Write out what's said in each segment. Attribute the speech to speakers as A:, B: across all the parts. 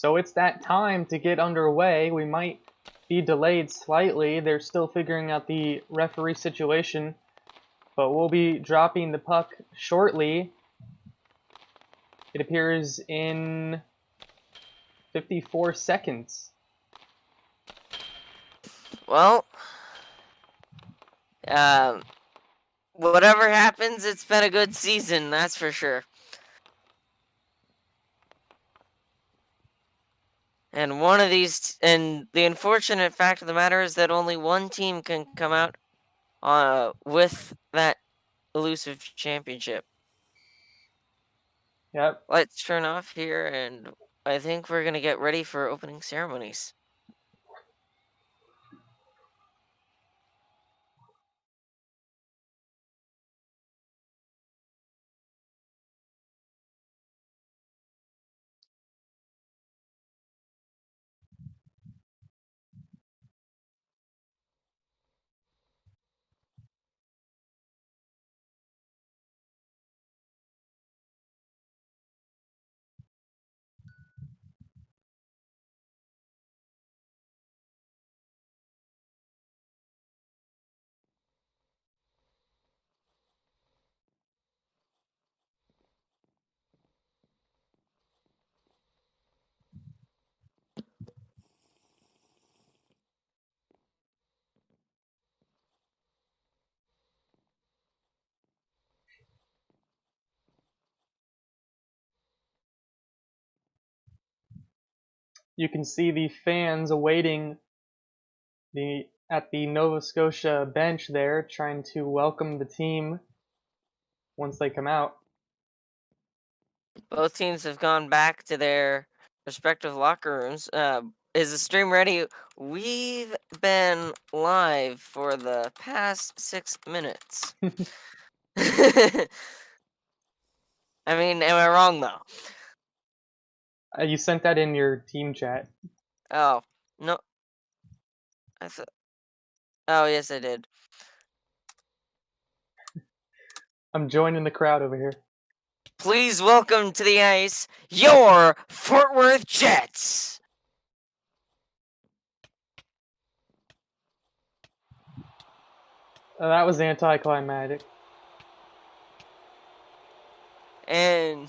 A: So it's that time to get underway. We might be delayed slightly. They're still figuring out the referee situation, but we'll be dropping the puck shortly. It appears in 54 seconds.
B: Well, whatever happens, it's been a good season, that's for sure. And and the unfortunate fact of the matter is that only one team can come out with that elusive championship.
A: Yep.
B: Let's turn off here, and I think we're going to get ready for opening ceremonies.
A: You can see the fans awaiting at the Nova Scotia bench there, trying to welcome the team once they come out.
B: Both teams have gone back to their respective locker rooms. Is the stream ready? We've been live for the past 6 minutes. I mean, am I wrong, though?
A: You sent that in your team chat.
B: Oh, no. Oh, yes, I did.
A: I'm joining the crowd over here.
B: Please welcome to the ice your Fort Worth Jets.
A: That was anticlimactic.
B: And,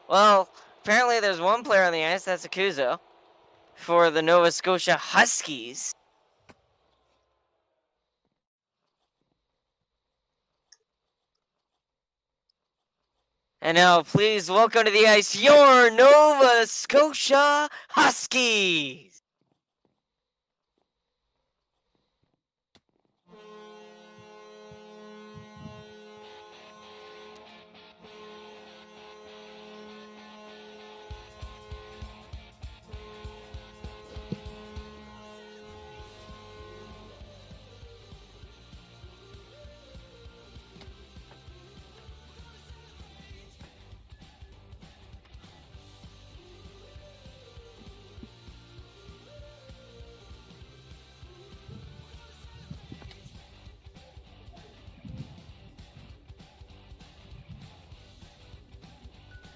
B: well, apparently there's one player on the ice, that's Akuzo, for the Nova Scotia Huskies. And now, please welcome to the ice your Nova Scotia Huskies.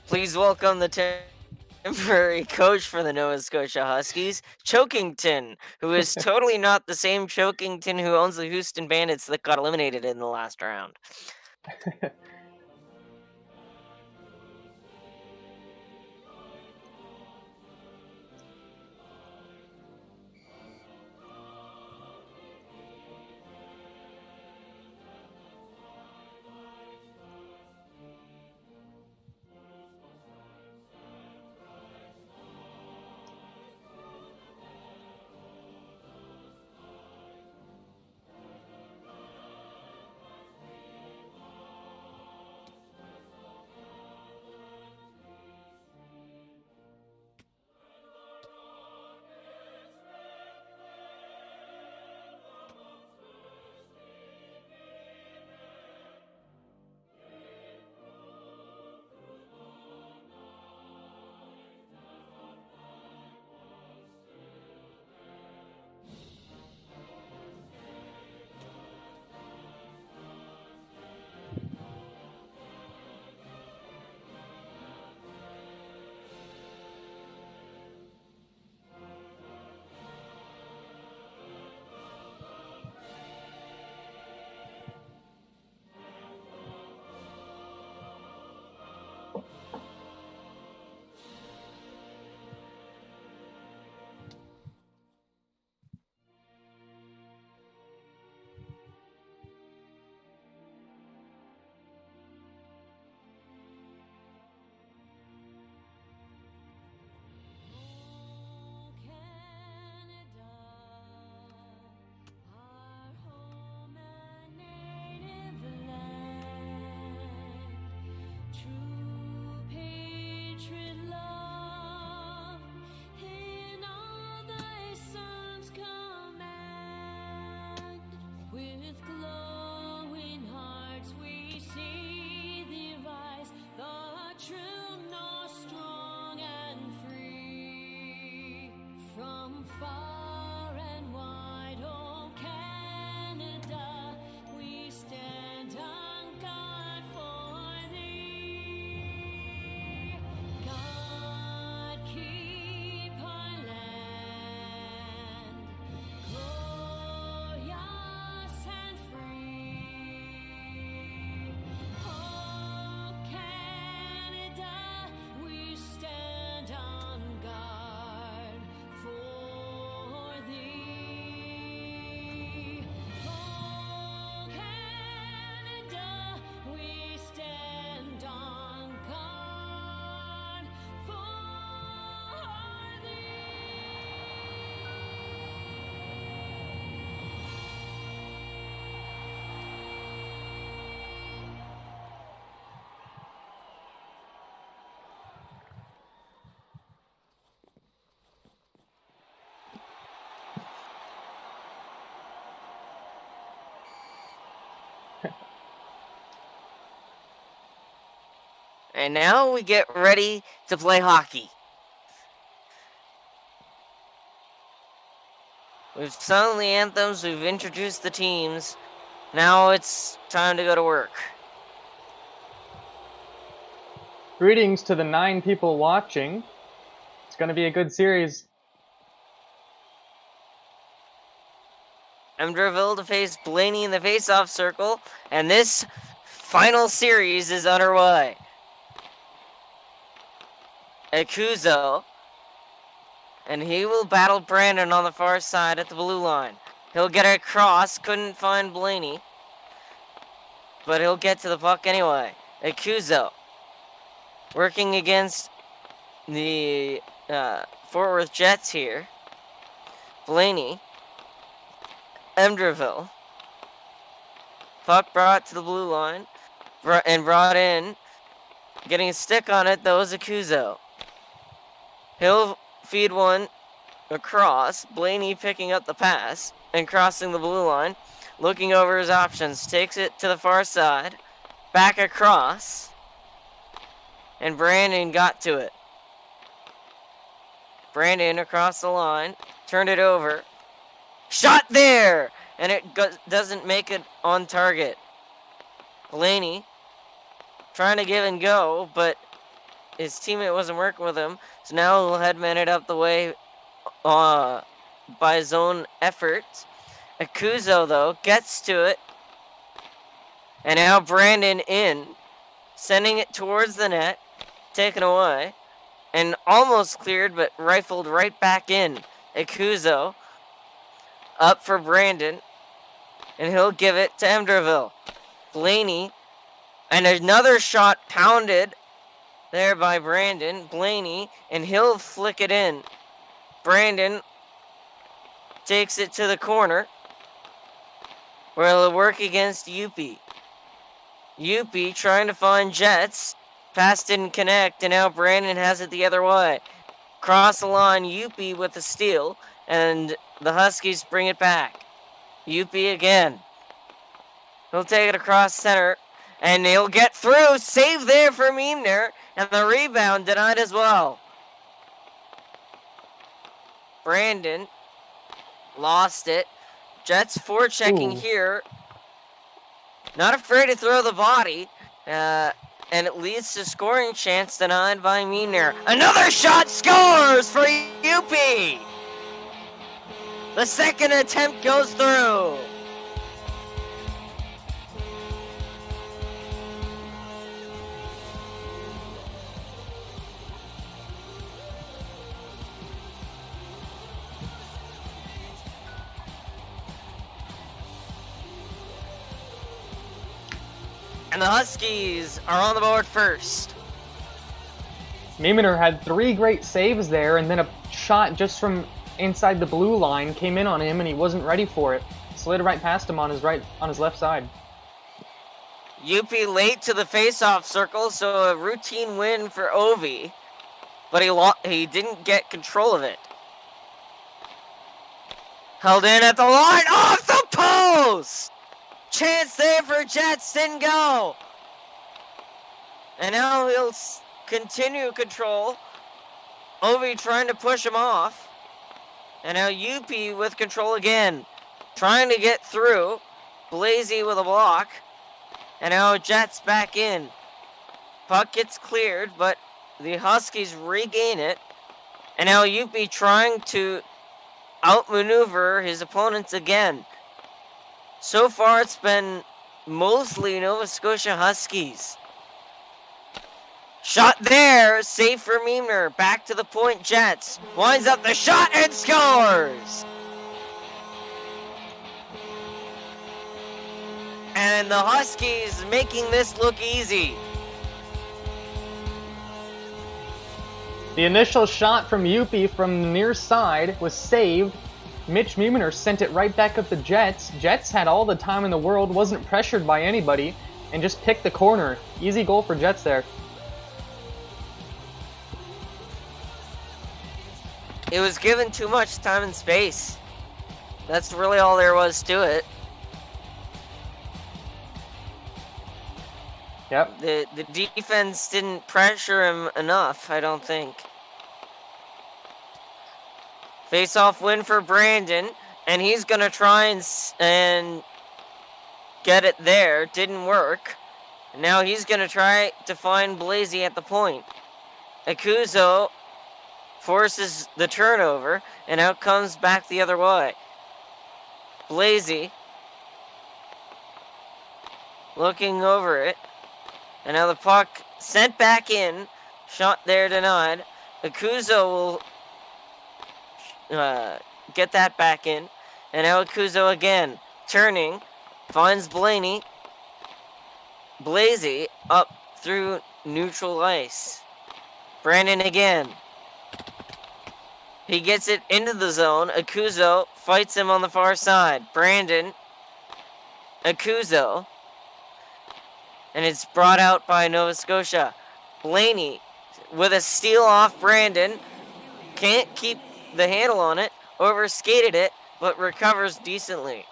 B: Please welcome the temporary coach for the Nova Scotia Huskies, Chokington, who is totally not the same Chokington who owns the Houston Bandits that got eliminated in the last round.
C: With glowing hearts we see thee rise, the true north strong and free. From far and wide, oh Canada, we stand on guard for thee. God keep our land glorious and free. Oh Canada, we stand on guard for thee. Oh Canada, we stand on guard for thee.
B: And now we get ready to play hockey. We've sung the anthems, we've introduced the teams. Now it's time to go to work.
A: Greetings to the 9 people watching. It's going to be a good series.
B: Emderville to face Blaney in the face-off circle, and this final series is underway. Akuzo, and he will battle Brandon on the far side at the blue line. He'll get it across, couldn't find Blaney, but he'll get to the puck anyway. Akuzo, working against the Fort Worth Jets here. Blaney, Emderville, puck brought to the blue line, and brought in. Getting a stick on it, though, is Akuzo. He'll feed one across. Blaney picking up the pass and crossing the blue line. Looking over his options. Takes it to the far side. Back across. And Brandon got to it. Brandon across the line. Turned it over. Shot there! And it doesn't make it on target. Blaney trying to give and go, but his teammate wasn't working with him, so now he'll headman it up the way by his own effort. Akuzo, though, gets to it, and now Brandon in, sending it towards the net, taken away, and almost cleared, but rifled right back in. Akuzo up for Brandon, and he'll give it to Emderville. Blaney, and another shot pounded there by Brandon. Blaney, and he'll flick it in. Brandon takes it to the corner, where he'll work against Yuppie. Yuppie trying to find Jets. Pass didn't connect, and now Brandon has it the other way. Cross the line, Yuppie with the steal, and the Huskies bring it back. Yuppie again. He'll take it across center, and he'll get through. Save there for Meemner, and the rebound denied as well. Brandon lost it. Jets forechecking here. Not afraid to throw the body. And it leads to scoring chance denied by Meemner. Another shot scores for Yuppie. The second attempt goes through. And the Huskies are on the board first.
A: Meemner had 3 great saves there, and then a shot just from inside the blue line came in on him, and he wasn't ready for it. Slid right past him on his left side.
B: Yuppie late to the face-off circle, so a routine win for Ovi, but he didn't get control of it. Held in at the line, off the post! Chance there for Jets, didn't go. And now he'll continue control. Ovi trying to push him off. And now UP with control again. Trying to get through. Blazey with a block. And now Jets back in. Puck gets cleared, but the Huskies regain it. And now UP trying to outmaneuver his opponents again. So far, it's been mostly Nova Scotia Huskies. Shot there, save for Meemner. Back to the point, Jets. Winds up the shot and scores! And the Huskies making this look easy.
A: The initial shot from Yupi from the near side was saved. Mitch Meemner sent it right back up the Jets. Jets had all the time in the world, wasn't pressured by anybody, and just picked the corner. Easy goal for Jets there.
B: It was given too much time and space. That's really all there was to it.
A: Yep.
B: The defense didn't pressure him enough, I don't think. Face-off win for Brandon, and he's going to try and get it there. Didn't work. And now he's going to try to find Blazey at the point. Akuzo forces the turnover, and out comes back the other way. Blazey looking over it. And now the puck sent back in. Shot there denied. Akuzo will get that back in. And now Akuzo again. Turning. Finds Blaney. Blazey up through neutral ice. Brandon again. He gets it into the zone. Akuzo fights him on the far side. Brandon. Akuzo. And it's brought out by Nova Scotia. Blaney with a steal off Brandon. Can't keep the handle on it. Overskated it, but recovers decently.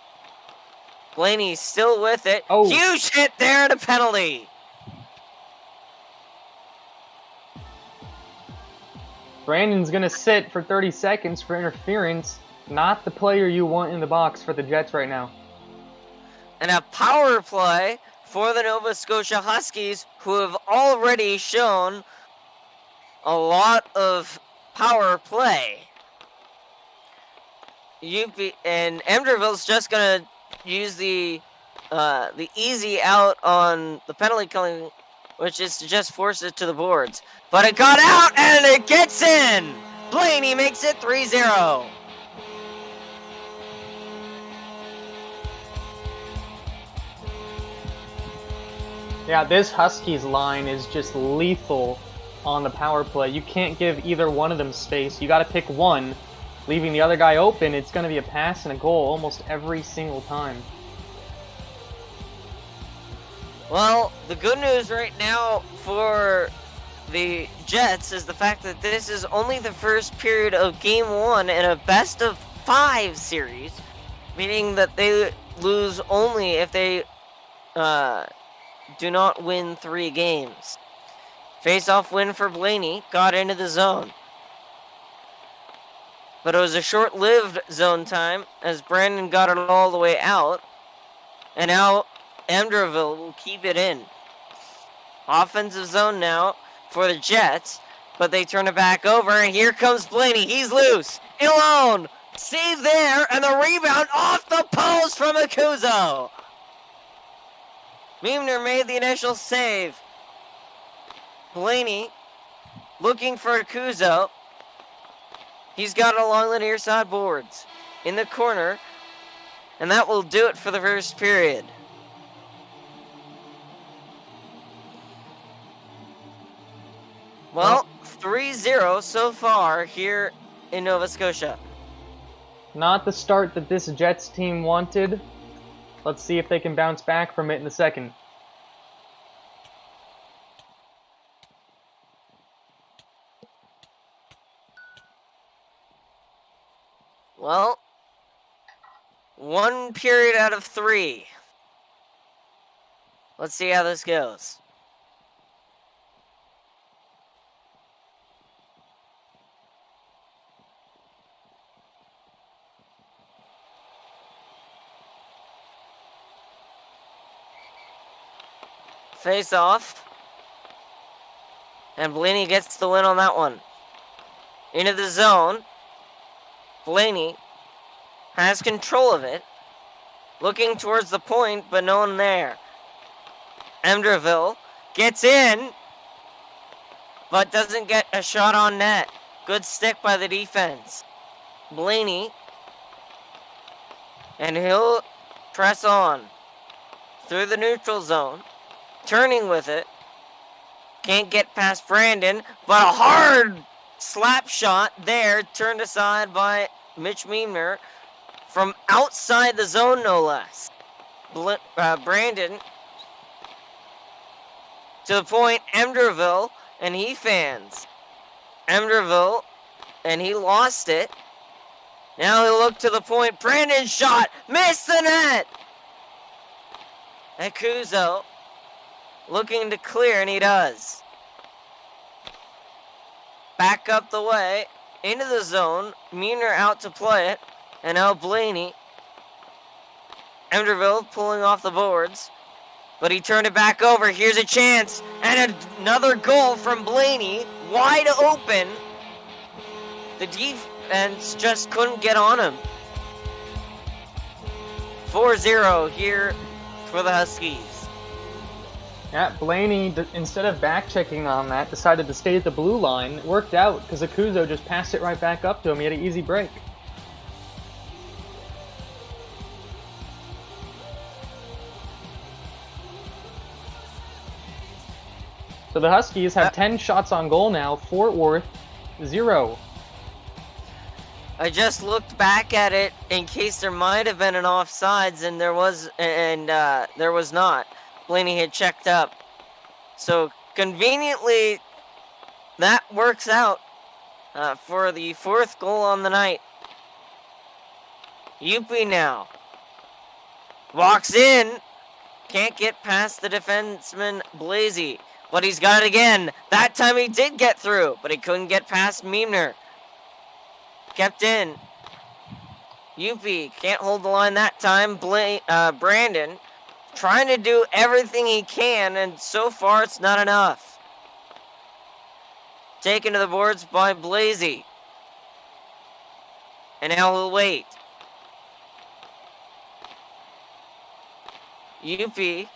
B: Blaney still with it.
A: Oh.
B: Huge hit there and a penalty.
A: Brandon's going to sit for 30 seconds for interference. Not the player you want in the box for the Jets right now.
B: And a power play for the Nova Scotia Huskies, who have already shown a lot of power play. And Emderville's just going to use the easy out on the penalty killing, which is to just force it to the boards. But it got out, and it gets in! Blaney makes it 3-0.
A: Yeah, this Huskies line is just lethal on the power play. You can't give either one of them space. You got to pick one. Leaving the other guy open, it's going to be a pass and a goal almost every single time.
B: Well, the good news right now for the Jets is the fact that this is only the first period of Game 1 in a best-of-5 series, meaning that they lose only if they do not win 3 games. Face-off win for Blaney, got into the zone. But it was a short-lived zone time as Brandon got it all the way out. And now Emderville will keep it in. Offensive zone now for the Jets, but they turn it back over, and here comes Blaney. He's loose, alone. Save there, and the rebound off the post from Akuzo. Meemner made the initial save. Blaney looking for Akuzo. He's got it along the near side boards in the corner, and that will do it for the first period. Well, 3-0 so far here in Nova Scotia.
A: Not the start that this Jets team wanted. Let's see if they can bounce back from it in the second.
B: Well, 1 period out of 3. Let's see how this goes. Face off. And Blaney gets the win on that one. Into the zone. Blaney has control of it. Looking towards the point, but no one there. Emderville gets in, but doesn't get a shot on net. Good stick by the defense. Blaney. And he'll press on through the neutral zone. Turning with it. Can't get past Brandon, but a hard slap shot there, turned aside by Mitch Meemner from outside the zone, no less. Brandon to the point, Emderville, and he fans. Emderville, and he lost it. Now he'll look to the point. Brandon's shot, missed the net. Ekuzo looking to clear, and he does. Back up the way, into the zone. Meemner out to play it. And now Blaney. Emderville pulling off the boards. But he turned it back over. Here's a chance. And another goal from Blaney. Wide open. The defense just couldn't get on him. 4-0 here for the Huskies.
A: Yeah, Blaney, instead of back-checking on that, decided to stay at the blue line. It worked out because Ekuzo just passed it right back up to him. He had an easy break. So the Huskies have 10 shots on goal now. Fort Worth, 0.
B: I just looked back at it in case there might have been an offsides, and there was not. Blaney had checked up. So conveniently, that works out for the 4th goal on the night. Yupi now walks in. Can't get past the defenseman Blasey, but he's got it again. That time he did get through, but he couldn't get past Meemner. Kept in. Yupi can't hold the line that time. Brandon trying to do everything he can, and so far it's not enough. Taken to the boards by Blasey. And now he'll wait. Yupi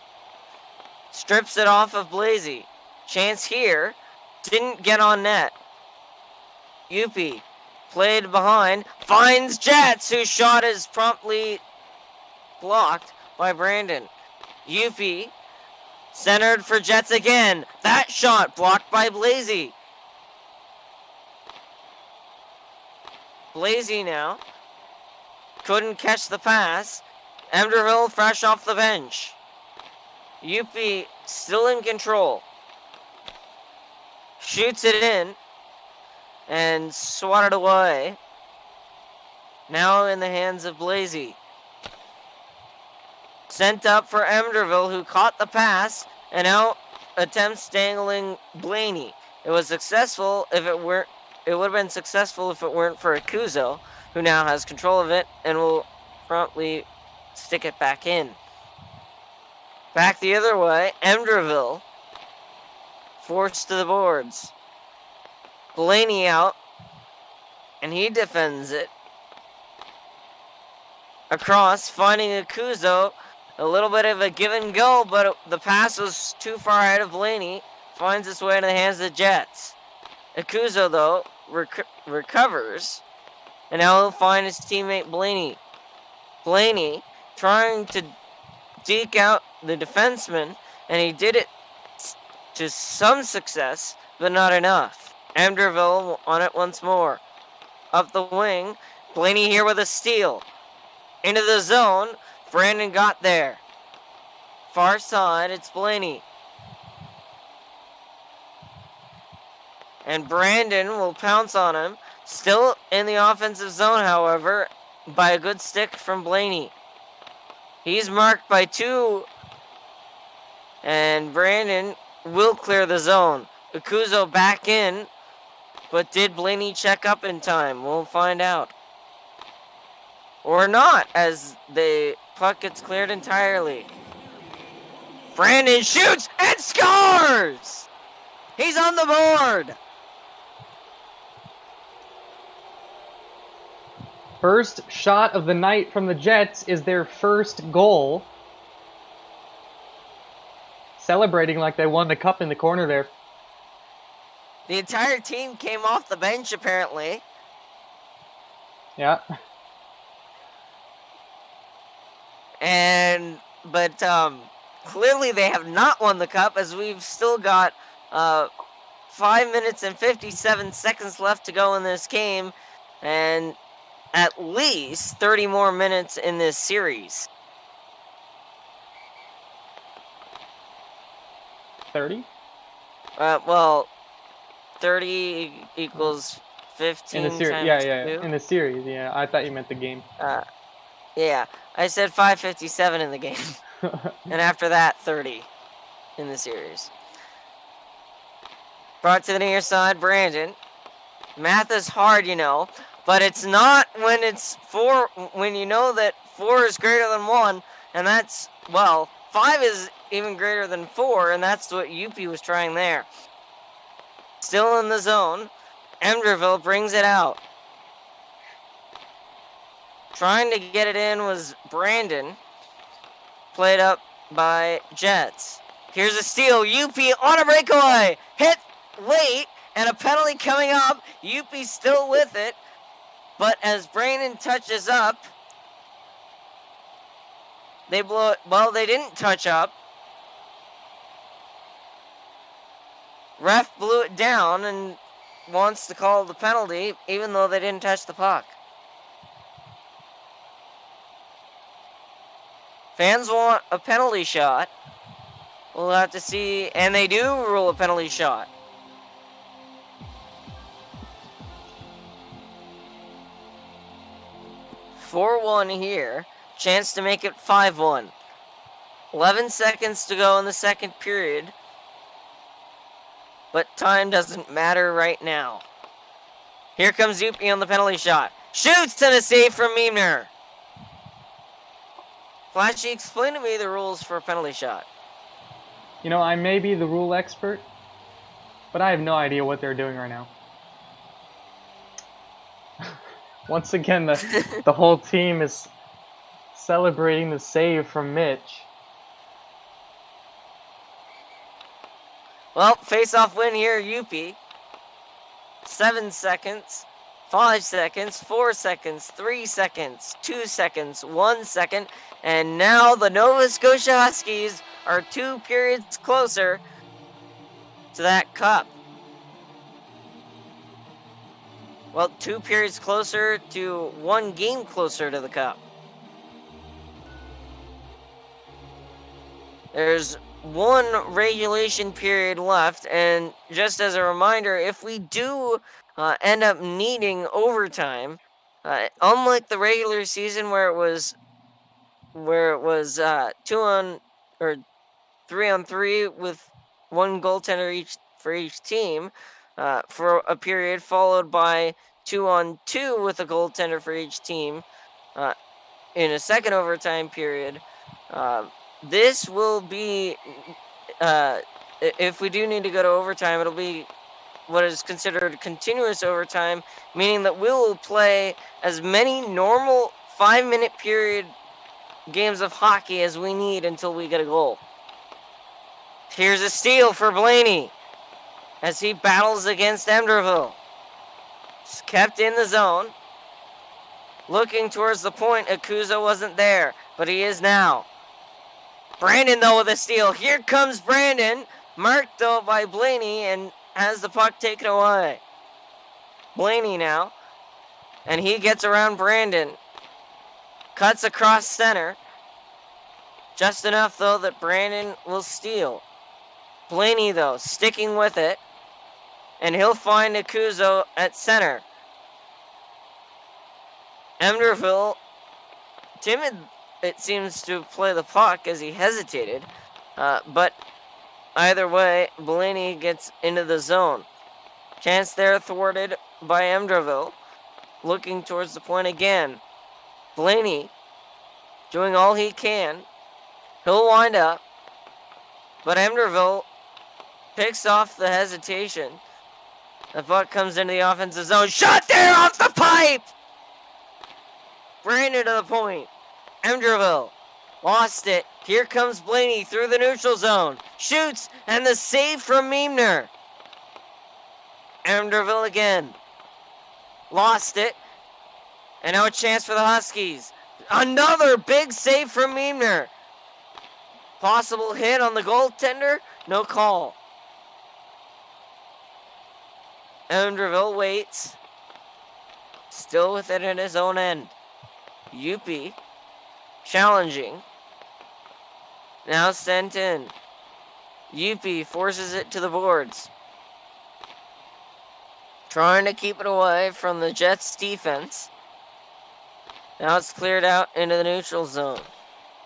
B: strips it off of Blasey. Chance here. Didn't get on net. Yupi played behind. Finds Jets, whose shot is promptly blocked by Brandon. Yupi centered for Jets again. That shot blocked by Blasey. Blasey now couldn't catch the pass. Emderville fresh off the bench. Yupi still in control. Shoots it in and swatted away. Now in the hands of Blasey. Sent up for Emderville, who caught the pass and now attempts dangling Blaney. It was successful if it weren't. It would have been successful if it weren't for Ekuzo, who now has control of it and will promptly stick it back in. Back the other way, Emderville forced to the boards. Blaney out, and he defends it. Across, finding Ekuzo. A little bit of a give and go, but the pass was too far ahead of Blaney. Finds its way into the hands of the Jets. Ekuzo, though, recovers. And now he'll find his teammate Blaney. Blaney trying to deke out the defenseman, and he did it to some success, but not enough. Emderville on it once more. Up the wing, Blaney here with a steal. Into the zone, Brandon got there. Far side, it's Blaney. And Brandon will pounce on him. Still in the offensive zone, however, by a good stick from Blaney. He's marked by 2 And Brandon will clear the zone. Akuzo back in, but did Blaney check up in time? We'll find out. Or not, as the puck gets cleared entirely. Brandon shoots and scores! He's on the board!
A: First shot of the night from the Jets is their first goal. Celebrating like they won the cup in the corner there.
B: The entire team came off the bench, apparently.
A: Yeah.
B: But clearly they have not won the cup, as we've still got 5 minutes and 57 seconds left to go in this game, and at least 30 more minutes in this series.
A: 30?
B: Well, 30 equals 15
A: In the series,
B: times
A: yeah.
B: 2.
A: In the series, yeah. I thought you meant the game.
B: Yeah, I said 5:57 in the game. And after that, 30 in the series. Brought to the near side, Brandon. Math is hard, you know, but it's not when it's 4, when you know that 4 is greater than 1, and that's, well, 5 is even greater than 4, and that's what UP was trying there. Still in the zone, Emderville brings it out. Trying to get it in was Brandon. Played up by Jets. Here's a steal. UP on a breakaway. Hit late, and a penalty coming up. UP still with it. But as Brandon touches up, they blow it. Well, they didn't touch up. Ref blew it down and wants to call the penalty, even though they didn't touch the puck. Fans want a penalty shot. We'll have to see, and they do rule a penalty shot. (4-1) here. Chance to make it 5-1. 11 seconds to go in the second period. But time doesn't matter right now. Here comes Zupi on the penalty shot. Shoots and a save from Meemner. Flashee, explain to me the rules for a penalty shot.
A: You know, I may be the rule expert, but I have no idea what they're doing right now. Once again, the whole team is celebrating the save from Mitch.
B: Well, face-off win here, UP. 7 seconds, 5 seconds, 4 seconds, 3 seconds, 2 seconds, 1 second, and now the Nova Scotia Huskies are 2 periods closer to that cup. Well, 2 periods closer to 1 game closer to the cup. There's 1 regulation period left, and just as a reminder, if we do end up needing overtime, unlike the regular season where it was 2 on or 3 on 3 with 1 goaltender for each team for a period, followed by 2 on 2 with a goaltender for each team in a second overtime period. This will be, if we do need to go to overtime, it'll be what is considered continuous overtime, meaning that we will play as many normal 5-minute period games of hockey as we need until we get a goal. Here's a steal for Blaney as he battles against Emderville. It's kept in the zone. Looking towards the point, Akuzo wasn't there, but he is now. Brandon, though, with a steal. Here comes Brandon, marked, though, by Blaney, and has the puck taken away. Blaney now, and he gets around Brandon. Cuts across center. Just enough, though, that Brandon will steal. Blaney, though, sticking with it, and he'll find Akuzo at center. Emderville, timid, it seems, to play the puck as he hesitated. But either way, Blaney gets into the zone. Chance there thwarted by Emderville. Looking towards the point again. Blaney doing all he can. He'll wind up. But Emderville picks off the hesitation. The puck comes into the offensive zone. Shot there off the pipe! Ran into the point. Emderville lost it. Here comes Blaney through the neutral zone. Shoots, and the save from Meemner. Emderville again. Lost it. And now a chance for the Huskies. Another big save from Meemner. Possible hit on the goaltender. No call. Emderville waits. Still with it in his own end. Yuppie challenging. Now sent in. Yuppie forces it to the boards. Trying to keep it away from the Jets' defense. Now it's cleared out into the neutral zone.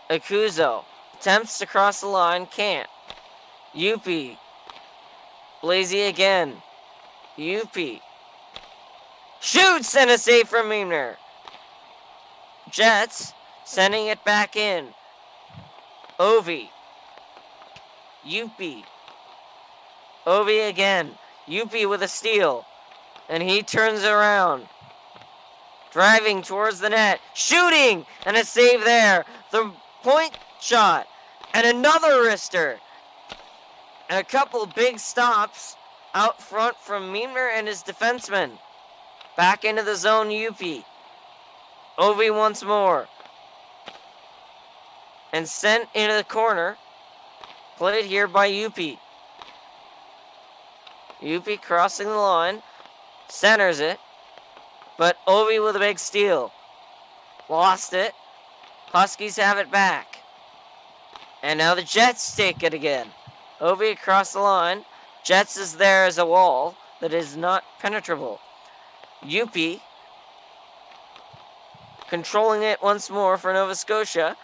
B: Akuzo attempts to cross the line, can't. Yuppie. Blazy again. Yuppie. Shoots, and a save from Meemner. Jets sending it back in. Ovi. Yuppie. Ovi again. Yuppie with a steal. And he turns around. Driving towards the net. Shooting! And a save there. The point shot. And another wrister. And a couple big stops out front from Meemner and his defenseman. Back into the zone, Yuppie. Ovi once more. And sent into the corner. Played here by Yuppie. Yuppie crossing the line. Centers it. But Ovi with a big steal. Lost it. Huskies have it back. And now the Jets take it again. Ovi across the line. Jets is there as a wall that is not penetrable. Yuppie controlling it once more for Nova Scotia.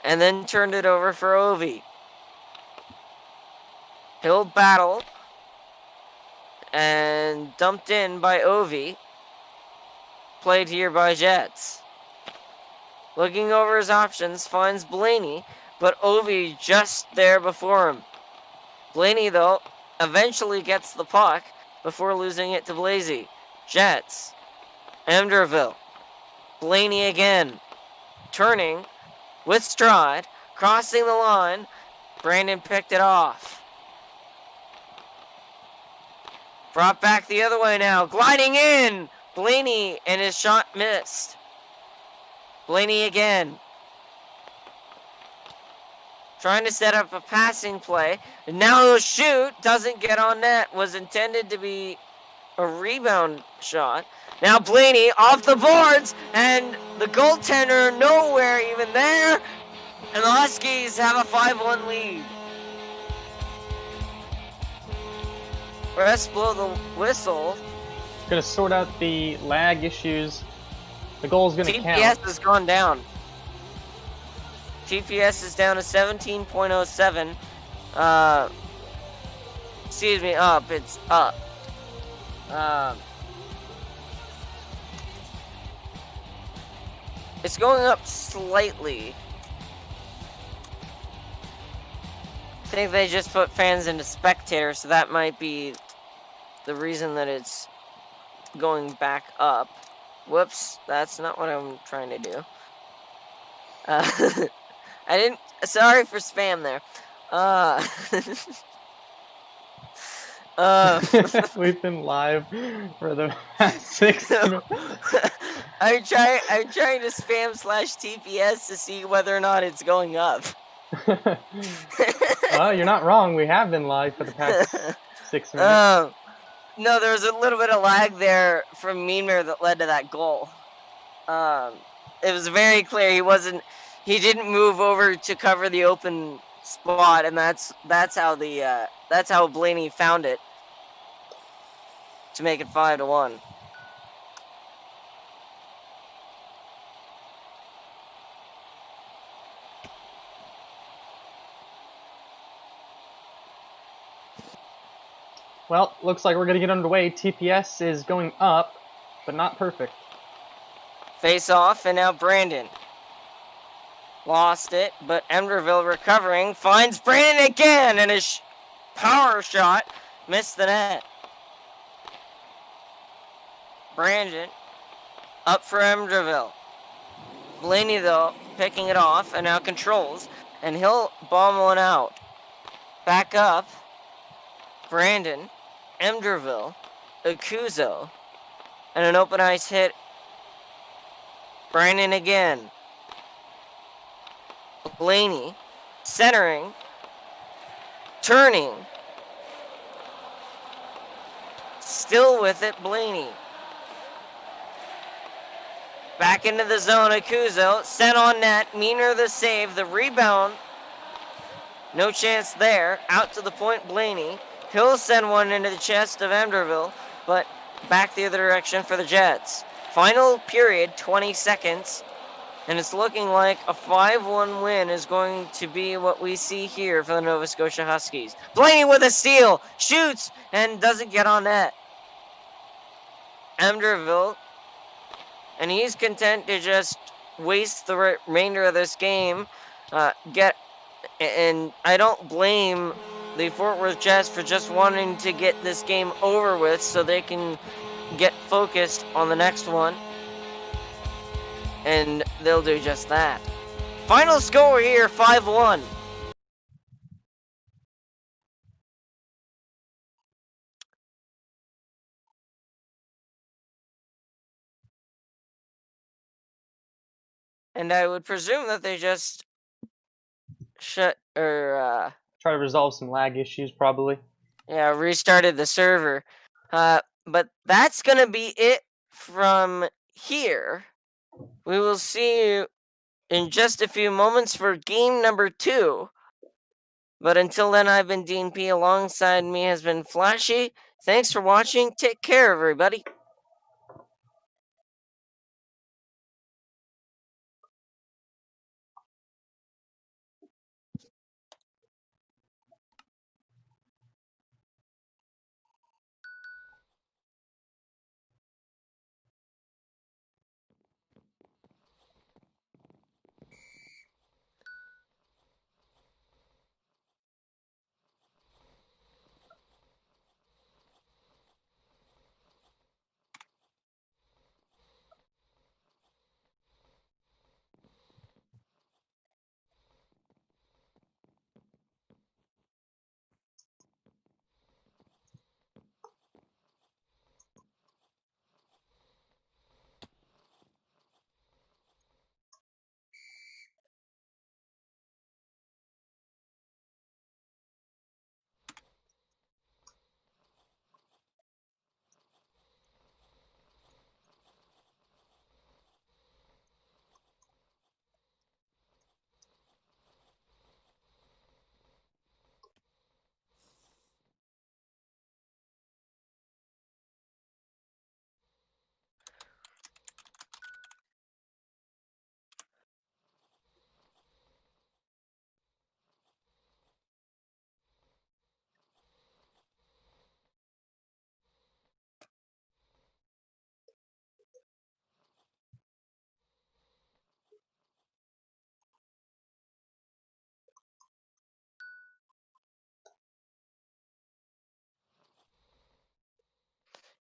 B: And then turned it over for Ovi. He'll battle. And dumped in by Ovi. Played here by Jets. Looking over his options, finds Blaney, but Ovi just there before him. Blaney, though, eventually gets the puck before losing it to Blazy. Jets. Emderville. Blaney again. Turning with stride. Crossing the line. Brandon picked it off. Brought back the other way now. Gliding in. Blaney, and his shot missed. Blaney again. Trying to set up a passing play. And now he'll shoot. Doesn't get on net. Was intended to be a rebound shot. Now Blaney off the boards. And the goaltender nowhere even there. And the Huskies have a 5-1 lead. Let's blow the whistle.
A: Gonna sort out the lag issues. The goal's gonna count.
B: TPS has gone down. TPS is down to 17.07. Excuse me, up. It's up. It's going up slightly. I think they just put fans into spectators, so that might be the reason that it's going back up. Whoops, that's not what I'm trying to do. Sorry for spam there.
A: We've been live for the past 6 minutes.
B: I'm trying to spam /TPS to see whether or not it's going up.
A: Well, you're not wrong. We have been live for the past 6 minutes.
B: No, there was a little bit of lag there from Meemner that led to that goal. It was very clear he didn't move over to cover the open spot, and that's how Blaney found it to make it 5-1.
A: Well, looks like we're going to get underway. TPS is going up, but not perfect.
B: Face off, and now Brandon. Lost it, but Emberville recovering. Finds Brandon again, and his power shot missed the net. Brandon up for Emberville. Blaney, though, picking it off, and now controls, and he'll bomb one out. Back up. Brandon, Emberville, Akuzo, and an open ice hit. Brandon again. Blaney, centering, turning. Still with it, Blaney. Back into the zone, Akuzo, sent on net, Meaner the save, the rebound. No chance there. Out to the point, Blaney. He'll send one into the chest of Emberville, but back the other direction for the Jets. Final period, 20 seconds, and it's looking like a 5-1 win is going to be what we see here for the Nova Scotia Huskies. Blaney with a steal, shoots, and doesn't get on net. Emberville, and he's content to just waste the remainder of this game, and I don't blame the Fort Worth Jets for just wanting to get this game over with so they can get focused on the next one. And they'll do just that. Final score here, 5-1. And I would presume that they just
A: Try to resolve some lag issues, probably.
B: restarted the server. But that's going to be it from here. We will see you in just a few moments for game number 2. But until then, I've been Dean P. Alongside me has been Flashee. Thanks for watching. Take care, everybody.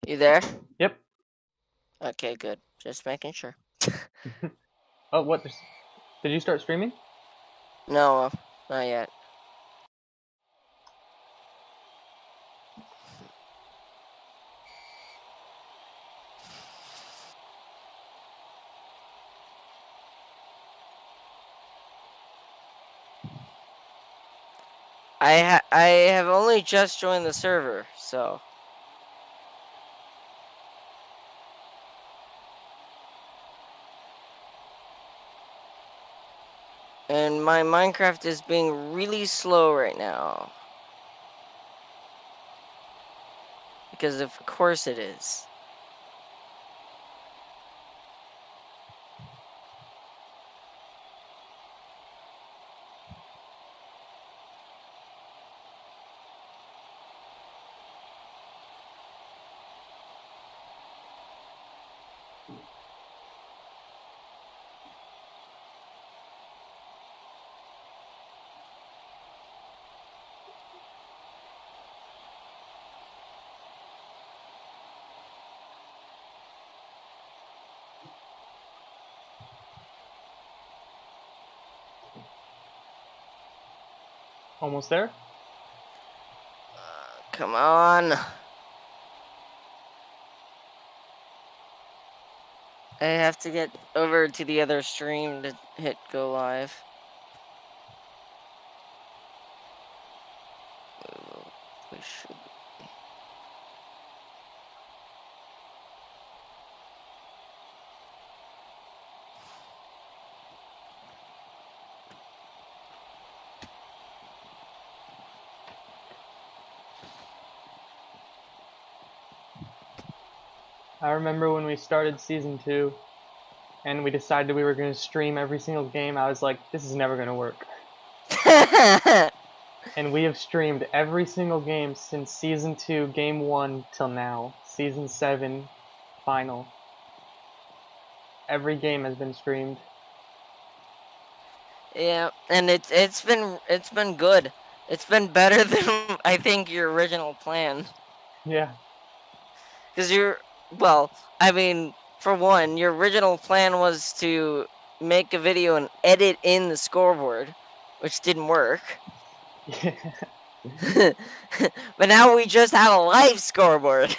B: You there?
A: Yep.
B: Okay, good. Just making sure.
A: Oh, what? Did you start streaming?
B: No, not yet. I have only just joined the server, so. And my Minecraft is being really slow right now. Because of course it is.
A: Almost there.
B: Come on. I have to get over to the other stream to hit go live. We should.
A: I remember when we started season 2 and we decided we were going to stream every single game. I was like, this is never going to work. And we have streamed every single game since season 2, game 1 till now. Season 7, final. Every game has been streamed.
B: Yeah, and it's been good. It's been better than I think your original plan.
A: Yeah.
B: Because I mean, for one, your original plan was to make a video and edit in the scoreboard, which didn't work. But now we just have a live scoreboard.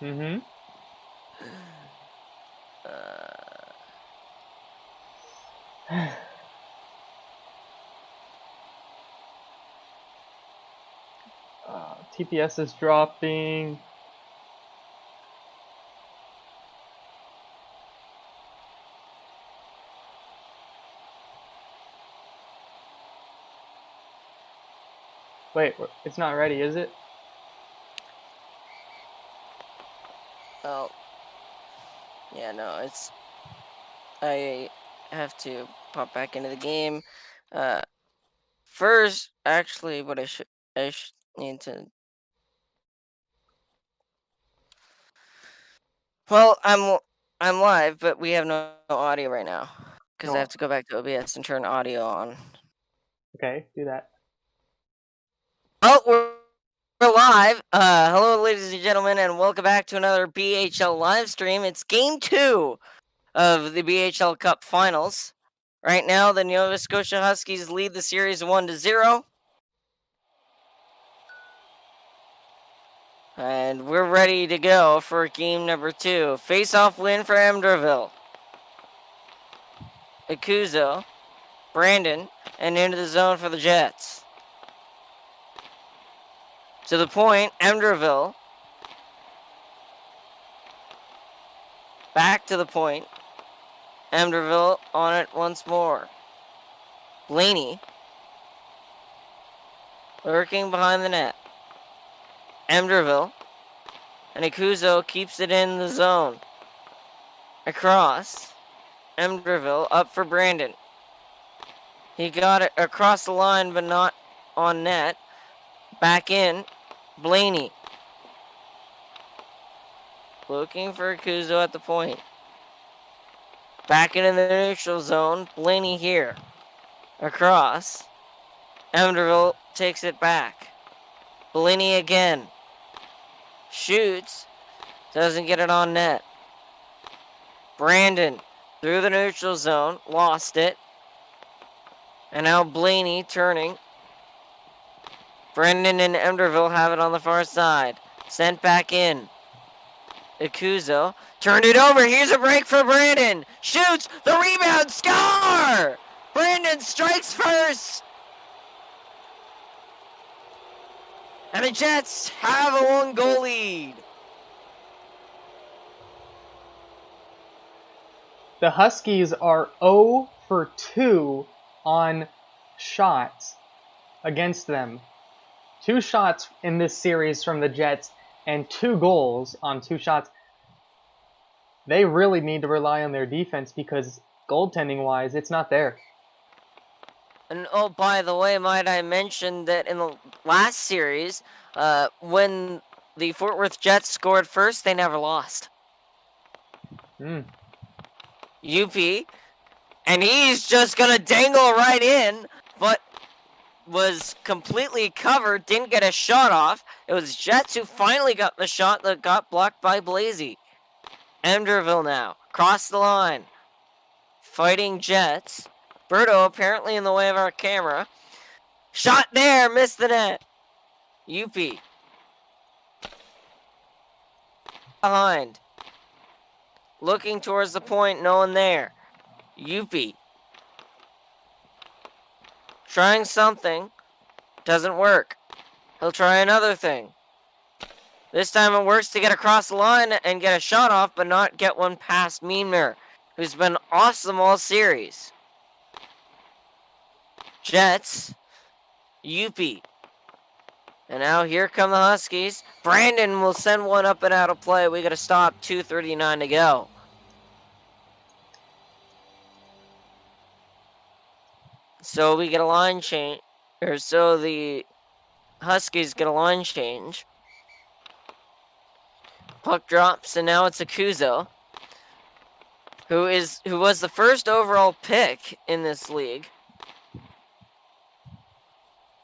A: Mm-hmm. TPS is dropping. Wait, it's not ready, is it?
B: Oh. Yeah, no, I have to pop back into the game. First, actually, what I should need to. Well, I'm live, but we have no audio right now because I have to go back to OBS and turn audio on.
A: Okay, do that.
B: Oh, we're live. Hello, ladies and gentlemen, and welcome back to another BHL live stream. It's game 2 of the BHL Cup Finals. Right now, the Nova Scotia Huskies lead the series 1-0. And we're ready to go for game number 2. Face-off win for Emderville. Ikuzo, Brandon, and into the zone for the Jets. To the point, Emderville. Back to the point. Emderville on it once more. Blaney. Lurking behind the net. Emderville. And Ikuzo keeps it in the zone. Across. Emderville up for Brandon. He got it across the line but not on net. Back in. Blaney. Looking for Ikuzo at the point. Back into the neutral zone. Blaney here. Across. Emderville takes it back. Blaney again. Shoots. Doesn't get it on net. Brandon through the neutral zone. Lost it. And now Blaney turning. Brandon and Emderville have it on the far side. Sent back in. Ikuzo turned it over. Here's a break for Brandon. Shoots. The rebound. Score! Brandon strikes first. And the Jets have a 1-goal lead.
A: The Huskies are 0 for 2 on shots against them. 2 shots in this series from the Jets and 2 goals on 2 shots. They really need to rely on their defense because goaltending-wise, it's not there.
B: And oh, by the way, might I mention that in the last series, when the Fort Worth Jets scored first, they never lost. UP, and he's just gonna dangle right in, but was completely covered, didn't get a shot off. It was Jets who finally got the shot that got blocked by Blazy. Emderville now, cross the line. Fighting Jets. Berto apparently in the way of our camera. Shot there, missed the net. Yupi. Behind. Looking towards the point, no one there. Yupi. Trying something. Doesn't work. He'll try another thing. This time it works to get across the line and get a shot off, but not get one past Meemner, who's been awesome all series. Jets. Yupi. And now here come the Huskies. Brandon will send one up and out of play. We got to stop. 2:39 to go. So we get a line change. Or so the Huskies get a line change. Puck drops, and now it's Akuzo, who was the first overall pick in this league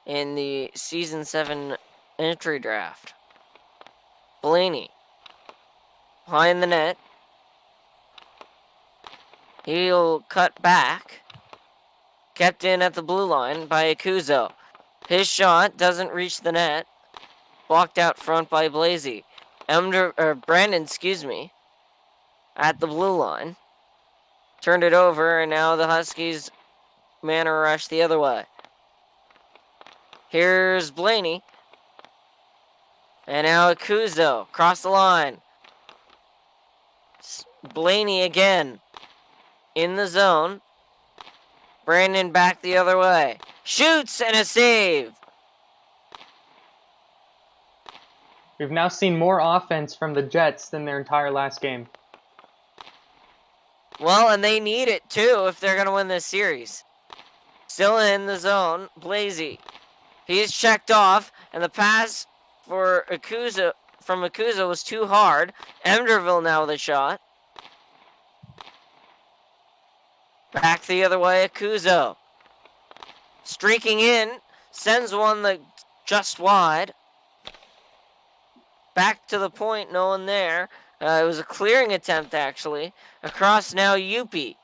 B: in the Season 7 entry draft. Blaney. Behind the net. He'll cut back. Kept in at the blue line by Akuzo. His shot doesn't reach the net. Blocked out front by Blazy. Brandon, at the blue line. Turned it over, and now the Huskies man are rushed the other way. Here's Blaney. And now Akuzo, cross the line. Blaney again. In the zone. Brandon back the other way. Shoots and a save.
A: We've now seen more offense from the Jets than their entire last game.
B: Well, and they need it too if they're going to win this series. Still in the zone, Blazy. He's checked off, and the pass from Akuzo was too hard. Emderville now with a shot. Back the other way, Akuzo. Streaking in, sends one that just wide. Back to the point, no one there. It was a clearing attempt, actually. Across now, Yupi.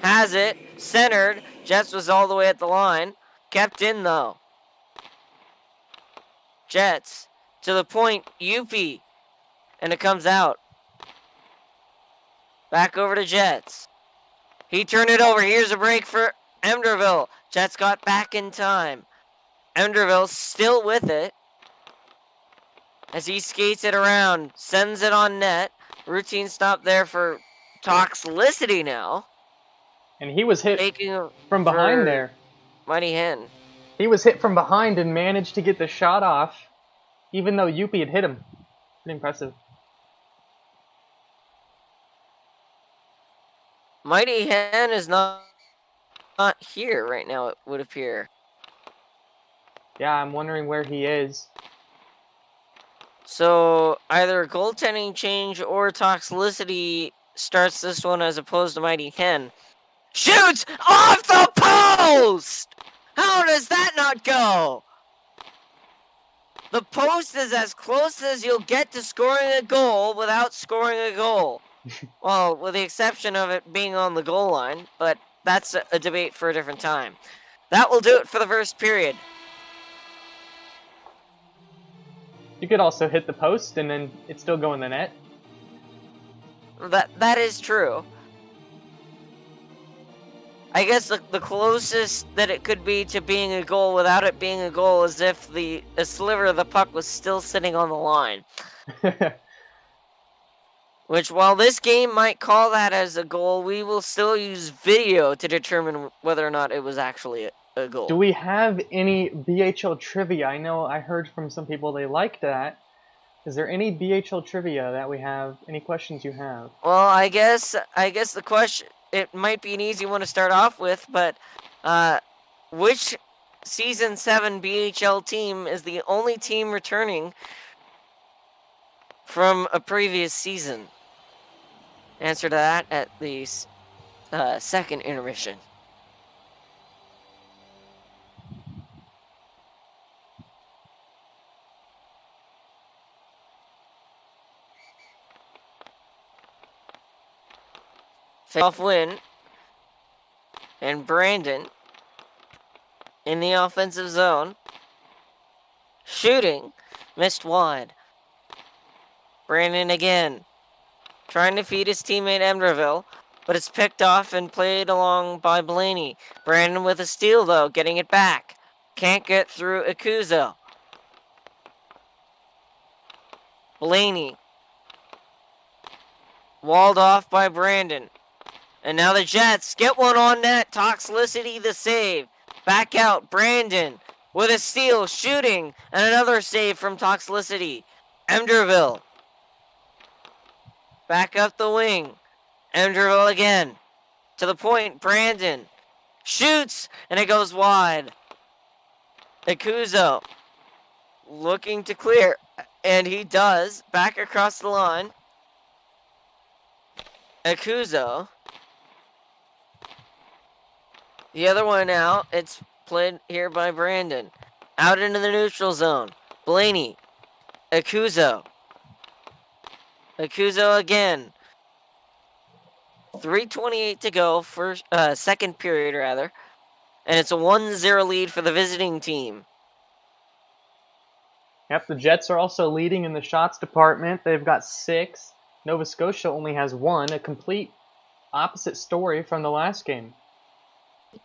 B: Has it, centered. Jets was all the way at the line. Kept in, though. Jets to the point, Yupi. And it comes out. Back over to Jets. He turned it over. Here's a break for Emderville. Jets got back in time. Emderville still with it. As he skates it around. Sends it on net. Routine stop there for Toxicity now.
A: And he was hit
B: Taking
A: from behind there.
B: Mighty Hen.
A: He was hit from behind and managed to get the shot off, even though Yupi had hit him. Pretty impressive.
B: Mighty Hen is not here right now, it would appear.
A: Yeah, I'm wondering where he is.
B: So either a goaltending change or Toxicity starts this one as opposed to Mighty Hen. Shoots off the post! How does that not go? The post is as close as you'll get to scoring a goal without scoring a goal. Well, with the exception of it being on the goal line, but that's a debate for a different time. That will do it for the first period.
A: You could also hit the post and then it'd still go in the net.
B: That is true. I guess the closest that it could be to being a goal without it being a goal is if a sliver of the puck was still sitting on the line. Which, while this game might call that as a goal, we will still use video to determine whether or not it was actually a goal.
A: Do we have any BHL trivia? I know I heard from some people they liked that. Is there any BHL trivia that we have? Any questions you have?
B: Well, I guess the question, it might be an easy one to start off with, but which Season 7 BHL team is the only team returning from a previous season? Answer to that at the second intermission. Face-off win. And Brandon in the offensive zone. Shooting. Missed wide. Brandon again. Trying to feed his teammate Emderville, but it's picked off and played along by Blaney. Brandon with a steal, though, getting it back. Can't get through Ikuzo. Blaney. Walled off by Brandon. And now the Jets get one on net. Toxicity the save. Back out. Brandon with a steal, shooting, and another save from Toxicity. Emderville. Back up the wing. Emderville again. To the point. Brandon shoots, and it goes wide. Ikuzo looking to clear, and he does. Back across the line. Ikuzo. The other one out. It's played here by Brandon. Out into the neutral zone. Blaney. Ikuzo. Ikuzo again. 3:28 to go for second period, rather. And it's a 1-0 lead for the visiting team.
A: Yep, the Jets are also leading in the shots department. They've got 6. Nova Scotia only has 1, a complete opposite story from the last game.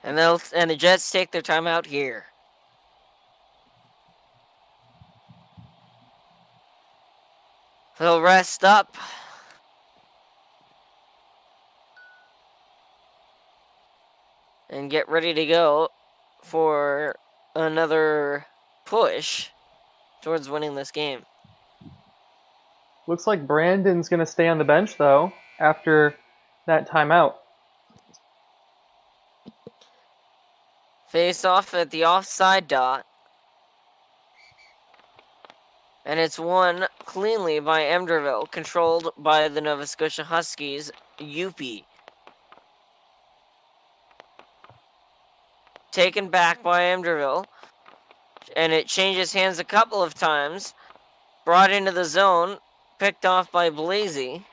B: And the Jets take their time out here. They'll rest up. And get ready to go for another push towards winning this game.
A: Looks like Brandon's going to stay on the bench, though, after that timeout.
B: Face off at the offside dot. And it's won cleanly by Emderville, controlled by the Nova Scotia Huskies, Yuppie. Taken back by Emderville, and it changes hands a couple of times. Brought into the zone, picked off by Blazy.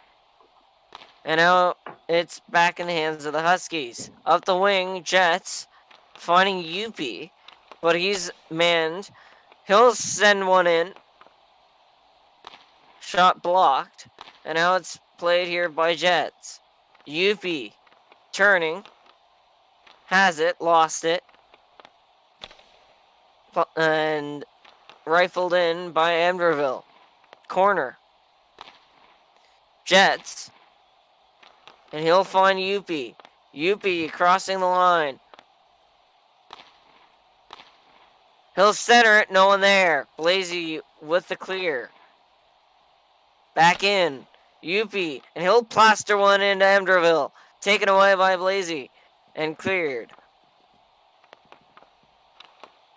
B: And now it's back in the hands of the Huskies. Up the wing, Jets, finding Yuppie, but he's manned. He'll send one in. Shot blocked, and now it's played here by Jets. Yuppie turning. Has it, lost it. And rifled in by Emderville. Corner. Jets. And he'll find Yuppie. Yuppie crossing the line. He'll center it, no one there. Blazy with the clear. Back in. Yuppie. And he'll plaster one into Emderville. Taken away by Blazy. And cleared.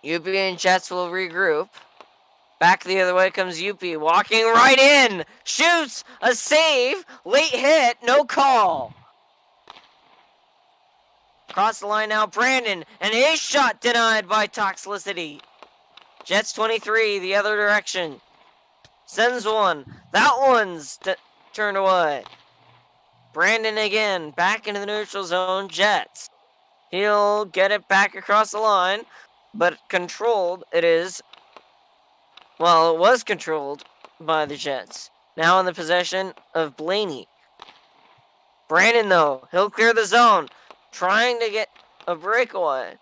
B: Yuppie and Jets will regroup. Back the other way comes Yuppie, walking right in. Shoots, a save, late hit, no call. Across the line now, Brandon, and his shot denied by Toxicity. Jets 23, the other direction. Sends one. That one's turned away. Brandon again, back into the neutral zone, Jets. He'll get it back across the line, but controlled it is. Well, it was controlled by the Jets. Now in the possession of Blaney. Brandon, though, he'll clear the zone, trying to get a breakaway.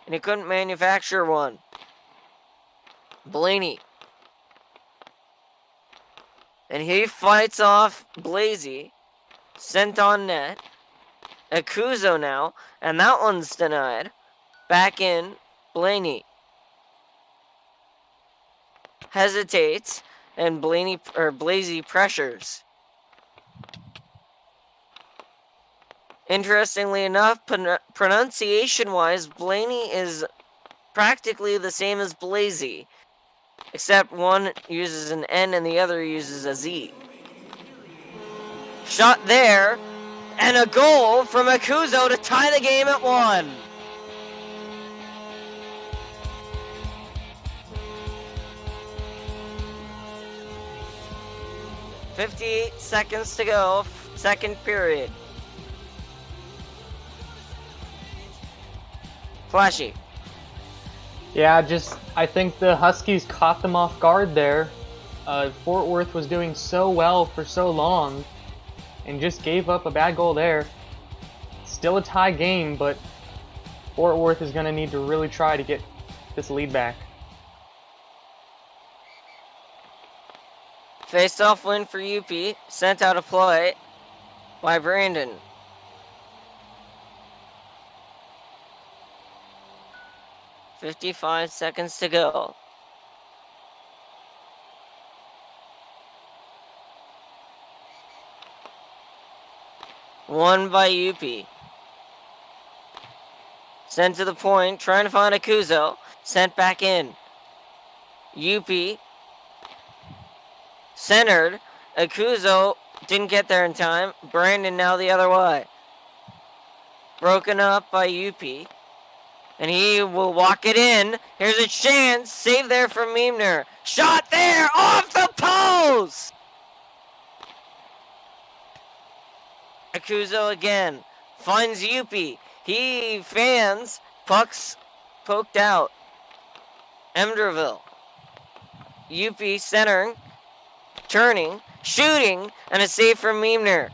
B: And he couldn't manufacture one. Blaney. And he fights off Blazy. Sent on net. Ikuzo now, and that one's denied. Back in, Blaney. Hesitates, and Blazy pressures. Interestingly enough, pronunciation-wise, Blaney is practically the same as Blazy, except one uses an N and the other uses a Z. Shot there, and a goal from Ikuzo to tie the game at 1. .58 seconds to go, second period. Flashee.
A: Yeah, I think the Huskies caught them off guard there. Fort Worth was doing so well for so long and just gave up a bad goal there. Still a tie game, but Fort Worth is going to need to really try to get this lead back.
B: Face-off win for UP. Sent out a play by Brandon. "55 seconds to go." Won by UP. Sent to the point, trying to find Akuzo. Sent back in. UP centered. Akuzo didn't get there in time. Brandon now the other way. Broken up by UP. And he will walk it in. Here's a chance. Save there from Meemner. Shot there off the post! Akuzo again. Finds UP. He fans. Puck's poked out. Emderville. UP centering. Turning. Shooting. And a save from Meemner.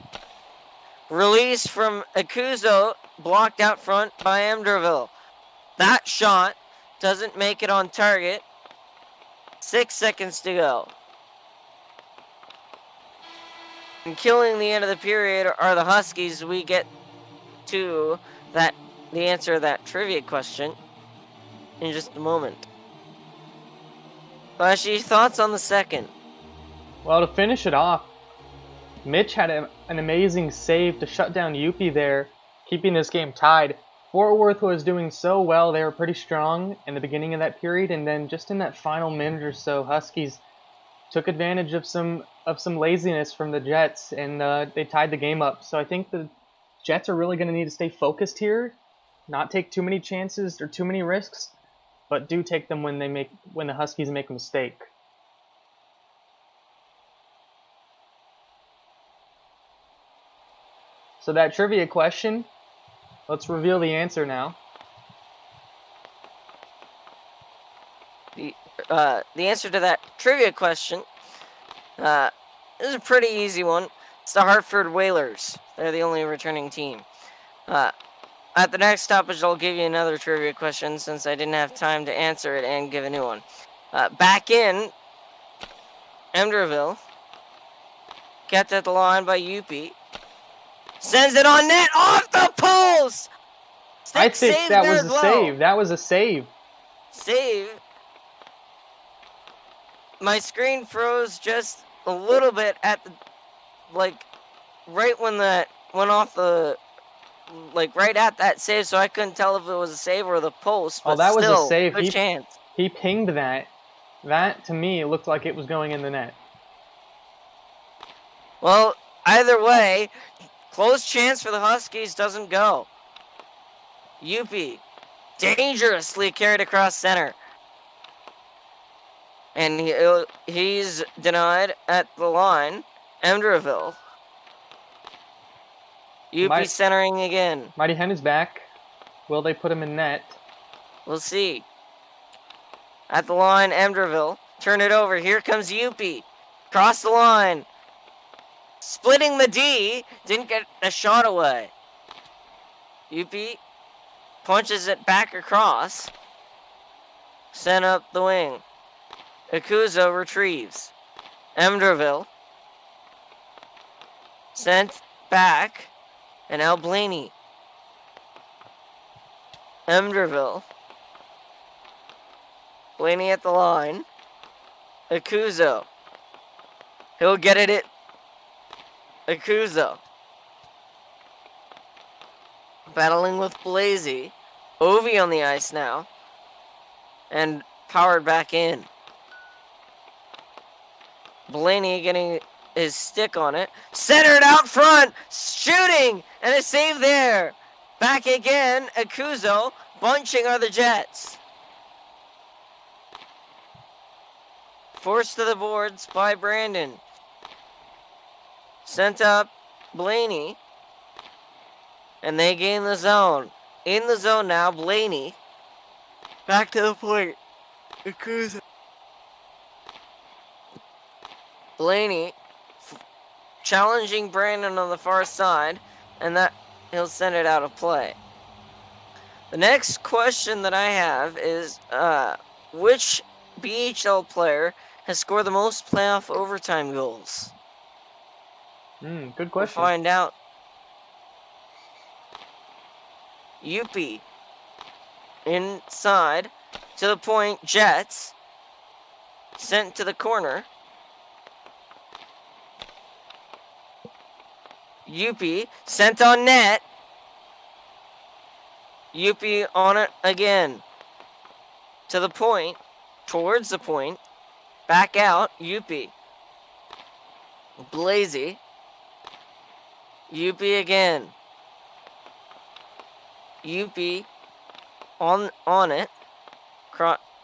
B: Release from Akuzo. Blocked out front by Emderville. That shot doesn't make it on target. 6 seconds to go. And killing the end of the period are the Huskies. We get to the answer to that trivia question in just a moment. Flashee, thoughts on the second?
A: Well, to finish it off, Mitch had an amazing save to shut down UP there, keeping this game tied. Fort Worth was doing so well. They were pretty strong in the beginning of that period, and then just in that final minute or so, Huskies took advantage of some laziness from the Jets, and they tied the game up. So I think the Jets are really going to need to stay focused here, not take too many chances or too many risks, but do take them when the Huskies make a mistake. So that trivia question, let's reveal the answer now.
B: The answer to that trivia question is a pretty easy one. It's the Hartford Whalers. They're the only returning team. At the next stoppage, I'll give you another trivia question since I didn't have time to answer it and give a new one. Back in, Emderville. Kept at the line by UP. Sends it on net off the post!
A: I think that was a save. That was a save.
B: Save. My screen froze just a little bit at the, right when that went off the, right at that save, so I couldn't tell if it was a save or the post. But
A: that was
B: still,
A: a save.
B: Good chance.
A: He pinged that. That, to me, looked like it was going in the net.
B: Well, either way, close chance for the Huskies doesn't go. UP dangerously carried across center. And he's denied at the line. Emderville. UP centering again.
A: Mighty Hen is back. Will they put him in net?
B: We'll see. At the line, Emderville. Turn it over. Here comes UP. Cross the line. Splitting the D. Didn't get a shot away. UP punches it back across. Sent up the wing. Akuzo retrieves. Emderville. Sent back. And now Blaney. Emderville. Blaney at the line. Akuzo. He'll get it. Akuzo. Battling with Blazy. Ovi on the ice now. And powered back in. Blaney getting his stick on it. Centered out front. Shooting. And a save there. Back again. Akuzo. Bunching are the Jets. Forced to the boards by Brandon. Sent up Blaney. And they gain the zone. In the zone now, Blaney. Back to the point. Akuzo. Blaney challenging Brandon on the far side, and that he'll send it out of play. The next question that I have is, which BHL player has scored the most playoff overtime goals?
A: Good
B: We'll
A: question.
B: find out. Yuppie. Inside. To the point. Jets. Sent to the corner. Yuppie. Sent on net. Yuppie on it again. To the point. Towards the point. Back out. Yuppie. Blazy. Yuppie again. Yuppie on it.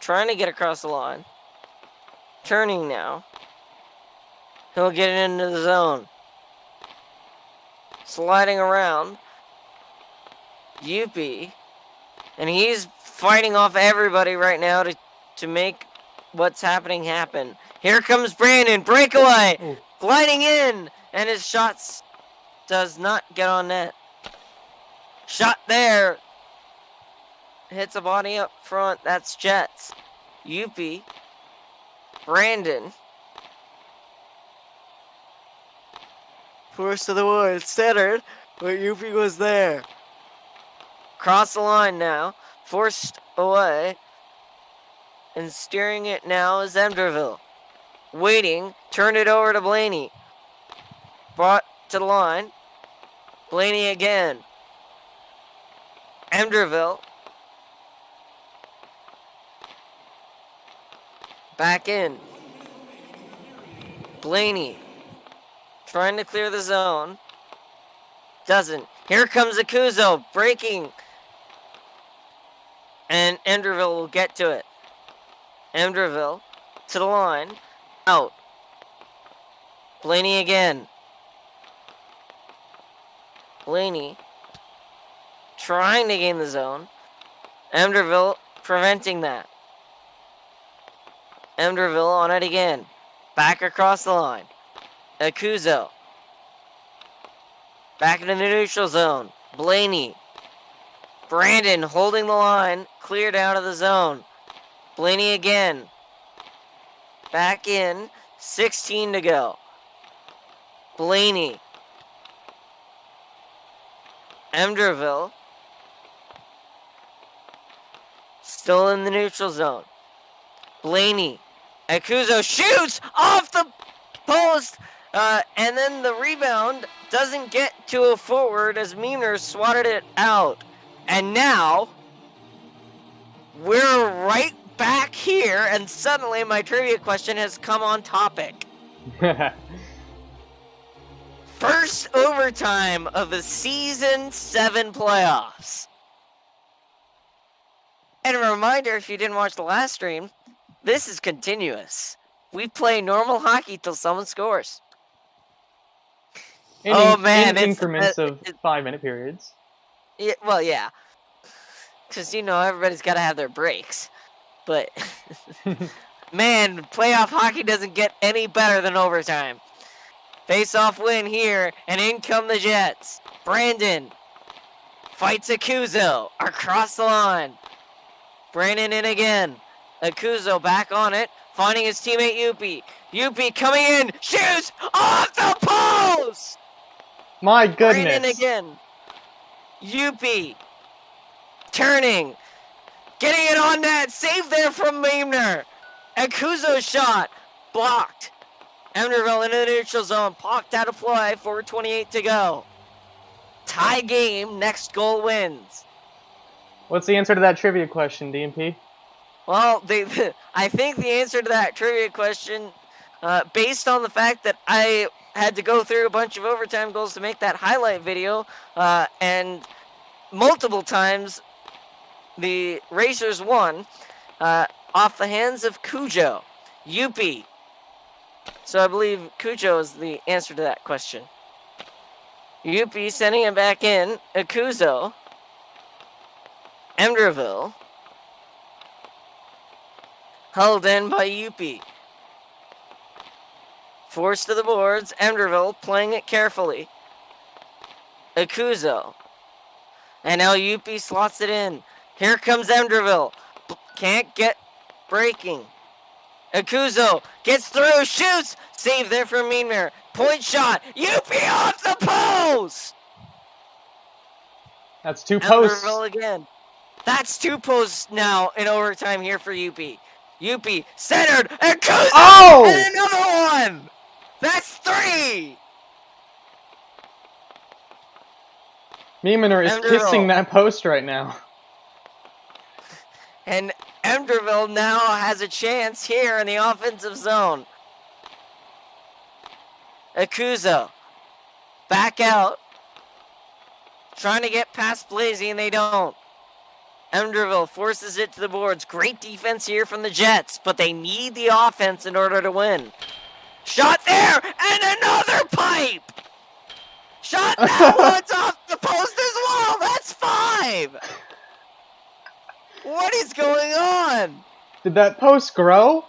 B: Trying to get across the line. Turning now. He'll get it into the zone. Sliding around. Yuppie. And he's fighting off everybody right now to make what's happening happen. Here comes Brandon. Breakaway.
A: Ooh.
B: Gliding in. And his shots does not get on net. Shot there. Hits a body up front. That's Jets. Yuppie. Brandon. Forced to the wood. Centered. But Yuppie was there. Cross the line now. Forced away. And steering it now is Emderville. Waiting. Turned it over to Blaney. Brought to the line. Blaney again. Emderville. Back in. Blaney. Trying to clear the zone. Doesn't. Here comes Akuzo. Breaking. And Emderville will get to it. Emderville. To the line. Out. Blaney again. Blaney trying to gain the zone. Emderville preventing that. Emderville on it again. Back across the line. Akuzo. Back into the neutral zone. Blaney. Brandon holding the line. Cleared out of the zone. Blaney again. Back in. 16 to go. Blaney. Emderville. Still in the neutral zone. Blaney. Akuzo shoots off the post. And then the rebound doesn't get to a forward as Meemner swatted it out. And now we're right back here, and suddenly my trivia question has come on topic. First overtime of the Season 7 playoffs. And a reminder, if you didn't watch the last stream, this is continuous. We play normal hockey till someone scores.
A: In increments of 5-minute periods.
B: Yeah, well, yeah. Because, everybody's got to have their breaks. But, man, playoff hockey doesn't get any better than overtime. Face-off win here, and in come the Jets. Brandon fights Akuzo across the line. Brandon in again. Akuzo back on it, finding his teammate Yuppie. Yuppie coming in, shoots off the post!
A: My goodness.
B: Brandon again. Yuppie turning, getting it on net, save there from Meemner. Akuzo's shot blocked. Emderville into the neutral zone, popped out of play, 4:28 to go. Tie game, next goal wins.
A: What's the answer to that trivia question, DMP?
B: Well, I think the answer to that trivia question, based on the fact that I had to go through a bunch of overtime goals to make that highlight video, and multiple times the Racers won off the hands of Cujo. Yuppie. So I believe Cujo is the answer to that question. Yuppie sending it back in. Akuzo. Emderville. Held in by Yuppie. Forced to the boards. Enderville playing it carefully. Akuzo. And now Yuppie slots it in. Here comes Enderville. Can't get breaking. Akuzo gets through, shoots. Save there from Meanmare. Point shot. Yuppie off the post.
A: That's 2 posts.
B: Enderville again. That's 2 posts now in overtime here for Yuppie. Yuppie centered. Akuzo.
A: Oh!
B: And another one. That's 3.
A: Meemaner is
B: Enderville.
A: kissing that post right now.
B: And Enderville now has a chance here in the offensive zone. Akuzo. Back out. Trying to get past Blazy, and they don't. Enderville forces it to the boards. Great defense here from the Jets, but they need the offense in order to win. Shot there, and another pipe! Shot that one's off the post as well! That's 5! What is going on?
A: Did that post grow?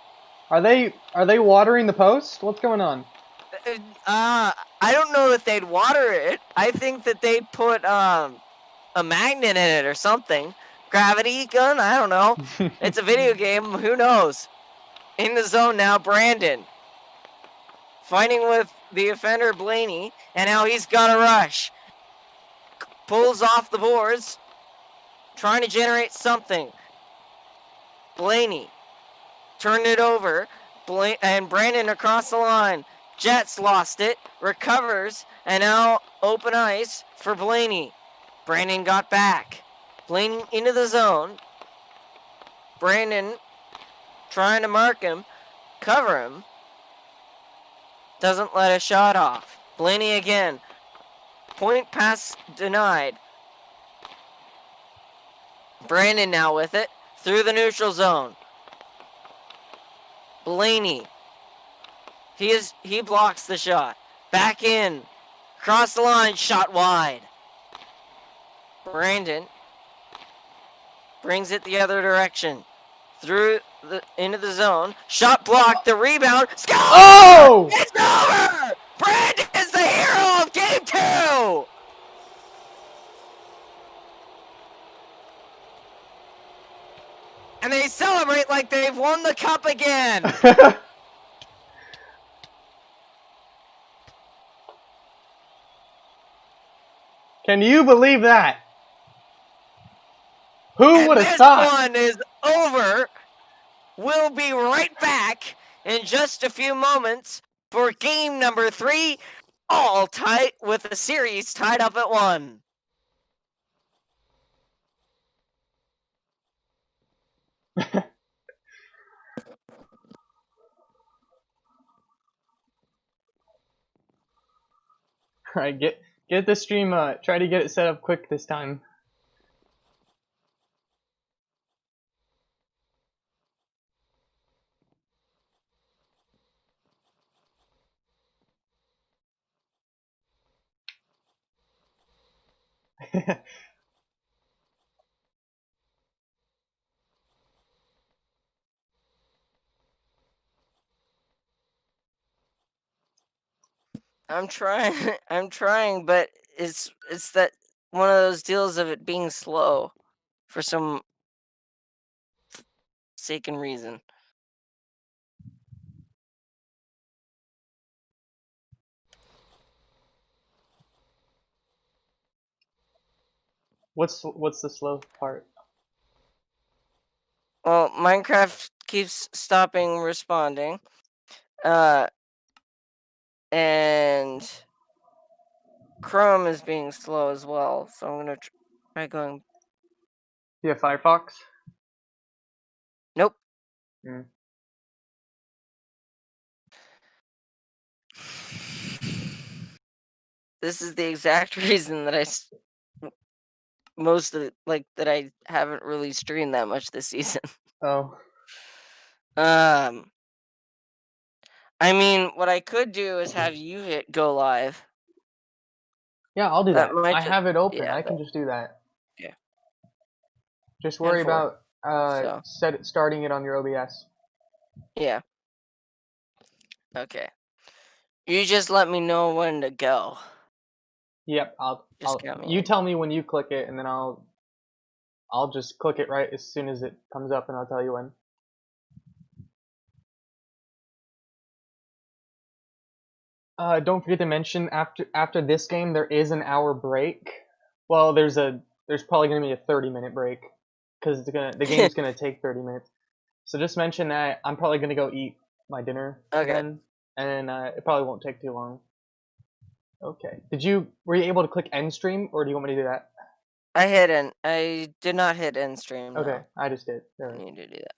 A: Are they watering the post? What's going on?
B: I don't know that they'd water it. I think that they'd put a magnet in it or something. Gravity gun? I don't know. It's a video game. Who knows? In the zone now, Brandon. Fighting with the offender, Blaney. And now he's got a rush. Pulls off the boards. Trying to generate something. Blaney. Turned it over. And Brandon across the line. Jets lost it. Recovers. And now open ice for Blaney. Brandon got back. Blaney into the zone. Brandon trying to mark him. Cover him. Doesn't let a shot off. Blaney again. Point pass denied. Brandon now with it. Through the neutral zone. Blaney. He blocks the shot. Back in. Cross the line. Shot wide. Brandon brings it the other direction. Into the zone. Shot blocked. The rebound. Score!
A: Oh!
B: It's over! Brandon is the hero of game 2! And they celebrate like they've won the cup again.
A: Can you believe that? Who would have thought?
B: This one is over. We'll be right back in just a few moments for game number 3, all tight with the series tied up at 1.
A: Alright, get the stream, try to get it set up quick this time.
B: I'm trying, but it's that one of those deals of it being slow for some forsaken reason.
A: What's the slow part?
B: Well, Minecraft keeps stopping responding. And Chrome is being slow as well, so I'm gonna try going.
A: You have Firefox?
B: Nope.
A: Mm.
B: This is the exact reason that that I haven't really streamed that much this season.
A: Oh.
B: I mean, what I could do is have you hit go live.
A: Yeah, I'll do that.
B: might
A: I have it open.
B: yeah,
A: I can just do that.
B: Yeah.
A: Just worry
B: 10-4.
A: about starting it on your OBS.
B: Yeah. Okay. You just let me know when to go.
A: Yep,
B: Just count me
A: you
B: in.
A: tell me when you click it, and then I'll just click it right as soon as it comes up, and I'll tell you when. Don't forget to mention after this game there is an hour break. Well, there's probably gonna be a 30-minute break because the game's gonna take 30 minutes. So just mention that I'm probably gonna go eat my dinner
B: Okay.
A: then, and it probably won't take too long. Okay. Were you able to click end stream, or do you want me to do that?
B: I did not hit end stream.
A: Okay,
B: No.
A: I just did.
B: I
A: Alright.
B: need to do that.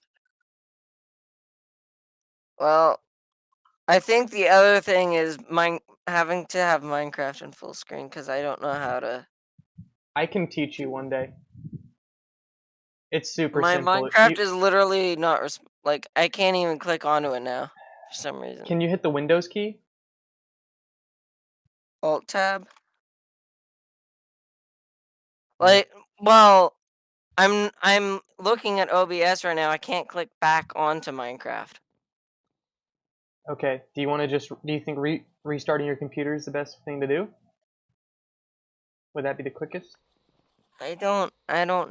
B: Well, I think the other thing is having to have Minecraft in full screen because I don't know how to.
A: I can teach you one day. It's super
B: My
A: simple.
B: Minecraft is literally not like I can't even click onto it now for some reason.
A: Can you hit the Windows key?
B: Alt tab.
A: Hmm.
B: Like, well, I'm looking at OBS right now. I can't click back onto Minecraft.
A: Okay. Do you think restarting your computer is the best thing to do? Would that be the quickest?
B: I don't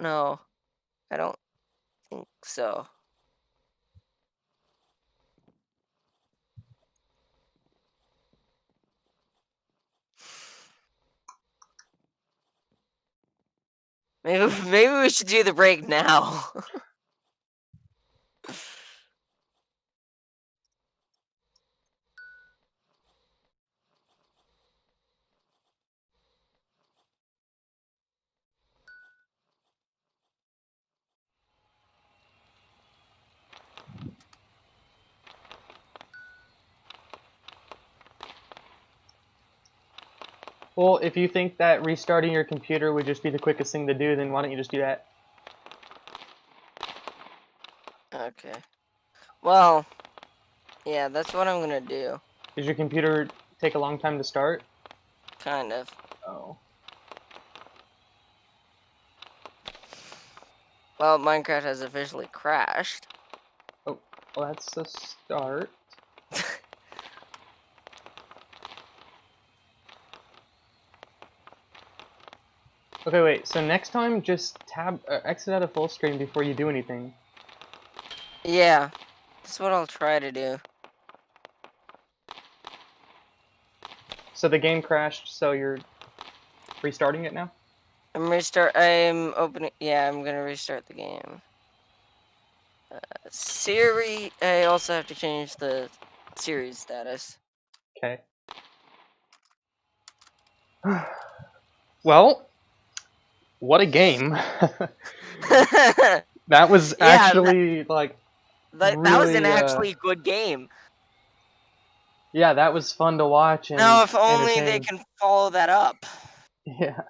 B: know. I don't think so. Maybe we should do the break now.
A: Well, if you think that restarting your computer would just be the quickest thing to do, then why don't you just do that?
B: Okay. Well, yeah, that's what I'm gonna do.
A: Does your computer take a long time to start?
B: Kind of.
A: Oh.
B: Well, Minecraft has officially crashed.
A: Oh, well, that's a start. Okay, wait. So next time, just exit out of full screen before you do anything.
B: Yeah, that's what I'll try to do.
A: So the game crashed, so you're restarting it now?
B: I'm opening. Yeah, I'm gonna restart the game. Siri. I also have to change the series status.
A: Okay. Well, what a game. That was
B: Yeah,
A: actually, like,
B: that was an
A: really,
B: actually good game.
A: yeah, that was fun to watch
B: Now,
A: and
B: if only they
A: entertaining.
B: can follow that up.
A: Yeah.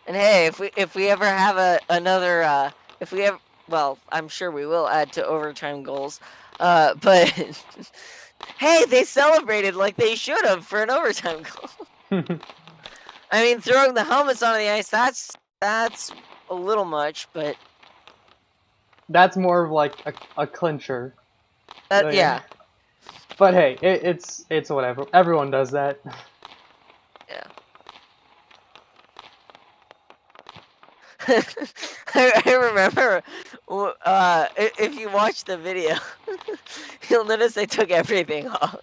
B: And hey, if we ever have another if we ever, well, I'm sure we will add to overtime goals. But hey, they celebrated like they should have for an overtime goal. I mean, throwing the helmets onto the ice, that's a little much, but
A: That's more of like a clincher.
B: yeah.
A: But hey, it's whatever. Everyone does that.
B: Yeah. I remember, if you watch the video, you'll notice they took everything off.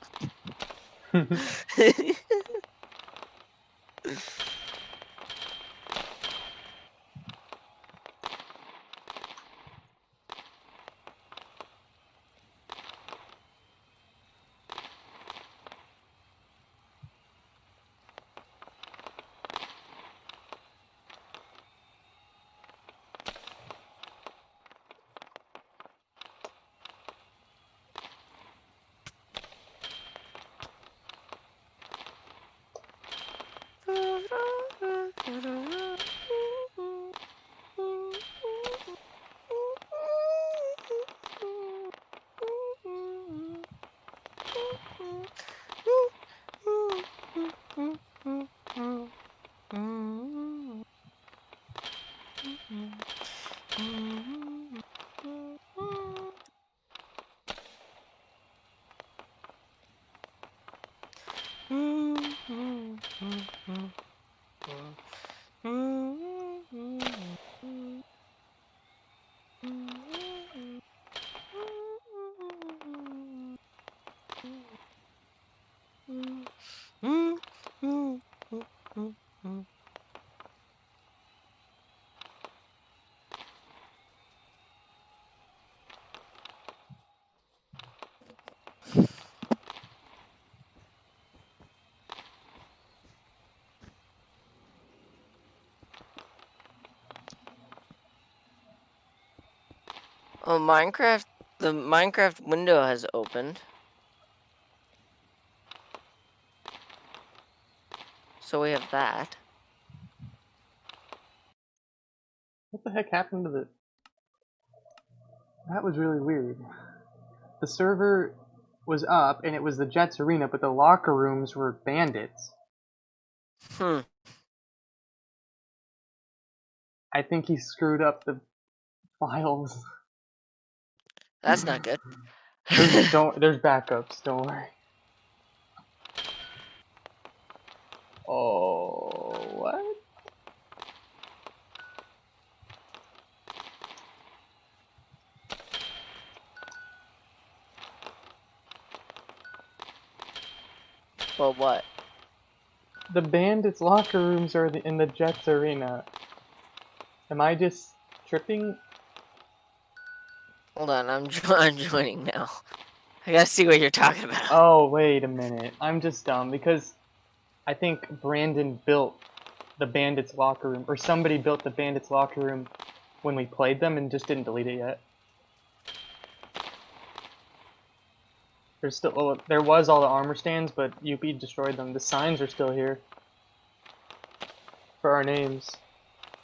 B: Oh, the Minecraft window has opened. So we have that.
A: What the heck happened to the... That was really weird. The server was up, and it was the Jets arena, but the locker rooms were Bandits.
B: Hmm.
A: I think he screwed up the files.
B: That's not good.
A: There's backups, don't worry. Oh, what?
B: Well, what?
A: The Bandits locker rooms are in the Jets arena. Am I just tripping?
B: Hold on, I'm joining now. I gotta see what you're talking about.
A: Oh, wait a minute. I'm just dumb because I think Brandon built the Bandits locker room, or somebody built the Bandits locker room when we played them and just didn't delete it yet. There's still, well, there was all the armor stands, but UP destroyed them. The signs are still here for our names.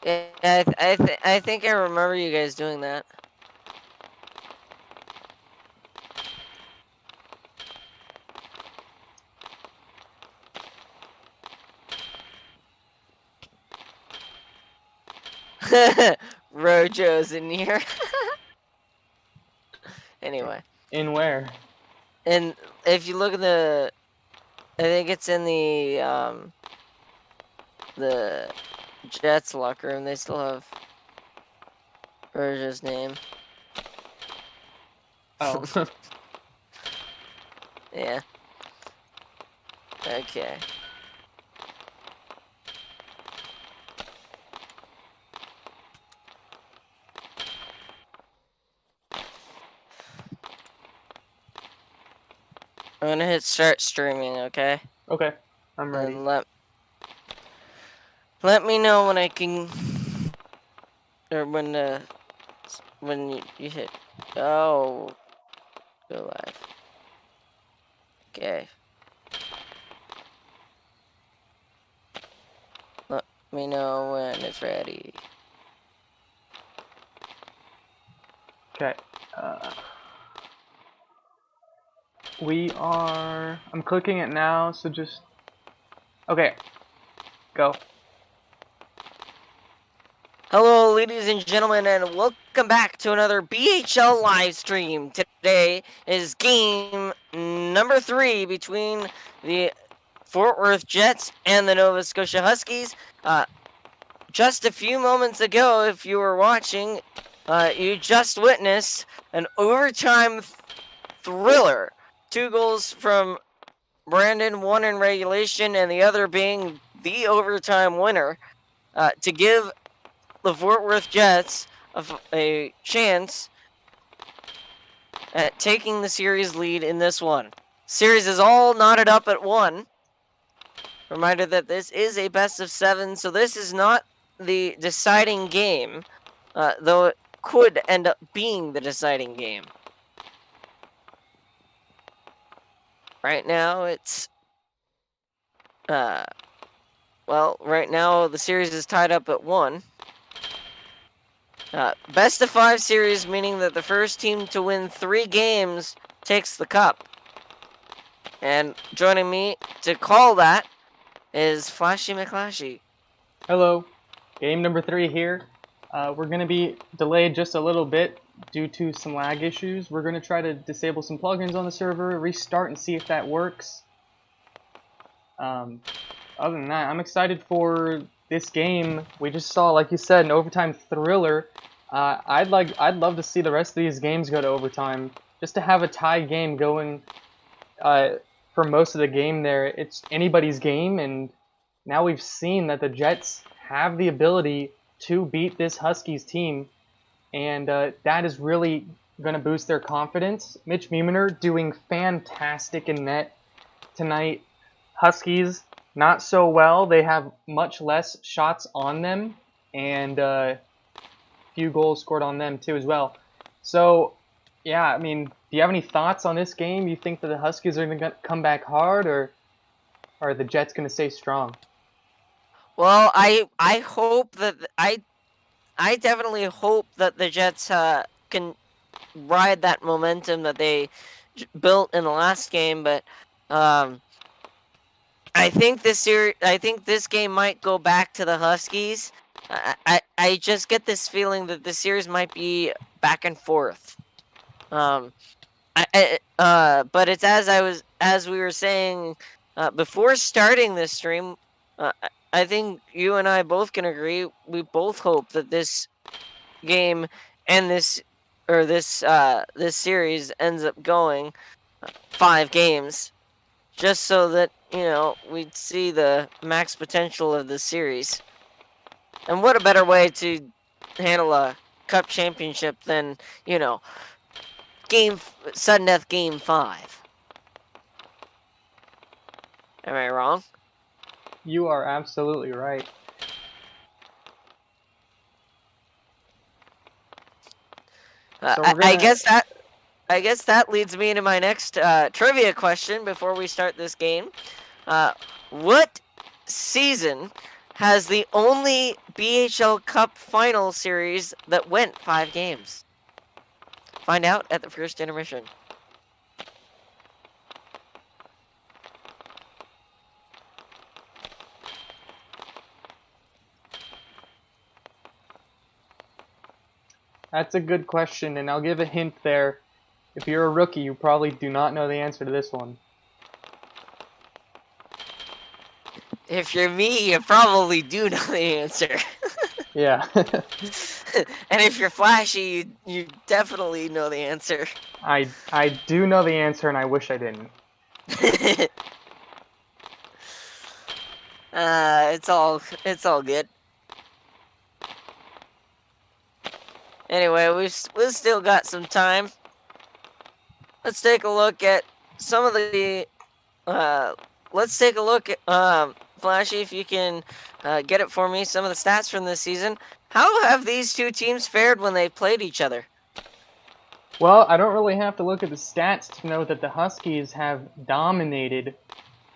B: Yeah, I think I remember you guys doing that. Rojo's in here. Anyway,
A: In where?
B: and if you look at I think it's in the Jets locker room. They still have Rojo's name.
A: Oh.
B: Yeah. Okay. I'm gonna hit start streaming, okay?
A: Okay, I'm ready.
B: And let me know when I can, or when you hit. Oh, go live. Okay. Let me know when it's ready.
A: Okay. I'm clicking it now, so just... Okay. Go.
B: Hello, ladies and gentlemen, and welcome back to another BHL live stream. Today is game number 3 between the Fort Worth Jets and the Nova Scotia Huskies. Just a few moments ago, if you were watching, you just witnessed an overtime thriller. 2 goals from Brandon, 1 in regulation, and the other being the overtime winner to give the Fort Worth Jets a chance at taking the series lead in this one. Series is all knotted up at 1. Reminder that this is a best of 7, so this is not the deciding game, though it could end up being the deciding game. Right now it's right now the series is tied up at 1. Best of 5 series, meaning that the first team to win 3 games takes the cup. And joining me to call that is Flashee.
A: Hello. Game number 3 here. We're going to be delayed just a little bit due to some lag issues. We're going to try to disable some plugins on the server, restart and see if that works. Other than that, I'm excited for this game. We just saw, like you said, an overtime thriller. I'd love to see the rest of these games go to overtime, just to have a tie game going for most of the game there. It's anybody's game, and now we've seen that the Jets have the ability to beat this Huskies team, and that is really going to boost their confidence. Mitch Miemener doing fantastic in net tonight. Huskies, not so well. They have much less shots on them, and few goals scored on them too as well. So, yeah, I mean, do you have any thoughts on this game? You think that the Huskies are going to come back hard, or are the Jets going to stay strong?
B: Well, I hope that I definitely hope that the Jets can ride that momentum that they built in the last game, but I think this game might go back to the Huskies. I just get this feeling that the series might be back and forth. But it's as we were saying before starting this stream. I think you and I both can agree. We both hope that this game and this series ends up going 5 games, just so that we'd see the max potential of the series. And what a better way to handle a cup championship than sudden death game 5. Am I wrong?
A: You are absolutely right. So we're
B: I
A: gonna-
B: guess that leads me into my next trivia question before we start this game. What season has the only BHL Cup final series that went 5 games? Find out at the first intermission.
A: That's a good question, and I'll give a hint there. If you're a rookie, you probably do not know the answer to this one.
B: If you're me, you probably do know the answer.
A: Yeah.
B: And if you're Flashee, you definitely know the answer.
A: I do know the answer, and I wish I didn't.
B: It's all good. Anyway, we've still got some time. Let's take a look at some of the. Let's take a look at Flashee, if you can get it for me. Some of the stats from this season. How have these two teams fared when they played each other?
A: Well, I don't really have to look at the stats to know that the Huskies have dominated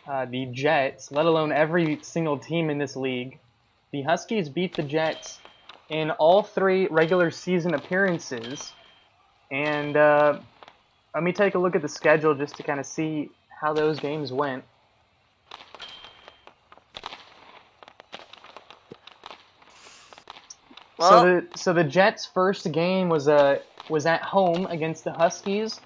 A: the Jets, let alone every single team in this league. The Huskies beat the Jets in all 3 regular season appearances, and let me take a look at the schedule just to kind of see how those games went.
B: Well,
A: So the Jets' first game was at home against the Huskies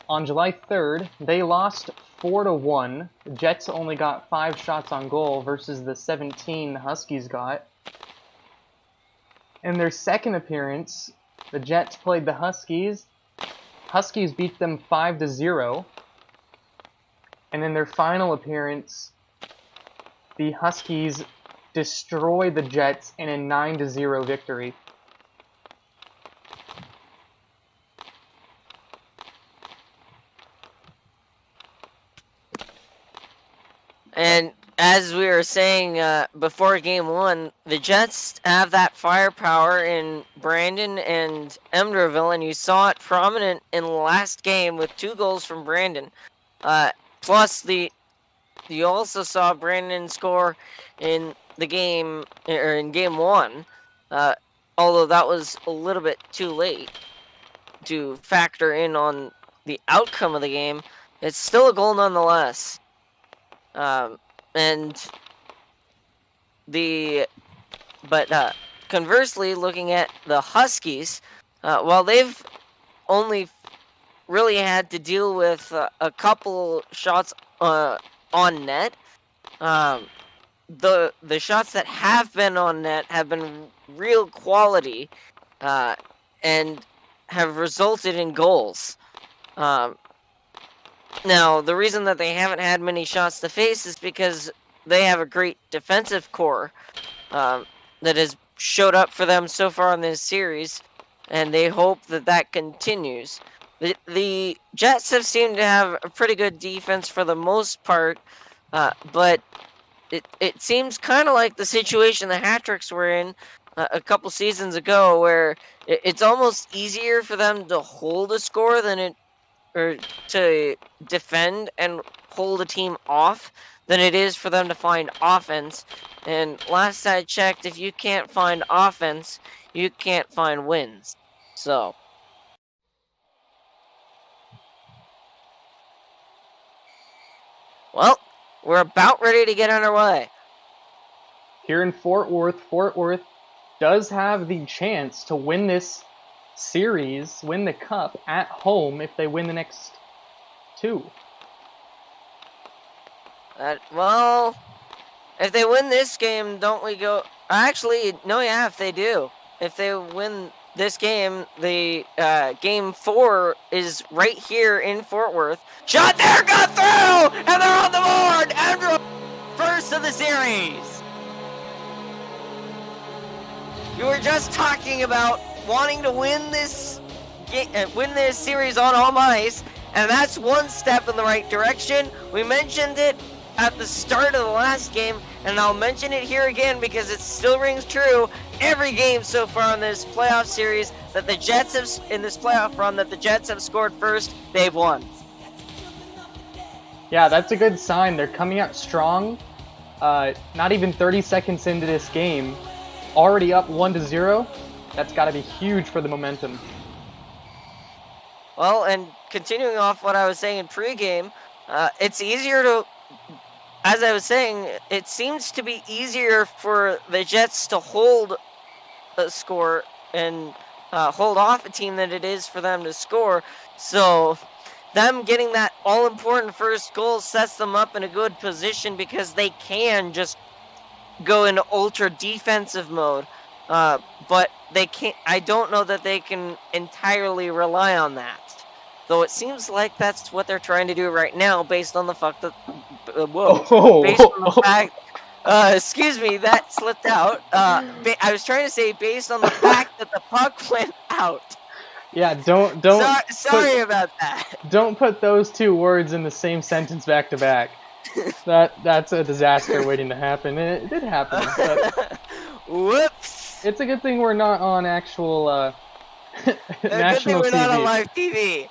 A: on July 3rd. They lost 4-1. The Jets only got 5 shots on goal versus the 17 the Huskies got. In their second appearance, the Jets played the Huskies. Huskies beat them 5-0. And in their final appearance, the Huskies destroyed the Jets in a 9-0 victory.
B: and as we were saying before game 1, the Jets have that firepower in Brandon and Emerville, and you saw it prominent in the last game with 2 goals from Brandon. Plus, you also saw Brandon score in the game, or in game 1, although that was a little bit too late to factor in on the outcome of the game. It's still a goal nonetheless. But conversely, looking at the Huskies, while they've only really had to deal with a couple shots on net, the shots that have been on net have been real quality, and have resulted in goals. Now, the reason that they haven't had many shots to face is because they have a great defensive core that has showed up for them so far in this series, and they hope that continues. The Jets have seemed to have a pretty good defense for the most part, but it seems kind of like the situation the Hat-Tricks were in a couple seasons ago, where it's almost easier for them to hold a score or to defend and hold a team off than it is for them to find offense. And last I checked, if you can't find offense, you can't find wins. So, well, we're about ready to get underway.
A: Here in Fort Worth does have the chance to win this series, win the cup at home if they win the next two.
B: Well, if they win this game, don't we go... Actually, no, yeah, if they do. If they win this game, the game 4 is right here in Fort Worth. Shot there, got through, and they're on the board. Andrew, first of the series. You were just talking about wanting to win this series on home ice, and that's one step in the right direction. We mentioned it at the start of the last game, and I'll mention it here again because it still rings true. Every game so far in this playoff series that the Jets have, in this playoff run, that the Jets have scored first, they've won.
A: Yeah, that's a good sign. They're coming out strong. Not even 30 seconds into this game, already up 1-0. That's got to be huge for the momentum.
B: Well, and continuing off what I was saying in pregame, it's easier to... As I was saying, it seems to be easier for the Jets to hold a score and hold off a team than it is for them to score. So them getting that all-important first goal sets them up in a good position because they can just go into ultra defensive mode. But they can't. I don't know that they can entirely rely on that. Though it seems like that's what they're trying to do right now, based on the fact that based on the fact. Excuse me, that slipped out. I was trying to say based on the fact that the puck went out.
A: Yeah, don't.
B: Sorry about that.
A: Don't put those two words in the same sentence back to back. That's a disaster waiting to happen. And it did happen. But
B: whoops.
A: It's a good thing we're not on actual national
B: good thing we're not
A: TV.
B: on live TV.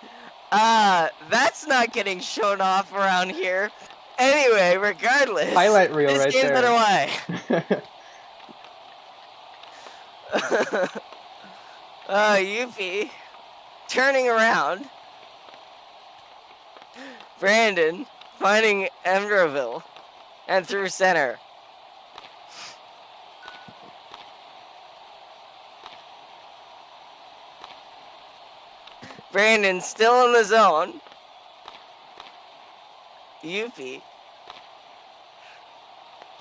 B: That's not getting shown off around here. Anyway, regardless.
A: Highlight reel
B: this
A: right
B: game's
A: there.
B: Underway. Yuffie turning around. Brandon finding Emerville and through center. Brandon still in the zone. Yuffie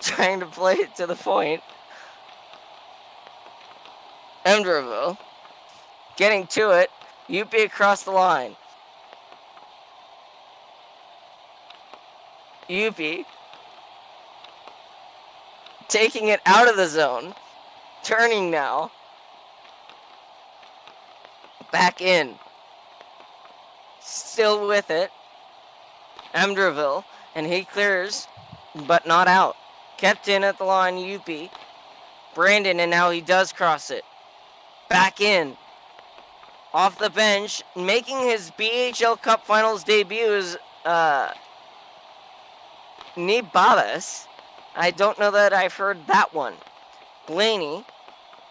B: trying to play it to the point. Emerville getting to it. Yuffie across the line. Yuffie taking it out of the zone. Turning now. Back in. Still with it. Emerville, and he clears, but not out. Kept in at the line, Yuppie. Brandon, and now he does cross it. Back in. Off the bench, making his BHL Cup Finals debut is Nibabas. I don't know that I've heard that one. Blaney,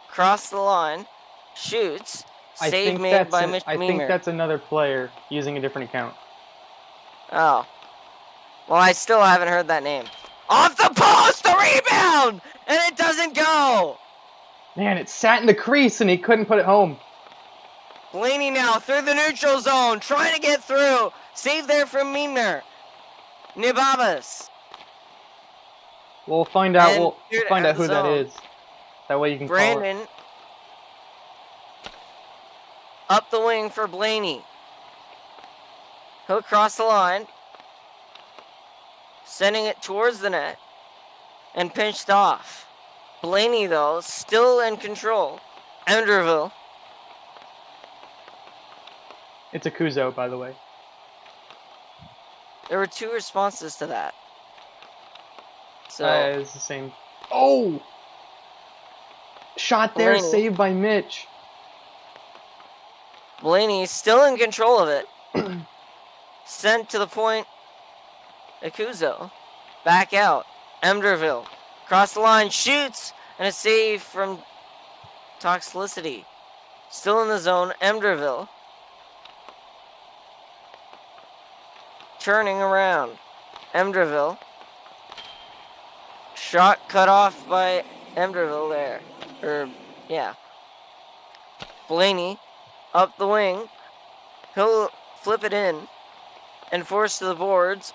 B: cross the line, shoots. Save made by Mitch
A: I think that's another player using a different account.
B: Oh. Well, I still haven't heard that name. Off the post, the rebound! And it doesn't go!
A: Man, it sat in the crease and he couldn't put it home.
B: Blaney now through the neutral zone, trying to get through. Save there from Miner. Nibabas.
A: We'll find out.
B: And
A: We'll find out who that
B: zone.
A: is. That way you can call
B: Brandon.
A: it.
B: Up the wing for Blaney. He'll cross the line. Sending it towards the net. And pinched off. Blaney, though, still in control. Enderville.
A: It's a Kuzo, by the way.
B: There were two responses to that. So
A: It's the same. Oh! Shot there,
B: Blaney.
A: saved by Mitch.
B: Blaney still in control of it. Sent to the point. Akuzo. Back out. Emderville. Cross the line. Shoots. And a save from Toxicity. Still in the zone. Emderville. Turning around. Emderville. Shot cut off by Emderville there. Yeah. Blaney. Up the wing. He'll flip it in. And forced to the boards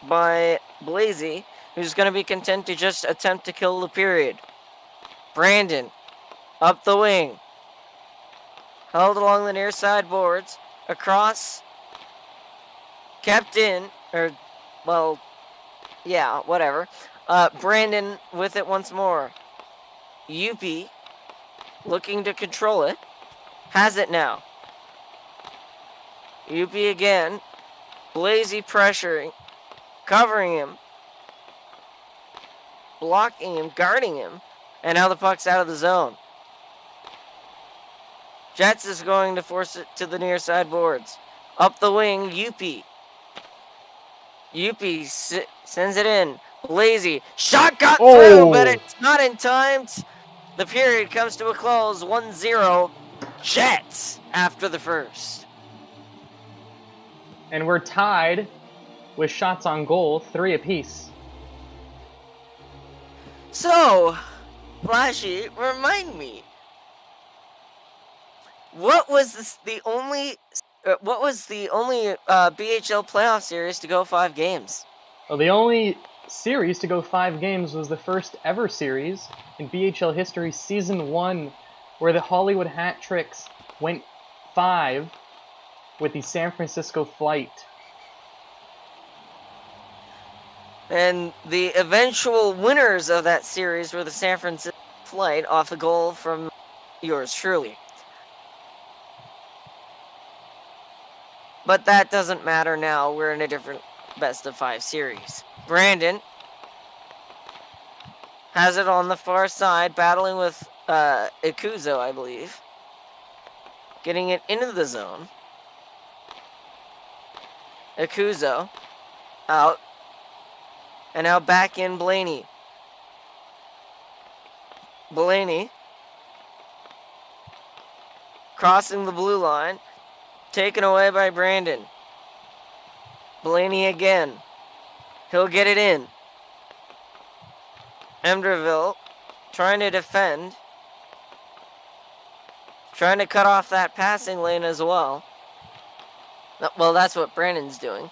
B: by Blazy, who's going to be content to just attempt to kill the period. Brandon. Up the wing. Held along the near side boards. Across. Kept in. Whatever. Brandon with it once more. Yuppie. Looking to control it. Has it now. Yuppie again. Blazy pressuring. Covering him. Blocking him. Guarding him. And now the puck's out of the zone. Jets is going to force it to the near side boards. Up the wing, Yuppie. Yuppie sends it in. Blazy. Shot got through, but it's not in time. The period comes to a close. 1-0. Jets after the first.
A: And we're tied with shots on goal, 3 apiece.
B: So, Flashee, remind me. What was the only BHL playoff series to go 5 games?
A: Well, the only series to go 5 games was the first ever series in BHL history, Season 1, where the Hollywood Hat Tricks went 5 with the San Francisco Flight.
B: And the eventual winners of that series were the San Francisco Flight off a goal from yours truly. But that doesn't matter now. We're in a different best-of-5 series. Brandon has it on the far side, battling with Ikuzo, I believe. Getting it into the zone. Ikuzo out. And now back in Blaney. Blaney crossing the blue line. Taken away by Brandon. Blaney again. He'll get it in. Emderville trying to defend. Trying to cut off that passing lane as well. Well, that's what Brandon's doing.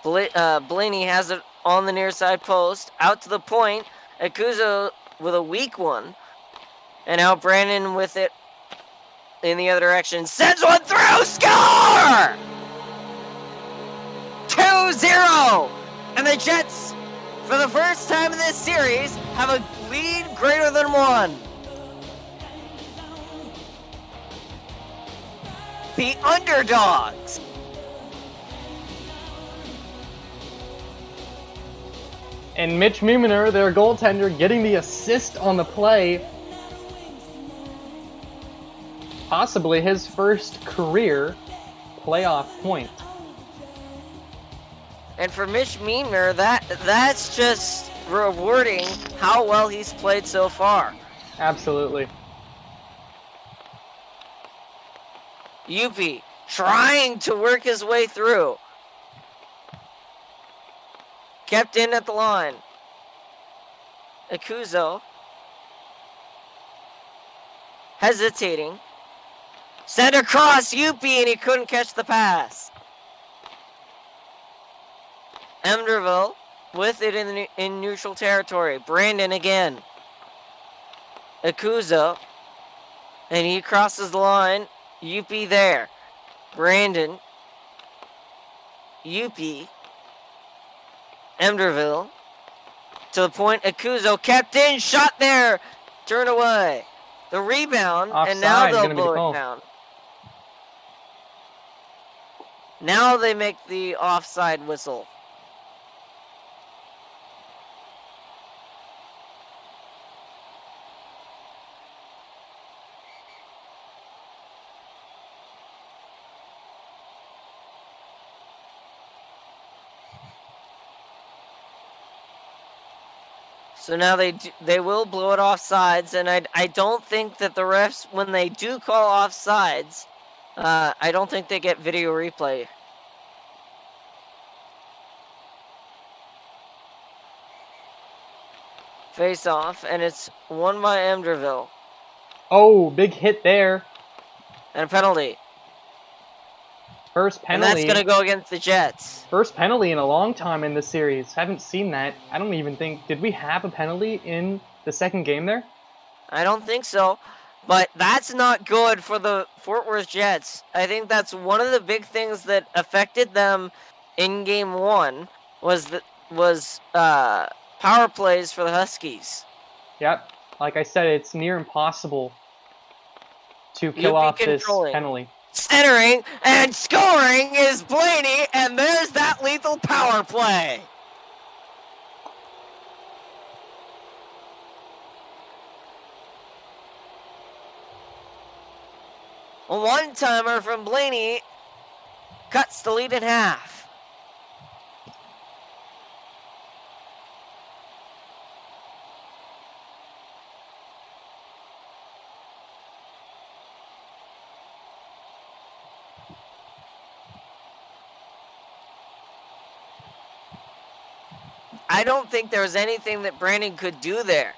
B: Blaney has it on the near side post. Out to the point. Akuzo with a weak one. And now Brandon with it in the other direction. Sends one through. Score! 2-0. And the Jets, for the first time in this series, have a lead greater than 1. The underdogs.
A: And Mitch Muminer, their goaltender, getting the assist on the play. Possibly his first career playoff point.
B: And for Mitch Muminer, that's just rewarding how well he's played so far.
A: Absolutely.
B: Yuppie trying to work his way through. Kept in at the line. Akuzo hesitating. Sent across Yuppie and he couldn't catch the pass. Emderville with it in neutral territory. Brandon again. Akuzo. And he crosses the line. Yuppie there. Brandon. Yuppie. Emderville. To the point. Akuzo kept in. Shot there. Turn away. The rebound.
A: Offside,
B: and now they'll
A: gonna be
B: blow
A: called.
B: it down. Now they make the offside whistle. So now they will blow it off sides, and I don't think that the refs, when they do call off sides, I don't think they get video replay. Face off, and it's won by Emderville.
A: Oh, big hit there.
B: And a penalty.
A: First
B: And
A: penalty.
B: that's going to go against the Jets.
A: First penalty in a long time in this series. Haven't seen that. I don't even think... Did we have a penalty in the second game there?
B: I don't think so. But that's not good for the Fort Worth Jets. I think that's one of the big things that affected them in Game 1 was power plays for the Huskies.
A: Yep. Like I said, it's near impossible to kill
B: UP
A: off this
B: controlling.
A: penalty.
B: Centering and scoring is Blaney, and there's that lethal power play. A one-timer from Blaney cuts the lead in half. I don't think there was anything that Brandon could do there.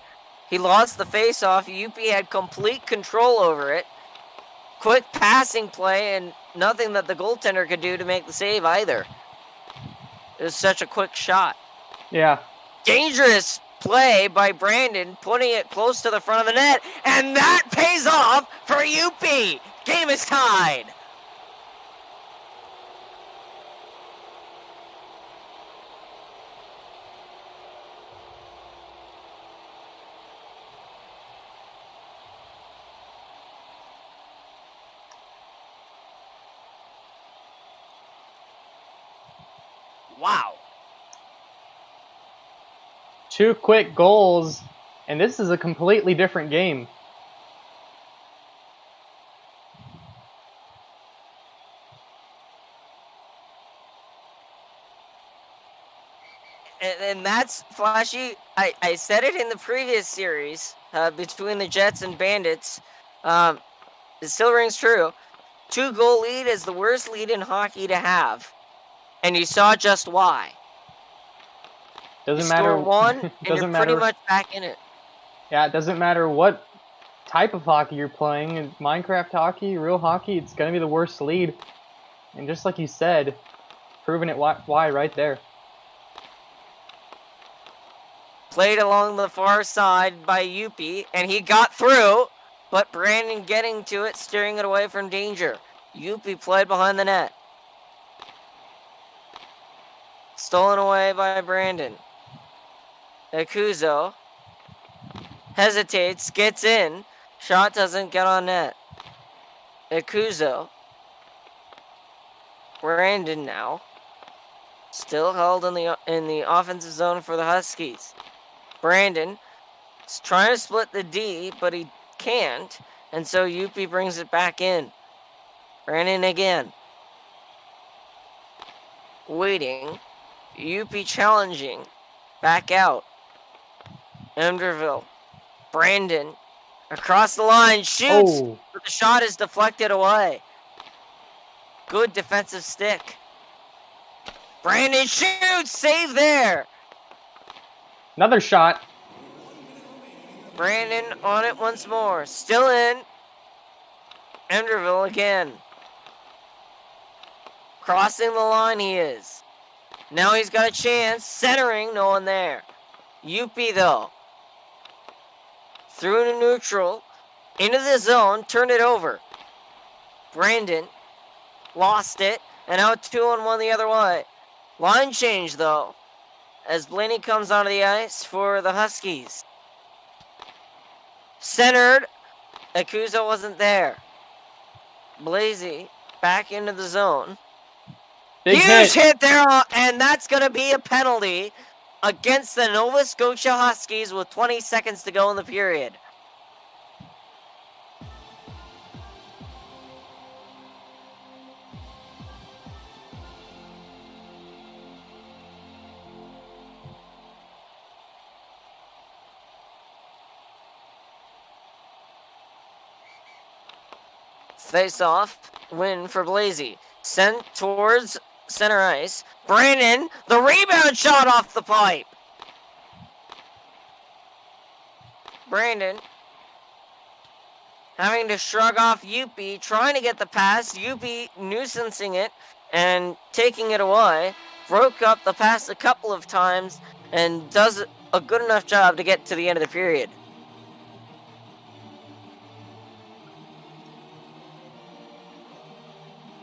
B: He lost the face-off. UP had complete control over it. Quick passing play and nothing that the goaltender could do to make the save either. It was such a quick shot.
A: Yeah.
B: Dangerous play by Brandon, putting it close to the front of the net, and that pays off for UP. Game is tied. Wow.
A: 2 quick goals, and this is a completely different game.
B: And that's, Flashee, I said it in the previous series between the Jets and Bandits. It still rings true. 2-goal lead is the worst lead in hockey to have. And you saw just why.
A: Doesn't
B: you
A: matter.
B: Score one, and
A: doesn't
B: you're
A: matter.
B: pretty much back in it.
A: Yeah, it doesn't matter what type of hockey you're playing. In Minecraft hockey, real hockey, it's going to be the worst lead. And just like you said, proving it why right there.
B: Played along the far side by UP, and he got through, but Brandon getting to it, steering it away from danger. UP played behind the net. Stolen away by Brandon. Akuzo hesitates, gets in. Shot doesn't get on net. Akuzo. Brandon now. Still held in the offensive zone for the Huskies. Brandon is trying to split the D, but he can't. And so UP brings it back in. Brandon again. Waiting. UP challenging. Back out. Emderville. Brandon. Across the line. Shoots.
A: Oh.
B: But the shot is deflected away. Good defensive stick. Brandon shoots. Save there.
A: Another shot.
B: Brandon on it once more. Still in. Emderville again. Crossing the line he is. Now he's got a chance. Centering, no one there. UP though. Through to neutral. Into the zone. Turned it over. Brandon lost it. And out 2-on-1 the other way. Line change though. As Blaney comes onto the ice for the Huskies. Centered. Akuzo wasn't there. Blazy back into the zone.
A: Big
B: Huge
A: hit.
B: hit there, and that's going to be a penalty against the Nova Scotia Huskies with 20 seconds to go in the period. Face-off win for Blazey. Sent towards center ice. Brandon, the rebound shot off the pipe. Brandon having to shrug off Yuppie, trying to get the pass. Yuppie nuisancing it and taking it away. Broke up the pass a couple of times and does a good enough job to get to the end of the period.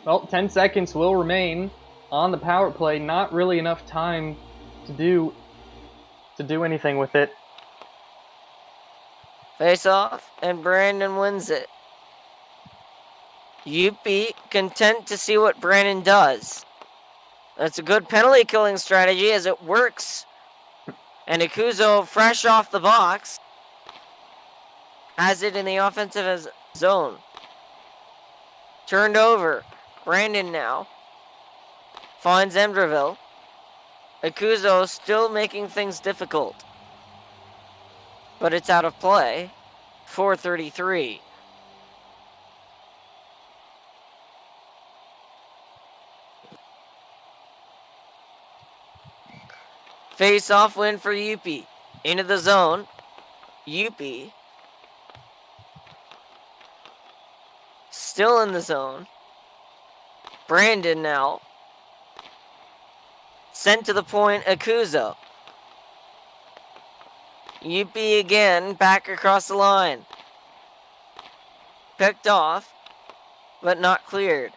A: Well, 10 seconds will remain on the power play. Not really enough time to do anything with it.
B: Face off, and Brandon wins it. Yuppie content to see what Brandon does. That's a good penalty killing strategy as it works. And Ikuzo, fresh off the box, has it in the offensive zone. Turned over. Brandon now finds Emderville. Ikuzo still making things difficult. But it's out of play. 4:33. Face-off win for Yuppie. Into the zone. Yuppie still in the zone. Brandon now. Sent to the point, Ikuzo. Yuppie again, back across the line. Picked off, but not cleared.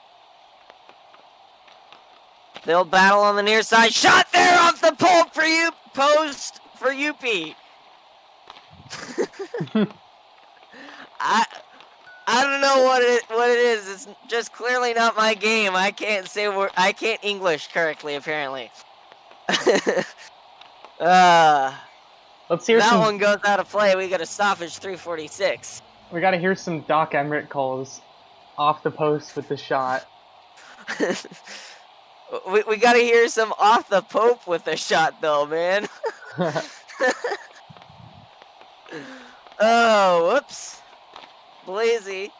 B: They'll battle on the near side. Shot there off the post for Yuppie. I don't know what it is. It's just clearly not my game. I can't English correctly apparently.
A: Let's hear
B: that one goes out of play. We got a stoppage 3:46.
A: We gotta hear some Doc Emmerich calls off the post with the shot.
B: we gotta hear some off the Pope with the shot though, man. Oh, whoops. Blazey.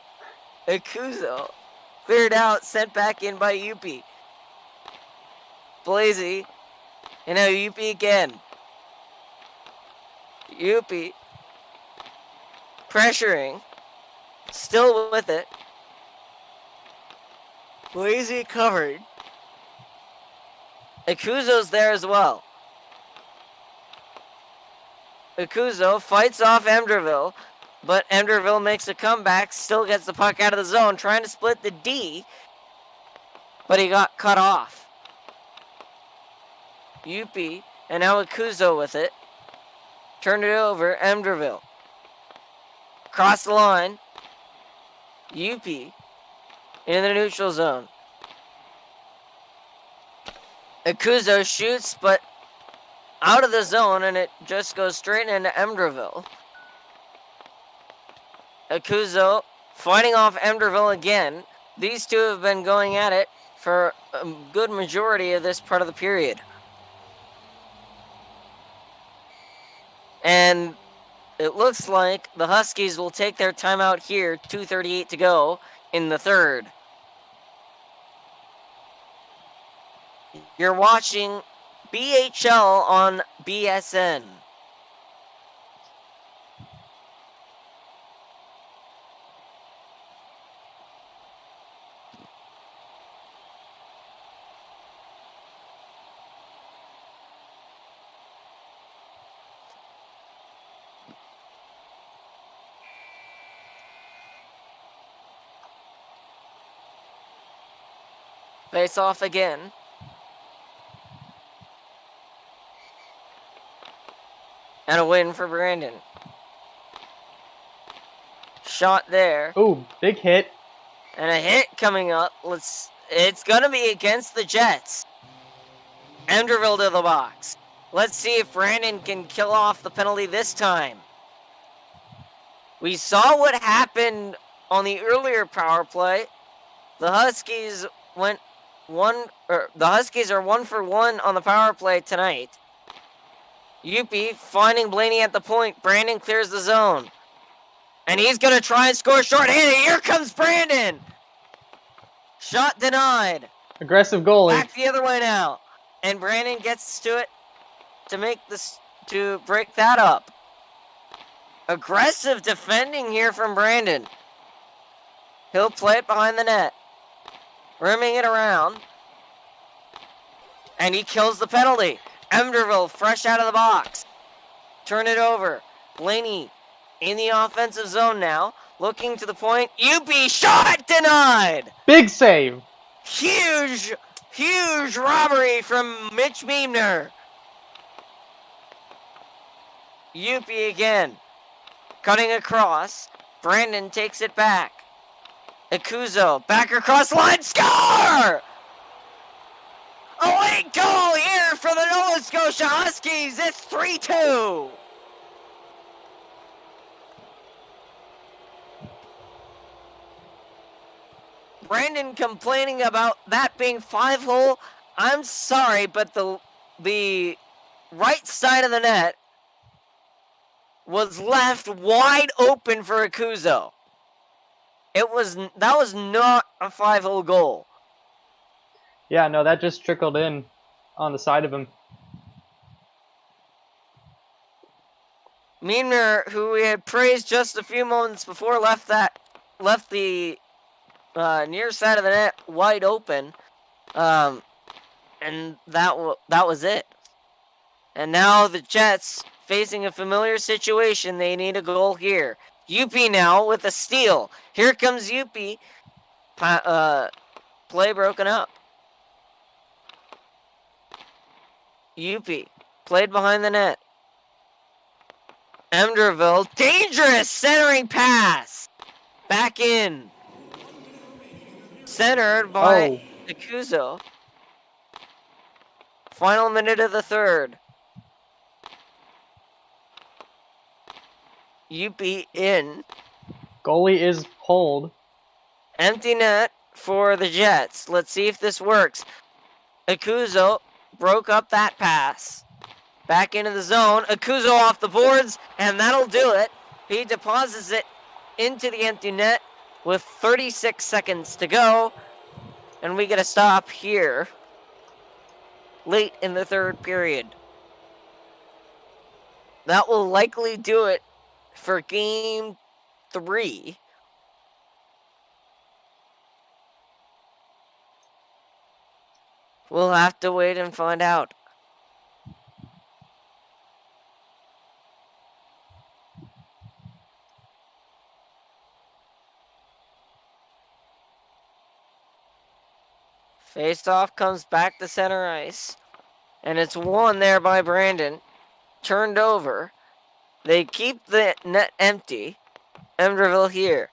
B: Ikuzo. Cleared out, sent back in by Yuppie. Blazey. And now Yuppie again. Yuppie. Pressuring. Still with it. Blazey covered. Ikuzo's there as well. Ikuzo fights off Emderville, but Emderville makes a comeback, still gets the puck out of the zone, trying to split the D, but he got cut off. Yuppie, and now Ikuzo with it. Turned it over, Emderville. Cross the line. Yuppie in the neutral zone. Ikuzo shoots, but out of the zone, and it just goes straight into Emderville. Ikuzo fighting off Emderville again. These two have been going at it for a good majority of this part of the period. And it looks like the Huskies will take their timeout here, 2:38 to go in the third. You're watching BHL on BSN. Face off again. And a win for Brandon. Shot there.
A: Ooh, big hit.
B: And a hit coming up. It's gonna be against the Jets. Emderville to the box. Let's see if Brandon can kill off the penalty this time. We saw what happened on the earlier power play. The Huskies are 1 for 1 on the power play tonight. Yuppie finding Blaney at the point. Brandon clears the zone. And he's going to try and score short-handed. Here comes Brandon. Shot denied.
A: Aggressive goalie.
B: Back the other way now. And Brandon gets to it to break that up. Aggressive defending here from Brandon. He'll play it behind the net. Rimming it around. And he kills the penalty. Emderville fresh out of the box. Turn it over. Blaney in the offensive zone now. Looking to the point. UP shot denied.
A: Big save.
B: Huge robbery from Mitch Beemner. UP again. Cutting across. Brandon takes it back. Ikuzo back across line. Score! A late goal here for the Nova Scotia Huskies. It's 3-2. Brandon complaining about that being 5-hole. I'm sorry, but the right side of the net was left wide open for Ikuzo. That was not a 5-hole goal.
A: Yeah, no, that just trickled in on the side of him.
B: Meemner, who we had praised just a few moments before, left the near side of the net wide open, and that was it. And now the Jets facing a familiar situation. They need a goal here. UP now with a steal. Here comes UP. Play broken up. UP played behind the net. Emderville, dangerous centering pass. Back in. Centered by Ikuzo. Final minute of the third. UP in.
A: Goalie is pulled.
B: Empty net for the Jets. Let's see if this works. Ikuzo broke up that pass. Back into the zone. Ikuzo off the boards, and that'll do it. He deposits it into the empty net with 36 seconds to go. And we get a stop here late in the third period. That will likely do it for game 3. We'll have to wait and find out. Face-off comes back to center ice. And it's won there by Brandon. Turned over. They keep the net empty. Emderville here.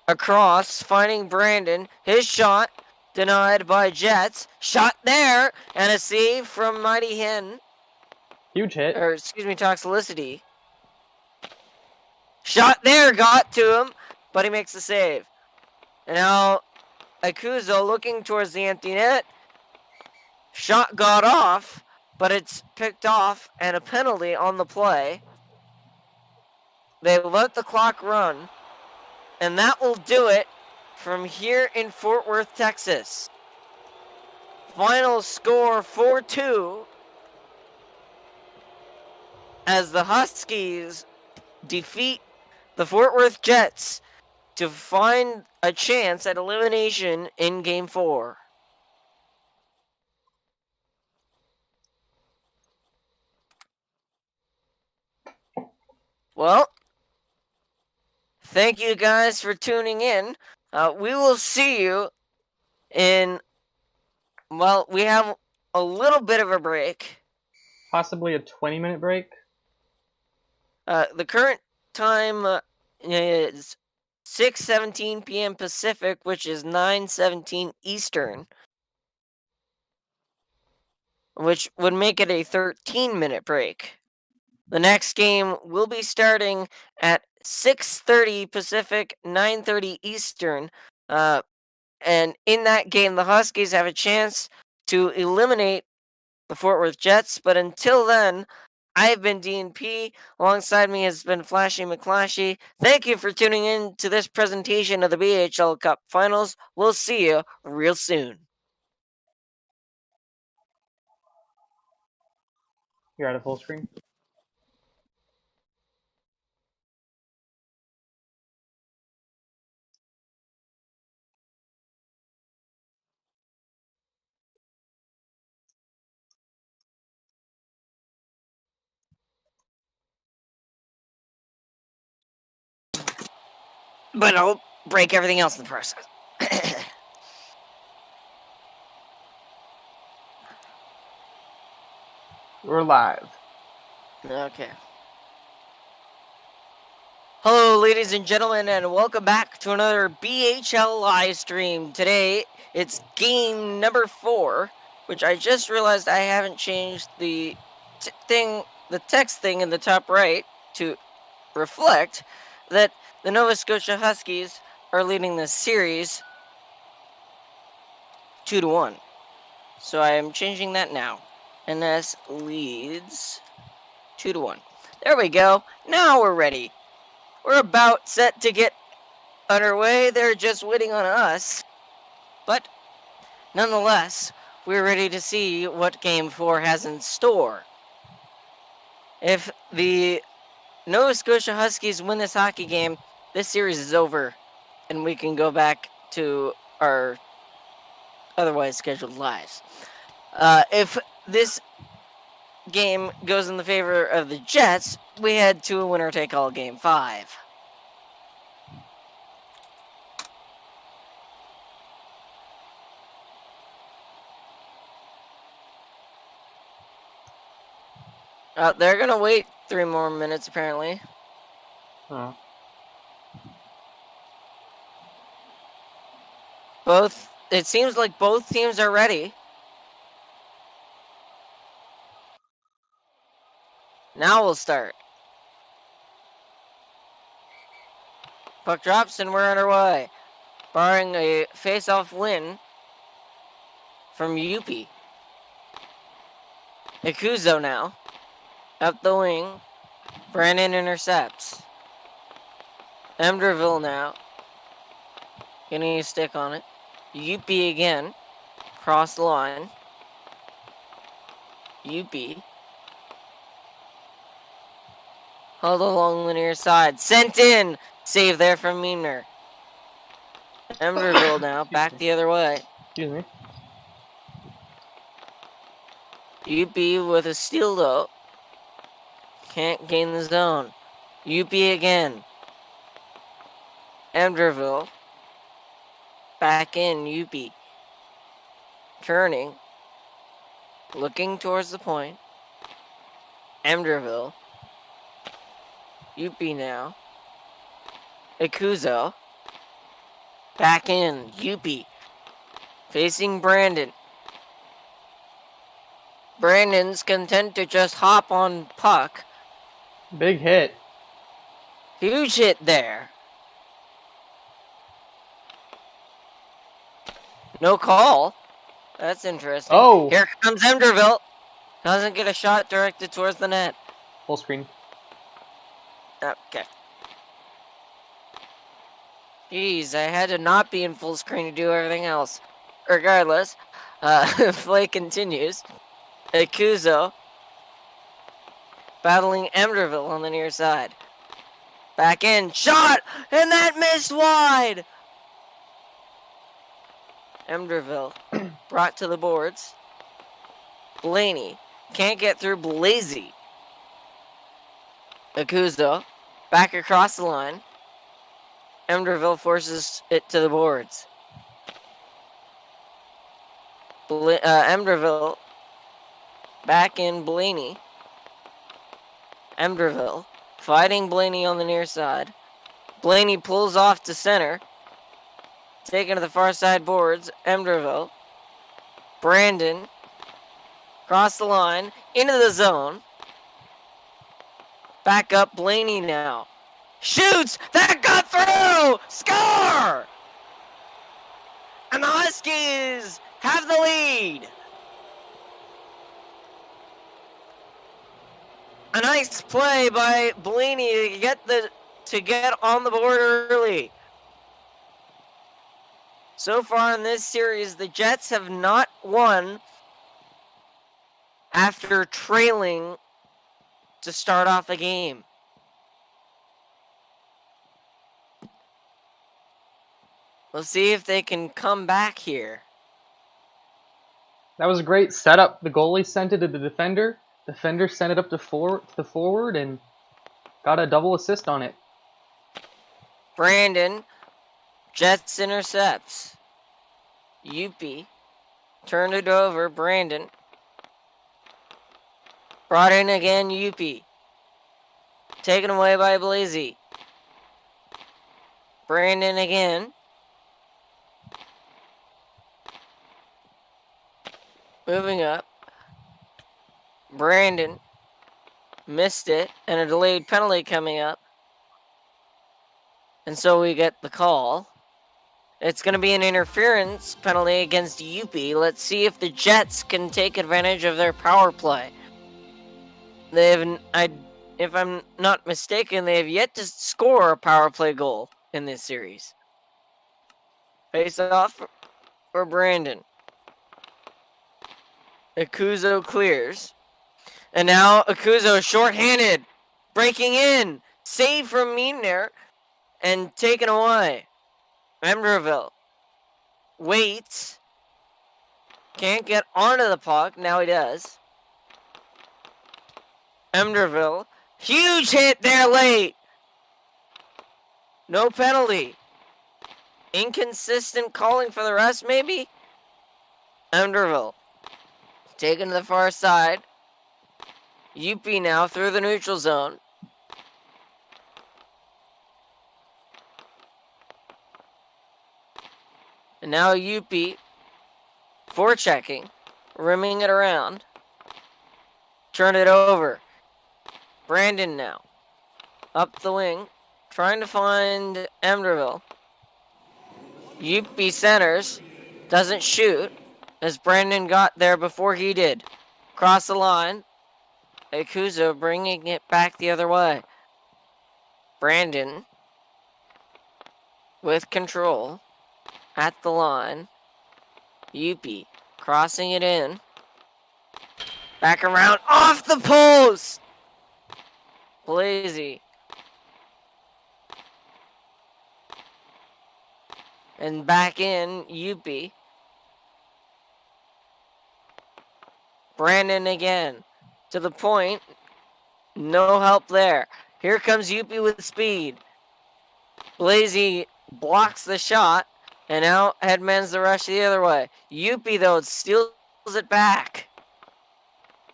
B: Across, finding Brandon. His shot denied by Jets. Shot there. And a save from Mighty Hen.
A: Huge hit.
B: Or, excuse me, Toxilicity. Shot there, got to him. But he makes the save. And now Ikuzo looking towards the empty net. Shot got off, but it's picked off and a penalty on the play. They let the clock run, and that will do it from here in Fort Worth, Texas. Final score 4-2 as the Huskies defeat the Fort Worth Jets to find a chance at elimination in Game 4. Well, thank you guys for tuning in. We will see you in, well, we have a little bit of a break.
A: Possibly a 20-minute break.
B: The current time is 6:17 p.m. Pacific, which is 9:17 Eastern, which would make it a 13-minute break. The next game will be starting at 6:30 Pacific, 9:30 Eastern, and in that game, the Huskies have a chance to eliminate the Fort Worth Jets, but until then, I've been Dean P. Alongside me has been Flashee McClashy. Thank you for tuning in to this presentation of the BHL Cup Finals. We'll see you real soon.
A: You're out of full screen.
B: But I'll break everything else in the process.
A: We're live.
B: Okay. Hello, ladies and gentlemen, and welcome back to another BHL live stream. Today, it's game number 4, which I just realized I haven't changed the text thing in the top right to reflect that the Nova Scotia Huskies are leading this series 2-1. So I am changing that now. NS leads 2-1. There we go. Now we're ready. We're about set to get underway. They're just waiting on us. But nonetheless, we're ready to see what Game 4 has in store. If the Nova Scotia Huskies win this hockey game, this series is over, and we can go back to our otherwise scheduled lives. If this game goes in the favor of the Jets, we head to a winner-take-all Game 5. They're gonna wait 3 more minutes, apparently.
A: Oh.
B: It seems like both teams are ready. Now we'll start. Puck drops and we're underway. Barring a face-off win from UP. Ikuzo now. Up the wing. Brandon intercepts. Emderville now. Getting a stick on it. UP again. Cross the line. UP. Held along the near side. Sent in! Save there from Meemner. Emderville now. Back the other way.
A: Excuse me.
B: UP with a steal though. Can't gain the zone. UP again. Emderville. Back in UP. Turning. Looking towards the point. Emderville. UP now. Ikuzo. Back in UP. Facing Brandon. Brandon's content to just hop on puck.
A: Big hit.
B: Huge hit there. No call. That's interesting.
A: Oh!
B: Here comes Emderville. Doesn't get a shot directed towards the net.
A: Full screen.
B: Okay. Jeez, I had to not be in full screen to do everything else. Regardless, play continues. Ikuzo battling Emderville on the near side. Back in, shot, and that missed wide. Emderville brought to the boards. Blaney can't get through Blazy. Ikuzo back across the line. Emderville forces it to the boards. Emderville back in Blaney. Emderville fighting Blaney on the near side. Blaney pulls off to center. Taken to the far side boards. Emderville. Brandon. Cross the line. Into the zone. Back up Blaney now. Shoots! That got through! Score! And the Huskies have the lead. A nice play by Bellini to get on the board early. So far in this series, the Jets have not won after trailing to start off a game. We'll see if they can come back here.
A: That was a great setup. The goalie sent it to the defender. Defender sent it up to the forward and got a double assist on it.
B: Brandon, Jets intercepts. Yuppie turned it over. Brandon brought in again. Yuppie taken away by Blazy. Brandon again. Moving up. Brandon missed it, and a delayed penalty coming up. And so we get the call. It's going to be an interference penalty against Yuppie. Let's see if the Jets can take advantage of their power play. If I'm not mistaken, they have yet to score a power play goal in this series. Face off for Brandon. Akuzo clears. And now Akuzo shorthanded. Breaking in. Save from Meaner. And taken away. Memberville waits. Can't get onto the puck. Now he does. Memberville. Huge hit there late. No penalty. Inconsistent calling for the rest, maybe? Memberville. Taken to the far side. Yuppie now through the neutral zone. And now Yuppie forechecking, rimming it around. Turn it over. Brandon now. Up the wing, trying to find Emderville. Yuppie centers, doesn't shoot, as Brandon got there before he did. Cross the line. Akuzo bringing it back the other way. Brandon with control at the line. Yuppie crossing it in. Back around off the post. Blazy. And back in Yuppie. Brandon again. To the point. No help there. Here comes Yuppie with speed. Blazy blocks the shot. And now headmans the rush the other way. Yuppie, though, steals it back.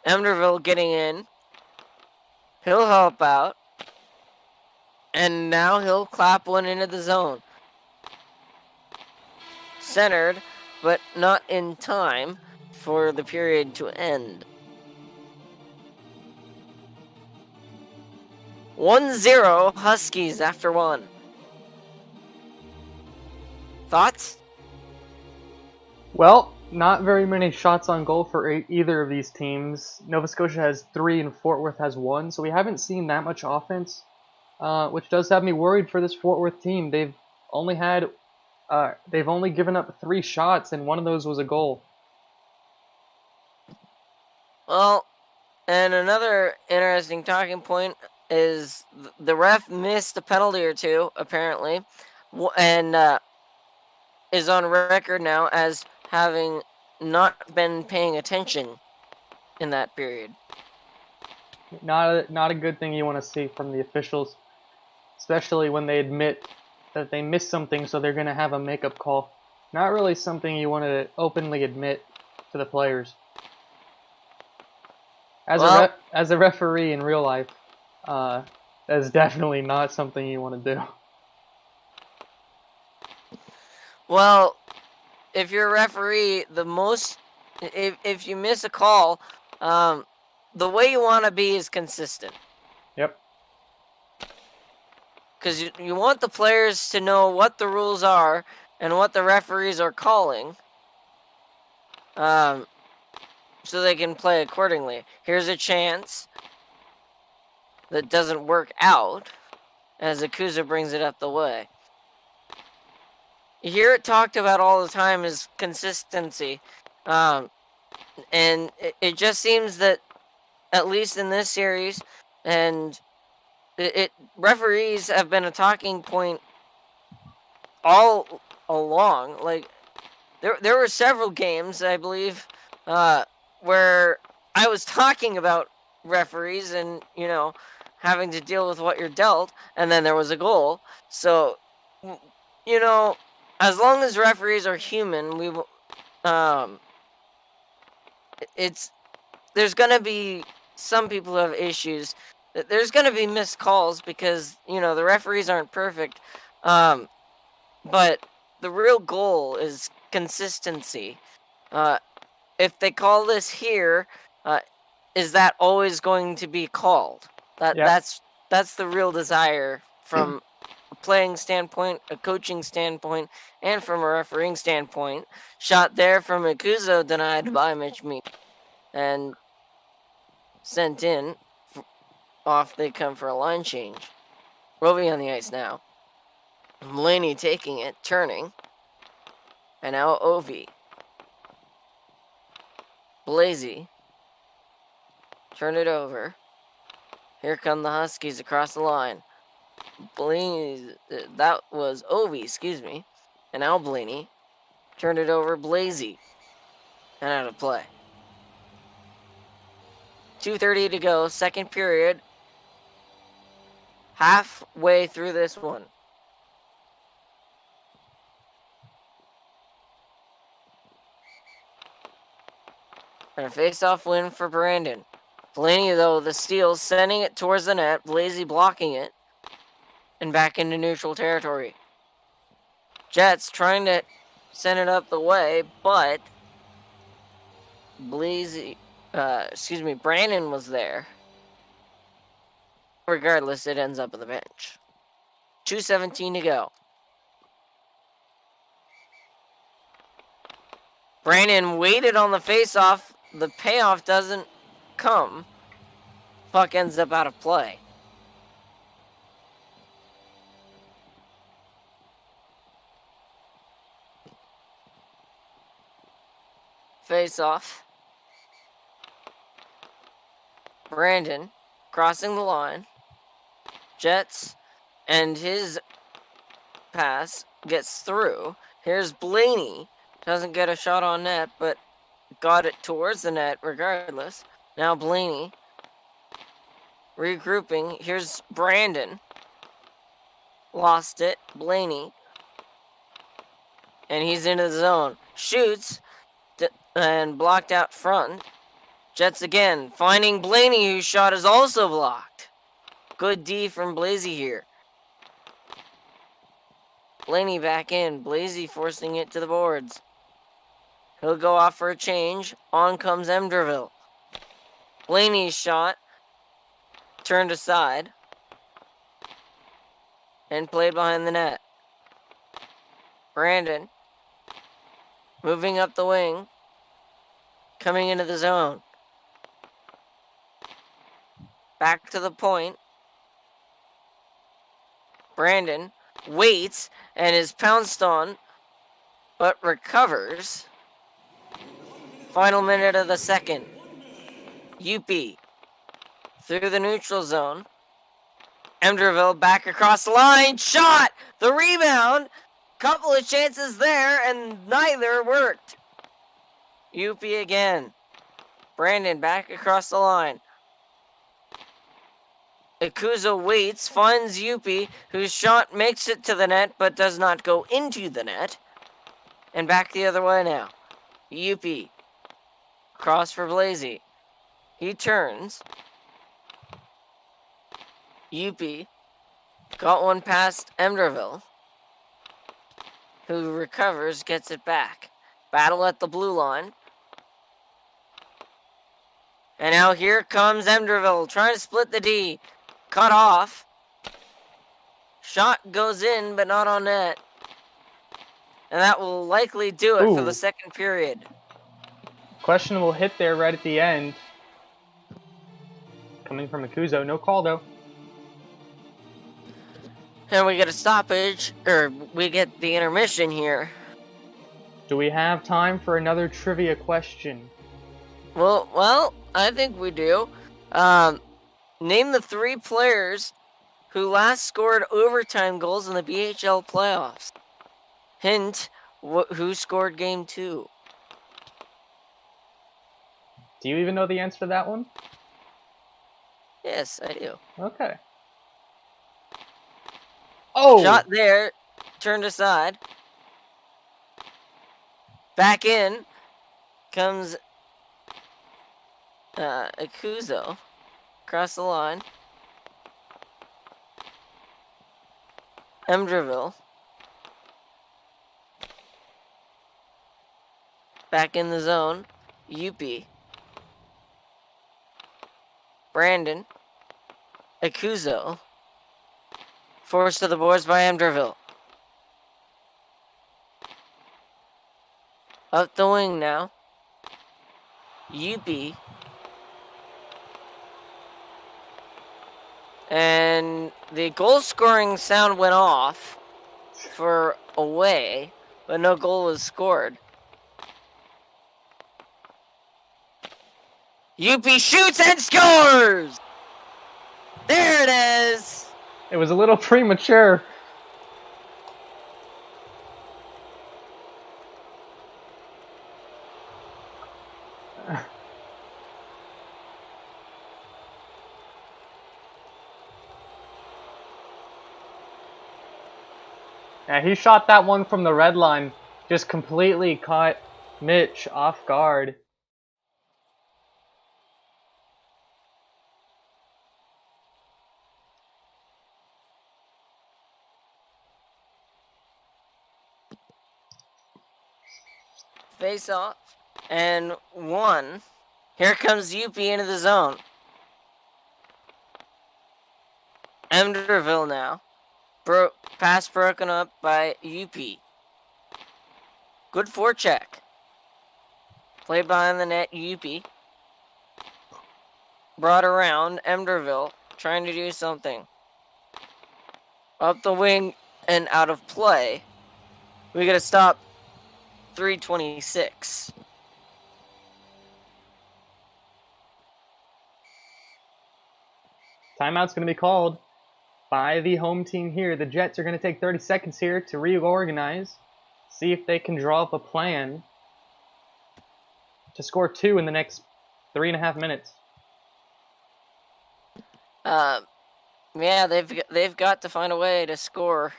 B: Emderville getting in. He'll help out. And now he'll clap one into the zone. Centered, but not in time for the period to end. 1-0 Huskies after one. Thoughts?
A: Well, not very many shots on goal for either of these teams. Nova Scotia has 3 and Fort Worth has 1, so we haven't seen that much offense, which does have me worried for this Fort Worth team. They've only given up 3 shots, and one of those was a goal.
B: Well, and another interesting talking point is the ref missed a penalty or two, apparently, and is on record now as having not been paying attention in that period.
A: Not a good thing you want to see from the officials, especially when they admit that they missed something, so they're going to have a makeup call. Not really something you want to openly admit to the players. As a referee in real life, that's definitely not something you want to do.
B: Well, if you're a referee, if you miss a call, the way you want to be is consistent.
A: Yep.
B: Because you want the players to know what the rules are and what the referees are calling, so they can play accordingly. Here's a chance. that doesn't work out as Akuza brings it up the way. You hear it talked about all the time is consistency. And it just seems that, at least in this series, and referees have been a talking point all along. Like, there were several games, I believe, where I was talking about referees and, having to deal with what you're dealt, and then there was a goal. So, as long as referees are human, we will, there's gonna be some people who have issues. There's gonna be missed calls because, the referees aren't perfect. But the real goal is consistency. If they call this here, is that always going to be called? That's the real desire from a playing standpoint, a coaching standpoint, and from a refereeing standpoint. Shot there from Ikuzo, denied by Mitch Mead, and sent in. Off they come for a line change. Roving on the ice now. Mulaney taking it, turning. And now Ovi. Blazy. Turn it over. Here come the Huskies across the line. Blaney, that was Ovi, excuse me. And now Blaney. Turned it over, Blazy. And out of play. 2:30 to go, second period. Halfway through this one. And a face-off win for Brandon. Blaney, though, the steal, sending it towards the net. Blazy blocking it. And back into neutral territory. Jets trying to send it up the way, but Brandon was there. Regardless, it ends up on the bench. 2:17 to go. Brandon waited on the face-off. The payoff doesn't come. Puck ends up out of play. Face-off. Brandon crossing the line. Jets, and his pass gets through. Here's Blaney. Doesn't get a shot on net, but got it towards the net regardless. Now Blaney regrouping. Here's Brandon. Lost it. Blaney. And he's into the zone. Shoots and blocked out front. Jets again. Finding Blaney, whose shot is also blocked. Good D from Blazy here. Blaney back in. Blazy forcing it to the boards. He'll go off for a change. On comes Emderville. Blaney's shot. Turned aside. And played behind the net. Brandon. Moving up the wing. Coming into the zone. Back to the point. Brandon waits and is pounced on, but recovers. Final minute of the second. UP through the neutral zone. Emderville back across the line. Shot! The rebound. Couple of chances there, and neither worked. UP again. Brandon back across the line. Ikuzo waits, finds Yupi, whose shot makes it to the net, but does not go into the net. And back the other way now. Yupi. Cross for Blazy. He turns. Yupi. Got one past Emderville, who recovers, gets it back. Battle at the blue line. And now here comes Emderville, trying to split the D. Cut off. Shot goes in, but not on net. And that will likely do it for the second period.
A: Questionable hit there right at the end. Coming from Akuzo. No call, though.
B: And we get a stoppage, or we get the intermission here.
A: Do we have time for another trivia question?
B: Well, I think we do. Name the 3 players who last scored overtime goals in the BHL playoffs. Hint, who scored game 2?
A: Do you even know the answer to that one?
B: Yes, I do.
A: Okay. Oh!
B: Shot there, turned aside. Back in comes Akuzo across the line. Emderville. Back in the zone. Yupi. Brandon. Akuzo. Forced to the boards by Emderville. Up the wing now. Yupi. And the goal scoring sound went off for away, but no goal was scored. Yupi shoots and scores! There it is!
A: It was a little premature. Yeah, he shot that one from the red line. Just completely caught Mitch off guard.
B: Face off. And 1. Here comes Yupi into the zone. Emderville now. Pass broken up by Yupi. Good forecheck. Play behind the net, Yupi. Brought around, Emderville, trying to do something. Up the wing and out of play. We gotta stop 3:26.
A: Timeout's going to be called by the home team here. The Jets are going to take 30 seconds here to reorganize, see if they can draw up a plan to score 2 in the next 3.5 minutes.
B: Yeah, they've got to find a way to score.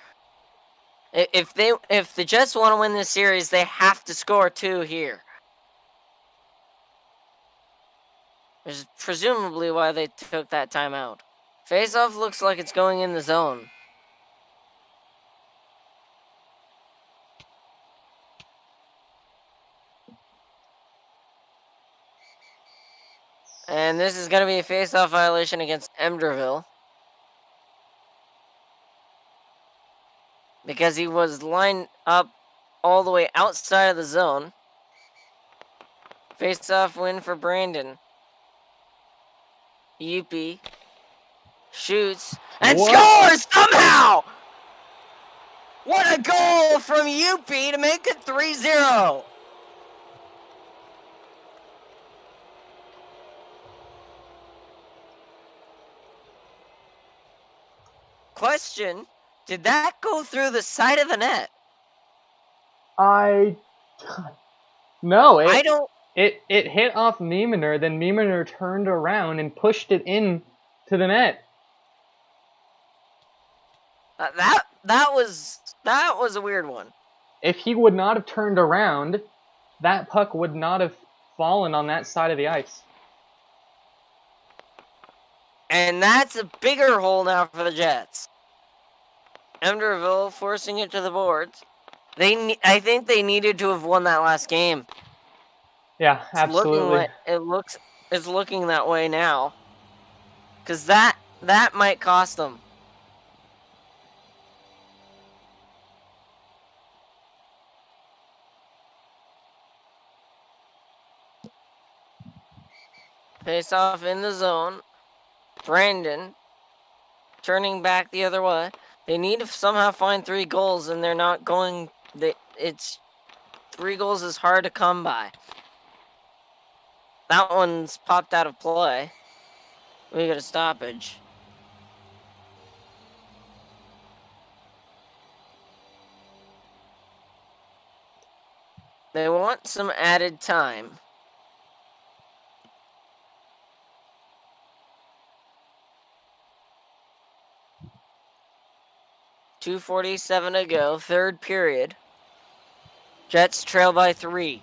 B: If the Jets want to win this series, they have to score 2 here. Which is presumably why they took that timeout. Face-off looks like it's going in the zone. And this is going to be a face-off violation against Emderville. Because he was lined up all the way outside of the zone. Face-off win for Brandon. Yupi shoots and scores somehow! What a goal from Yupi to make it 3-0! Question, did that go through the side of the net?
A: No,
B: I don't...
A: It hit off Miemener, then Miemener turned around and pushed it in to the net.
B: That was a weird one.
A: If he would not have turned around, that puck would not have fallen on that side of the ice.
B: And that's a bigger hole now for the Jets. Emderville forcing it to the boards. I think they needed to have won that last game.
A: Yeah, absolutely.
B: It's looking that way now. Because that might cost them. Face off in the zone. Brandon turning back the other way. They need to somehow find 3 goals, and they're not going. It's 3 goals is hard to come by. That one's popped out of play. We got a stoppage. They want some added time. .247 to go, third period. Jets trail by 3.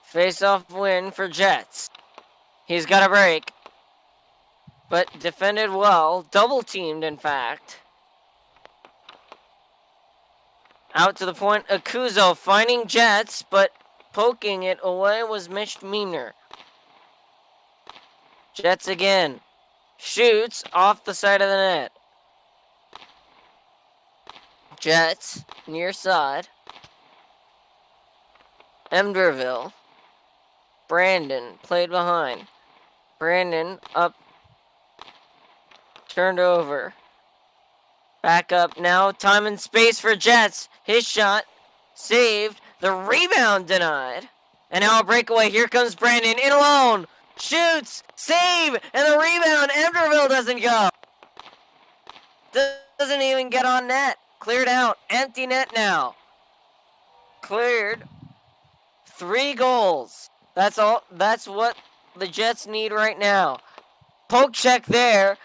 B: Face-off win for Jets. He's got a break, but defended well, double-teamed in fact. Out to the point, Akuzo finding Jets, but poking it away was Mitch Meaner. Jets again. Shoots off the side of the net. Jets, near side. Emderville. Brandon, played behind. Brandon, up. Turned over. Back up now. Time and space for Jets. His shot. Saved. The rebound denied. And now a breakaway. Here comes Brandon in alone. Shoots. Save. And the rebound. Emderville doesn't go. Doesn't even get on net. Cleared out. Empty net now. Cleared. 3 goals. That's all. That's what the Jets need right now. Poke check there.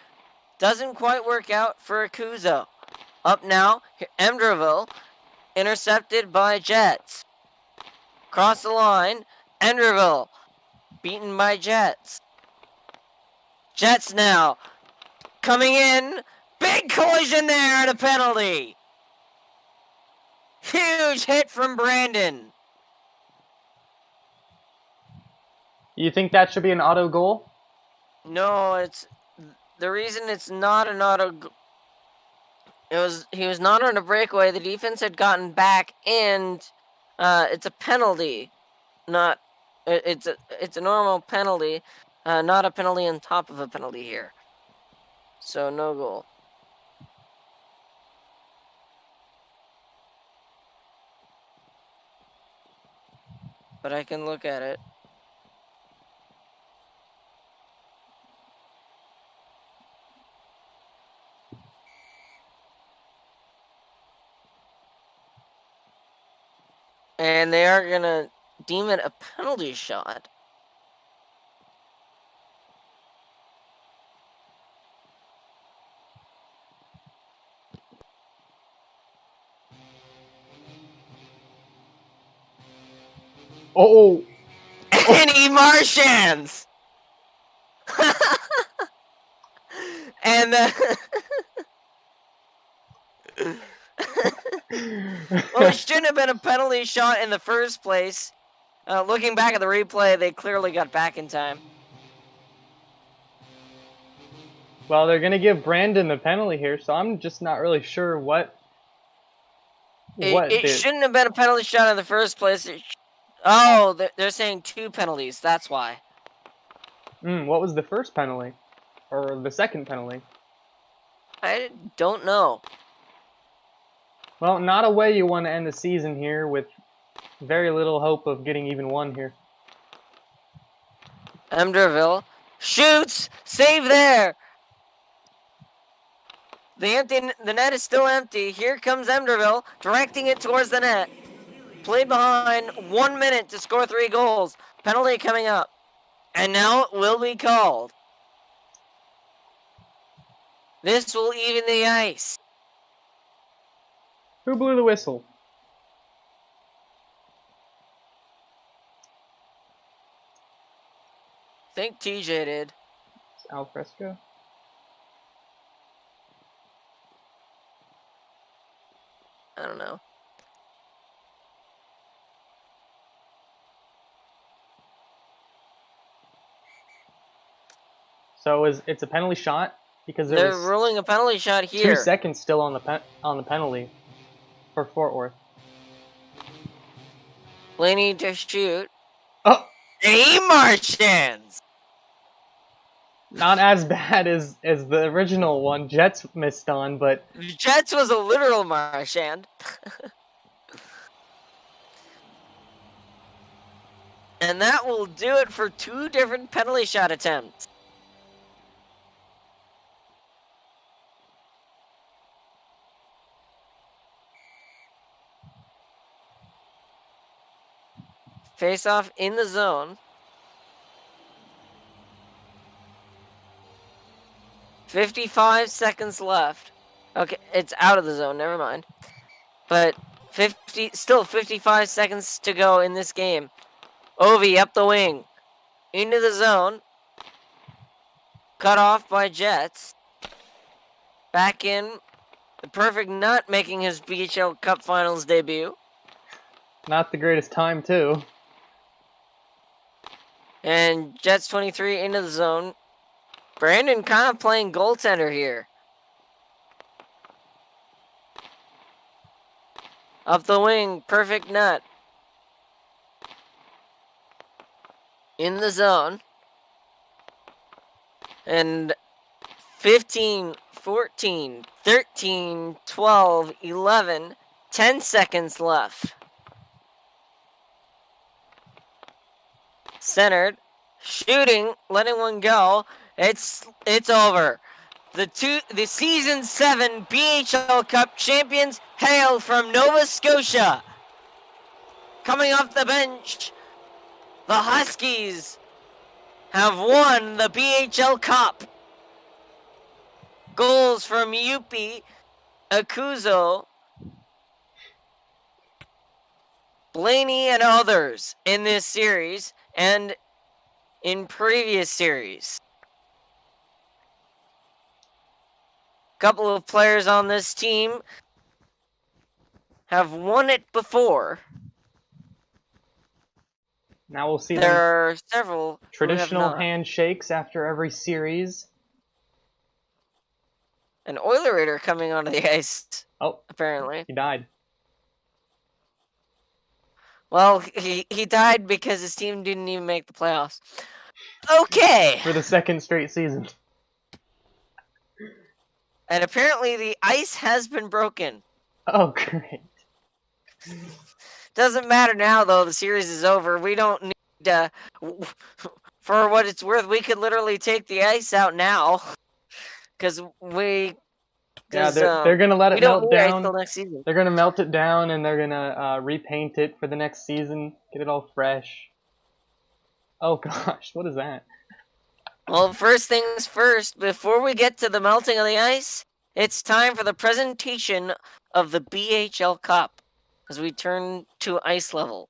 B: Doesn't quite work out for Akuzo. Up now, Emderville, intercepted by Jets. Cross the line, Emderville, beaten by Jets. Jets now, coming in, big collision there and a penalty. Huge hit from Brandon.
A: You think that should be an auto goal?
B: No, it's the reason it's not an auto. He was not on a breakaway. The defense had gotten back, and it's a penalty. Not it's a normal penalty, not a penalty on top of a penalty here. So no goal. But I can look at it. And they are going to deem it a penalty shot.
A: Oh!
B: Any Martians! And well, it shouldn't have been a penalty shot in the first place. Looking back at the replay, they clearly got back in time.
A: Well, they're going to give Brandon the penalty here, so I'm just not really sure what
B: It shouldn't have been a penalty shot in the first place. They're saying 2 penalties. That's why.
A: What was the first penalty? Or the second penalty?
B: I don't know.
A: Well, not a way you want to end the season here with very little hope of getting even one here.
B: Emderville shoots! Save there! The net is still empty. Here comes Emderville, directing it towards the net. Played behind, 1 minute to score 3 goals. Penalty coming up. And now it will be called. This will even the ice.
A: Who blew the whistle?
B: I think TJ did.
A: It's Al Fresco.
B: I don't know.
A: So it's a penalty shot. because there
B: They're
A: was
B: ruling a penalty shot
A: 2
B: here.
A: seconds still on the penalty for Fort Worth.
B: Blaney to shoot.
A: Oh,
B: And he marchlands!
A: not as bad as the original one Jets missed on, but
B: Jets was a literal marchand. And that will do it for 2 different penalty shot attempts. Face off in the zone. 55 seconds left. Okay, it's out of the zone, never mind. But still 55 seconds to go in this game. Ovi up the wing. Into the zone. Cut off by Jets. Back in. The perfect nut making his BHL Cup Finals debut.
A: not the greatest time too.
B: And Jets 23 into the zone. Brandon kind of playing goaltender here. Up the wing, perfect nut. In the zone. And 15, 14, 13, 12, 11, 10 seconds left. Centered, shooting, letting one go. It's over. The season 7 BHL Cup champions hail from Nova Scotia. Coming off the bench, the Huskies have won the BHL Cup. Goals from Yupi, Akuzo, Blaney, and others in this series and in previous series. Couple of players on this team have won it before.
A: Now we'll see
B: There
A: them
B: are several
A: traditional
B: who have not.
A: handshakes after every series.
B: An Oiler Raider coming onto the ice,
A: Oh,
B: apparently.
A: he died.
B: Well, he died because his team didn't even make the playoffs. Okay.
A: For the 2nd straight season.
B: And apparently the ice has been broken.
A: Oh, great.
B: Doesn't matter now, though. The series is over. We don't need for what it's worth, we could literally take the ice out now. Because
A: Yeah, they're gonna let it melt down.
B: Till next season.
A: They're gonna melt it down and they're gonna repaint it for the next season. Get it all fresh. Oh gosh, what is that?
B: Well, first things first, before we get to the melting of the ice, it's time for the presentation of the BHL Cup as we turn to ice level.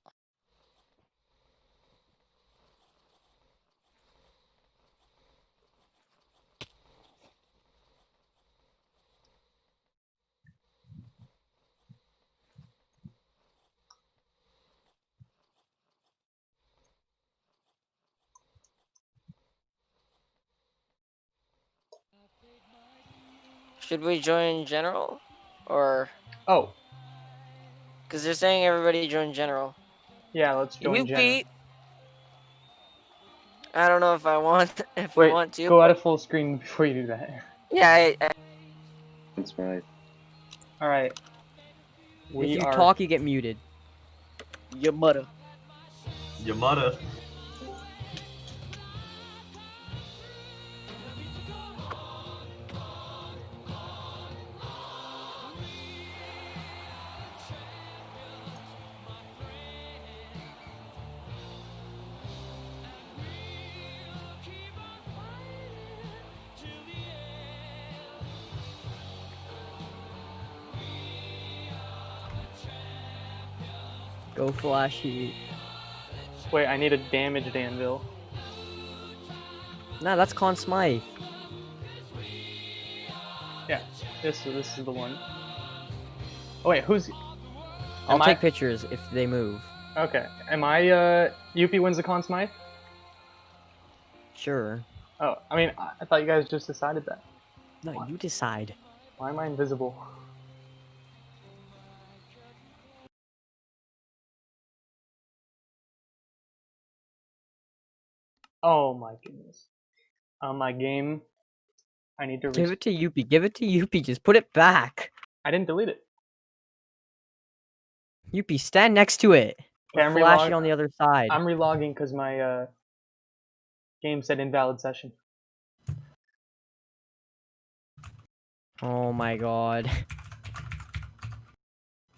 B: Should we join general? Or...
A: Oh,
B: Because they're saying everybody join general.
A: yeah, let's join Jenna.
B: Beat. I don't know if I want we
A: Wait,
B: want to.
A: go out of full screen before you do that.
B: Yeah,
D: That's right.
A: Alright.
E: If you talk, you get muted.
B: your mother.
D: Yamada.
E: Go Flashee.
A: Wait, I need a damaged anvil.
E: Nah, that's Conn Smythe.
A: Yeah, this is the one. Oh wait, who's...
E: I'll
A: Am
E: take
A: I...
E: pictures if they move.
A: Okay, am I, UP wins the Conn Smythe?
E: Sure.
A: Oh, I mean, I thought you guys just decided that.
E: No, you decide.
A: Why am I invisible? Oh my goodness. On my game, I need to
E: Give it to Yuppie. Give it to Yuppie. Just put it back.
A: I didn't delete it.
E: Yuppie, stand next to it.
A: Okay,
E: With Flashee on the other side.
A: I'm relogging because my game said invalid session.
E: Oh my god.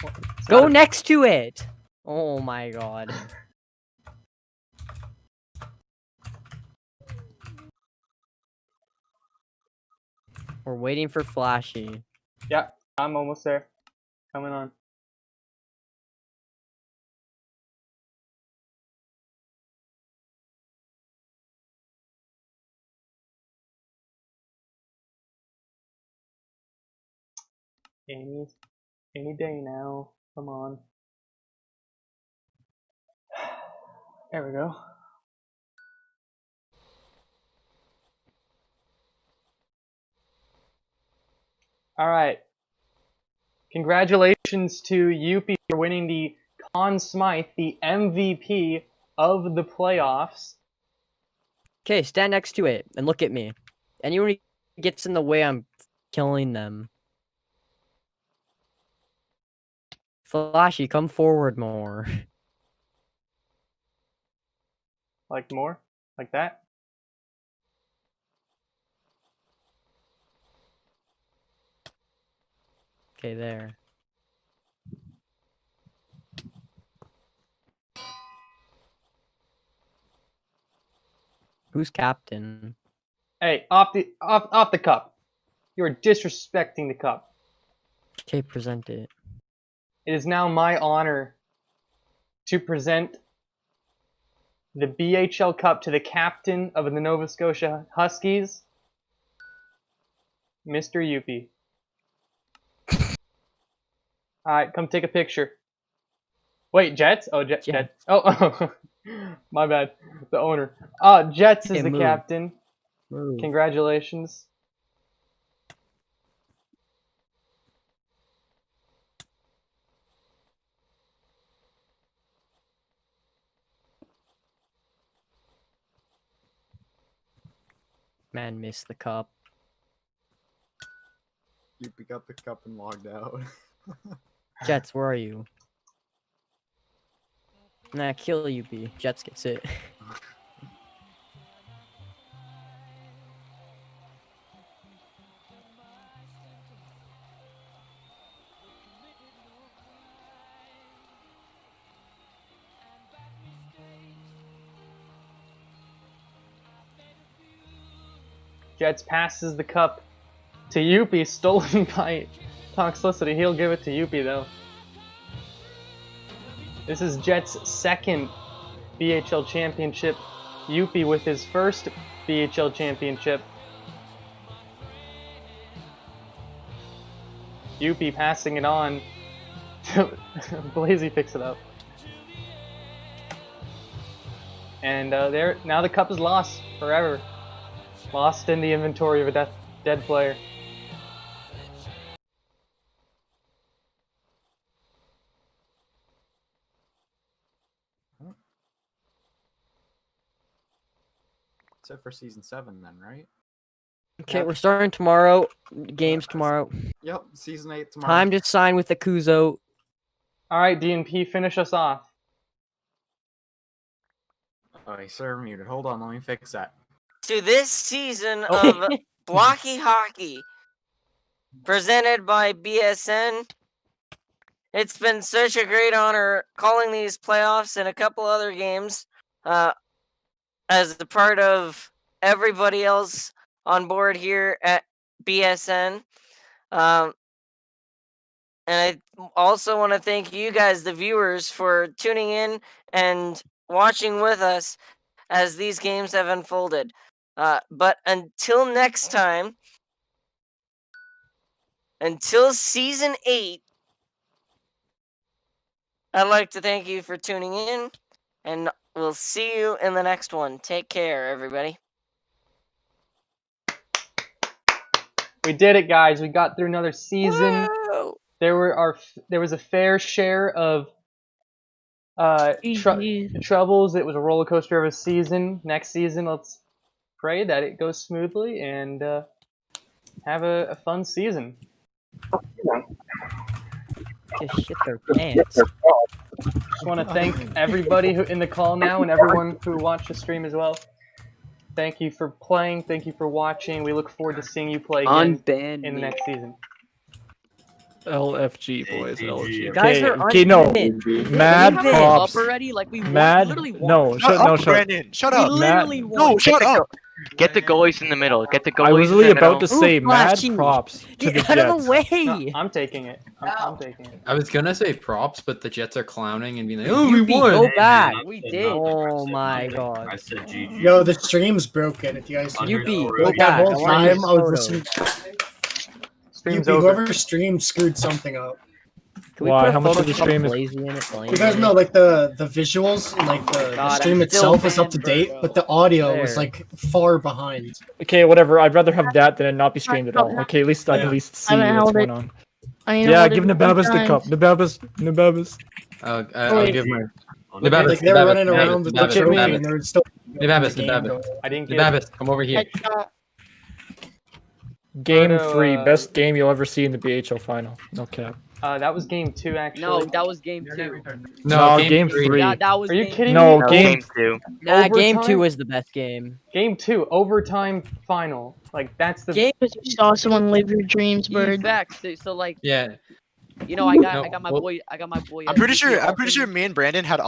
A: It's
E: Go
A: not a-
E: next to it! Oh my god. We're waiting for Flashee.
A: Yeah, I'm almost there. Coming on. Any day now. Come on. There we go. Alright. Congratulations to Yuppie for winning the Conn Smythe, the MVP of the playoffs.
E: Okay, stand next to it and look at me. Anyone who gets in the way, I'm killing them. Flashee, come forward more.
A: Like more? Like that?
E: Okay, there. Who's captain?
A: Hey, off the cup. You are disrespecting the cup.
E: Okay, present it.
A: It is now my honor to present the BHL Cup to the captain of the Nova Scotia Huskies, Mr. Yuppie. Alright, come take a picture. Wait, Jets? Oh, Jets. Oh, my bad. The owner. Jets is
E: Okay,
A: the
E: move.
A: captain.
E: Move.
A: Congratulations.
E: Man, missed the cup.
F: You pick up the cup and logged out.
E: Jets, where are you? Nah, kill Yuppie. Jets gets it.
A: Jets passes the cup to Yuppie, stolen by Toxicity. He'll give it to Yuppie, though. This is Jets' second BHL championship. Yuppie with his first BHL championship. Yuppie passing it on to Blazy picks it up. And there, now the cup is lost forever. Lost in the inventory of a dead player.
F: That's it for season 7 then, right?
E: Okay, we're starting tomorrow. Games tomorrow.
F: Yep, season 8 tomorrow.
E: Time to sign with the Kuzo.
A: Alright, DNP, finish us off.
F: Oh, he's server muted. Hold on, let me fix that.
B: To this season
A: Oh.
B: of Blockey Hockey, presented by BSN. It's been such a great honor calling these playoffs and a couple other games as a part of everybody else on board here at BSN. And I also want to thank you guys, the viewers, for tuning in and watching with us as these games have unfolded. But until next time, until season 8, I'd like to thank you for tuning in, and we'll see you in the next one. Take care, everybody.
A: We did it, guys. We got through another season.
B: Woo!
A: There was a fair share of troubles. It was a roller coaster of a season. Next season, let's pray that it goes smoothly and have a fun season.
E: Just shit their pants.
A: Just want to thank everybody who in the call now and everyone who watched the stream as well. Thank you for playing. Thank you for watching. We look forward to seeing you play again in the next season.
G: LFG boys, LFG.
E: Guys are
G: Okay, no.
E: unbanned.
G: Mad
E: Leave it
G: props.
H: Up already? Like we
G: Mad.
H: literally won.
G: No, shut.
I: Brandon, shut
H: We
I: up.
H: literally
G: Mad-
H: won.
I: No, shut up.
J: Get the goalies in the middle. Get the goalies
G: I was
J: in
G: really
J: the
G: about to
J: middle.
G: say
E: Ooh,
G: mad
E: Flashee.
G: props to the
E: Get out of
G: Jets.
E: the way!
A: No, I'm taking it. I'm taking it.
K: I was gonna say props, but the Jets are clowning and being like, "Oh, we
E: You beat
K: won."
E: Go back.
H: We
D: I
H: did.
D: said nothing.
E: Oh
D: I said
E: my
D: nothing.
E: God.
D: I said GG.
L: Yo, the stream's broken. If you guys
E: You beat. Go
D: Like
E: back.
L: that
E: I
L: whole
E: want
L: time, I was
E: photos.
L: listening.
A: Stream's over.
L: Whoever streamed screwed something up.
E: Can we
G: Why?
E: put a
G: How much
E: photo
G: of the
E: of
G: stream is-
E: Lazy in it?
L: You guys know, like the visuals and like the
H: God,
L: stream
H: I'm
L: itself
H: still
L: is up to
H: banned,
L: date,
H: bro.
L: but the audio was
E: There.
L: like far behind.
G: Okay, whatever. I'd rather have that than it not be streamed at all. Okay, at least I can at least see
C: haven't
G: what's
C: held
G: going
C: it.
G: on.
C: I mean,
G: Yeah, give Nababas the cup. Nababas.
K: I'll
C: Wait.
K: give my
D: On
K: The
D: the
K: Babbitt,
L: Like they were
K: Babbitt,
L: running
K: Babbitt,
L: around with the
K: Babbitt,
L: trophy
K: Babbitt.
L: and they were still.
K: Nababas,
L: the game
K: Nababas.
L: going.
A: I didn't get
K: Nababas, come over here.
G: Game
A: Photo,
G: 3, best game you'll ever see in the BHL final. No cap.
A: that was game 2 actually.
H: No, that was game 2.
G: No, game 3.
H: That was
A: Are you
H: game
A: kidding
G: No,
A: me?
G: game.
J: Game 2.
E: Nah, game
A: Overtime?
E: 2 is the best game.
A: Game 2 overtime final. Like that's the
E: Game
C: Because you saw someone live your dreams, bird.
H: Facts. So like,
K: Yeah.
H: you know, I got
K: No,
H: my
K: well-
H: boy. I got my boy.
I: I'm pretty sure me and Brandon had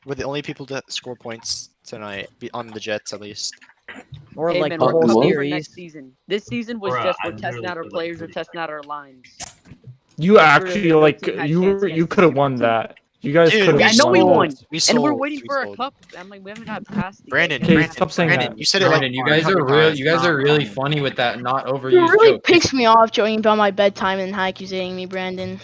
I: were the only people to score points tonight on the Jets at least.
E: Or
H: Hey,
E: like
H: man,
E: the
H: we're
E: whole
H: coming for
E: series.
H: next season. This season was
D: Bruh,
H: just
D: I
H: we're testing
D: literally
H: out our
D: feel like
H: players, we're
D: we're
H: testing out our lines.
G: You actually like you could have won that. You guys
I: Dude,
G: could have.
H: I know we won.
I: We
H: And we're
I: sold.
H: waiting
I: We
H: for a
I: sold.
H: cup. I'm like, we haven't got past the
I: Brandon,
G: Okay,
I: Brandon,
G: stop saying
I: Brandon,
G: that.
I: you said it like
K: Brandon, you guys are
I: 100
K: real.
I: times.
K: You guys are
I: Not
K: really
I: fine.
K: funny with that not
C: You
K: overused
C: really
K: joke.
C: pissed me off joking about my bedtime and accusating me, Brandon.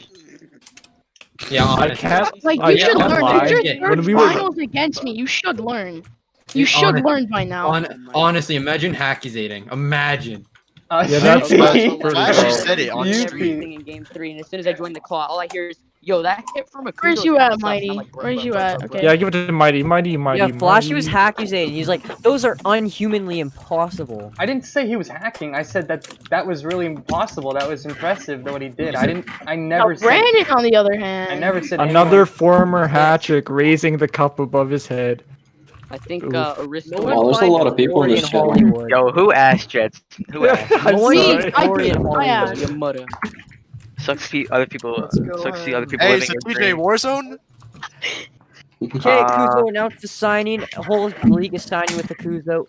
K: Yeah,
G: I
K: honestly.
G: can't.
C: Like,
G: I
C: you should
G: can't
C: learn.
G: lie.
C: There's
K: Yeah,
C: your
G: when
C: third
G: we were-
C: finals against me. You should learn.
K: Yeah,
C: You should
K: honest-
C: learn by now.
K: Honestly, imagine accusating. Imagine.
G: Yeah, that's
A: GP.
G: pretty
I: I actually
G: low.
I: said it on
A: You-
I: stream.
H: everything in game 3, and as soon as I joined the call, all I hear is, "Yo, that hit from a."
C: Where's you at, Mighty? Where's you at? Okay.
G: Yeah, give it to Mighty.
E: Yeah, Flashee was accusating. He's like, those are unhumanly impossible.
A: I didn't say he was hacking. I said that was really impossible. That was impressive what he did. I
C: Now,
A: never said.
C: Brandon, on the other hand.
A: I never said
G: Another
A: anyone-
G: former hat trick raising the cup above his head.
H: I think
G: Oof.
H: Aristo.
E: No one finds glory in Hollywood.
J: Yo, who asked Jets? Who asked?
G: I'm
E: No one
G: sorry.
E: finds glory in
C: I
E: Hollywood.
C: asked.
H: Your mother.
J: Sucks to see other people.
C: Let's go
J: Sucks to see other
C: ahead.
J: people
I: Hey,
J: living
I: is it
J: in
I: TJ
J: dreams.
I: Warzone?
E: Okay, Kuzo announced the signing. The whole league is signing with the Kuzo.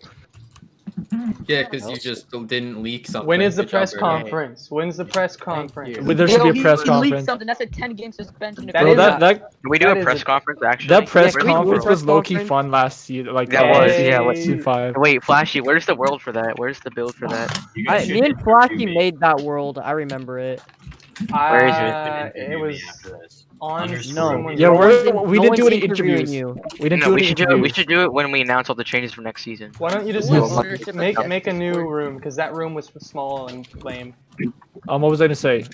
K: Yeah, because you just didn't leak something.
A: When is the
K: Good job,
A: press
K: Brandon.
A: conference? When's the press conference?
G: Well, there should be a press
H: He leaked
G: conference.
H: something. That's a 10-game suspension. if
A: That
G: Bro,
A: is
H: it's
G: that
J: Can we do
A: That
J: a
A: is
J: press
A: a-
J: conference actually?
G: that press
E: can we do a
G: conference
E: press
G: was low key
E: conference?
G: fun last season. Like
J: That
G: last
J: was, yeah, what-
G: season 5.
J: Wait, Flashee, where's the world for that? Where's the build for that?
D: You guys
E: Me
D: should
E: and Blockey made that world. I remember it.
J: Where is it?
A: It was on
D: Underscore.
A: someone's-
G: Yeah,
E: No
G: we're,
E: one's-
G: we
E: no
G: didn't do
E: one's
G: any
E: interviewing
G: interviews.
E: you.
G: We didn't
J: No,
G: do
J: we
G: any
J: should do it. We
G: interviews.
J: should do it when we announce all the changes for next season.
A: Why don't you just
H: Well,
A: make a new room? Because that room was small and lame.
G: What was I gonna say?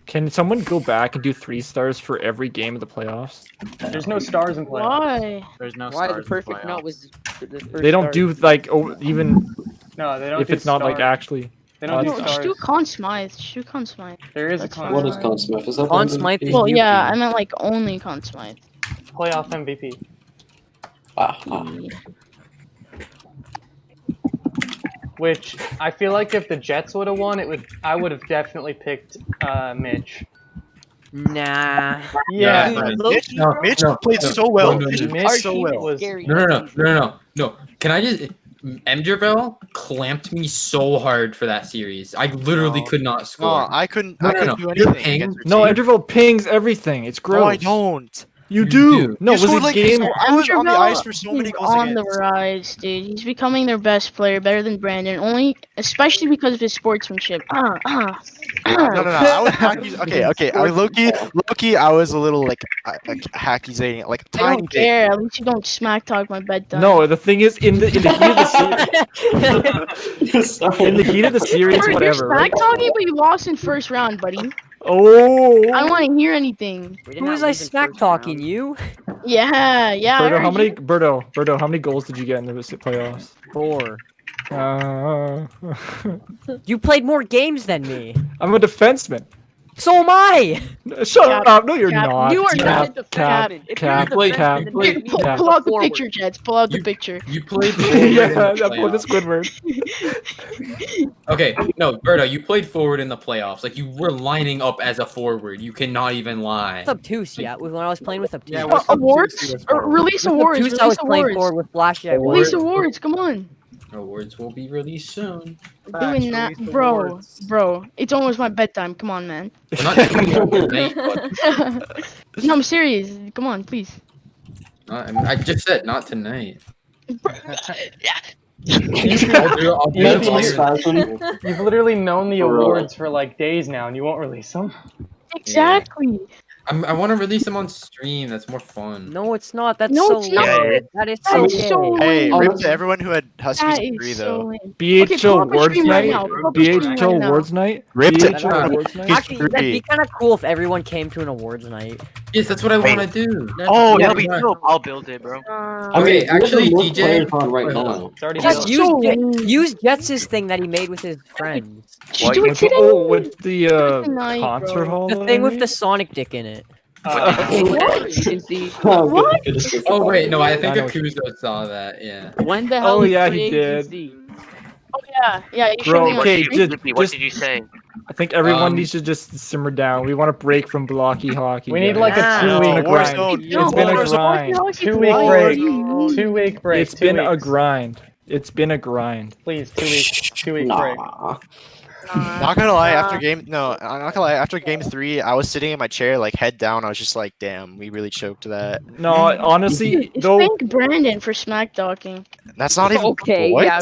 G: Can someone go back and do 3 stars for every game of the playoffs?
A: There's no stars in play.
C: Why?
F: There's no
H: Why the
F: stars in
H: perfect
F: playoffs.
H: note was the first
G: They don't
H: start.
G: do like even
A: No, they don't.
G: if
A: do
G: it's not like
A: stars.
G: actually.
A: They don't
C: No,
A: do
C: just do
A: stars.
C: Conn Smythe. Just do Conn Smythe.
A: There is a
C: That's
A: con-
C: What is Conn
D: Smythe? Is
E: Conn Smythe is
C: Well,
E: UP.
C: yeah, I meant like only Conn Smythe.
A: playoff MVP. Which I feel like if the Jets would have won, I would have definitely picked Mitch.
E: Nah.
A: Yeah,
H: Dude,
I: Mitch,
H: low-key,
I: Mitch
K: no,
I: played
K: no,
I: so well.
K: no,
I: Mitch
K: no,
I: played
H: our
I: so
H: team
I: well.
H: is scary.
K: No. Can I just? Emderville clamped me so hard for that series. I literally
I: No.
K: could not
I: No,
K: score.
I: I couldn't.
K: No,
I: I
K: no,
I: couldn't
K: no.
I: do
K: Your
I: anything.
K: ping-
I: against her
G: No,
I: team.
G: Enderville pings everything. It's gross.
I: No, I don't.
G: You do. No,
I: You
G: was
I: scored,
G: it
I: like,
G: game?
I: I was on the ice for so many
C: He's
I: goals
C: on the
I: against.
C: rise, dude. He's becoming their best player, better than Brandon. Only, especially because of his sportsmanship.
I: No. I was hacky. Okay. I was low-key. I was a little like hacky, like
C: I
I: tiny
C: don't
I: bit.
C: care. At least you don't smack talk my bedtime.
G: No, the thing is, in the heat of the heat of the series,
C: You're
G: whatever.
C: smack
G: Right?
C: talking, but you lost in first round, buddy.
G: Oh.
C: I don't want to hear anything.
E: Who was I smack talking? You?
C: Yeah. I
G: Berto,
C: heard
G: how many?
C: you.
G: Berto, how many goals did you get in the playoffs?
E: 4.
G: Uh,
E: You played more games than me.
G: I'm a defenseman.
E: So am I.
G: Shut
C: Cap,
G: up! No, you're
C: Cap,
G: not.
H: you are not a
G: Cap,
H: defenseman. If
G: Cap,
H: you're a
G: Cap,
H: defenseman, then
G: Cap,
H: you
C: Pull,
G: Cap.
C: pull out the
H: Forward.
C: picture, Jets. Pull out the picture.
K: You played forward in
G: Yeah,
K: the
G: I'm pulling the
K: playoffs.
G: Squidward.
K: Okay, no, Berto, you played forward in the playoffs. Like you were lining up as a forward. You cannot even lie.
E: What's obtuse? Yeah, when I was playing with obtuse.
F: Yeah,
C: Awards? Or release
E: With
C: awards.
E: obtuse, I was
C: Release
E: playing
C: awards.
E: forward with Flashee. I
K: Awards.
C: Release
E: won.
C: awards. Come on.
K: Awards will be released soon.
C: Doing that, bro. It's almost my bedtime. Come on, man.
K: We're not doing that tonight, but
C: No, I'm serious. Come on, please.
K: I just said not tonight.
A: You've literally known the awards for like days now, and you won't release them.
C: Exactly.
K: I want to release them on stream. That's more fun.
E: No, it's not. That's
C: No,
E: so
C: it's not.
E: lame. That is
C: That
E: so
C: is so
E: gay.
I: Hey,
C: lame.
I: rip to everyone who had
C: That
I: Huskies
C: is
I: agree
C: so
I: though.
C: lame. Okay,
G: BHL
C: pull up a
G: Awards
C: stream right
G: night.
C: now. Pull up a stream right
G: BHL
C: now.
G: Awards night.
I: Rip to
G: BHL
I: everyone.
G: Awards night.
E: Actually, that'd be
I: agree.
E: kind of cool if everyone came to an awards night.
K: Yes, that's what I want to do.
J: Oh,
K: Yeah,
J: that'll be
K: right.
J: dope. I'll build it, bro.
K: Okay, actually, DJ.
D: right now.
A: It's already
E: Just
A: built.
E: use Jets' thing that he made with his friends.
C: Did you do it today?
G: Oh, with the
C: Tonight,
G: concert
C: bro.
G: hall.
E: The thing with the Sonic dick in it.
H: You can see.
C: What?
K: Oh wait, no, I think
G: I know.
K: Akuzo saw that. Yeah.
H: When the hell
G: Oh,
H: is
G: yeah,
H: free
G: he did.
H: agency?
C: Oh yeah. You showed
G: Bro,
C: me on
G: okay,
C: stream.
J: What did you say?
G: I think everyone
K: Um,
G: needs to just simmer down. We want to break from blocky hockey.
A: We need
G: guys.
A: like a
E: Yeah.
A: 2-week
I: War
A: grind.
I: zone.
G: It's been a grind.
A: 2-week break. 2-week break.
G: It's been a
A: 2 weeks.
G: grind. It's been a grind.
A: Please, 2 weeks. 2-week break.
I: Not gonna lie, I'm not gonna lie. After game 3, I was sitting in my chair, like head down. I was just like, "Damn, we really choked that."
G: No, honestly,
C: It's
G: though.
C: thank Brandon for smack talking.
I: That's not even
H: Okay,
I: what?
H: yeah.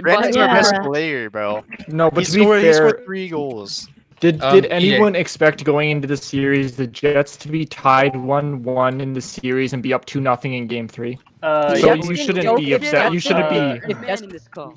I: Brandon's
C: Yeah.
I: our best player, bro.
G: No, but
I: He
G: to be
I: scored
G: fair,
I: 3 goals.
G: did
K: Yeah.
G: anyone expect going into the series the Jets to be tied 1-1 in the series and be up 2-0 in game 3?
A: Uh,
G: So
A: yeah.
G: you shouldn't be upset. You shouldn't be.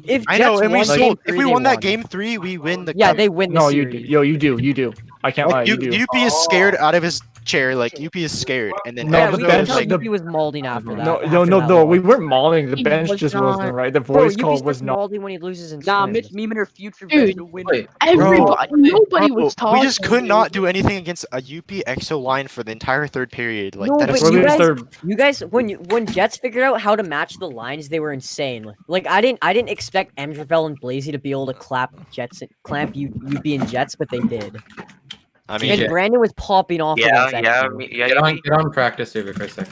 E: If
I: I know,
E: Jets
I: and we
E: won game
I: sold. If
E: 3,
I: we
E: they
I: won that
E: won.
I: game 3, we win the
E: Yeah,
I: cup.
E: they win the
G: No,
E: series.
G: you do. Yo, you do. I can't lie.
I: Like,
G: You do.
I: UP is scared out of his chair. Like UP is scared, and then
G: No,
E: Yeah,
G: the
E: we
I: Akuzo
E: could
G: bench-
I: is
E: tell
I: like,
G: the-
E: UP was molding after that.
G: No,
E: after
G: no,
E: that
G: no.
E: loss.
G: We weren't mauling. The
C: He
G: bench
C: was
G: just
C: not.
G: wasn't right. The
E: Bro,
G: voice
E: UP
G: call
E: starts
G: was not.
E: molding when he loses in
H: Nah,
E: scrims.
H: Mitch Meeman, her future
C: Dude.
H: best win.
K: Wait,
C: Everybody, nobody was
I: bro,
C: talking.
I: we just could not do anything against a UP EXO line for the entire 3rd period. Like
E: No,
I: that's
E: but you
G: That's
E: guys,
G: their-
E: you guys, when Jets figured out how to match the lines, they were insane. Like I didn't expect Amdravel and Blazy to be able to clamp UP and Jets, but they did.
I: I
K: mean,
E: And Brandon was popping off
J: Yeah,
E: against that
J: yeah,
E: team.
J: yeah.
K: get on practice server for a second.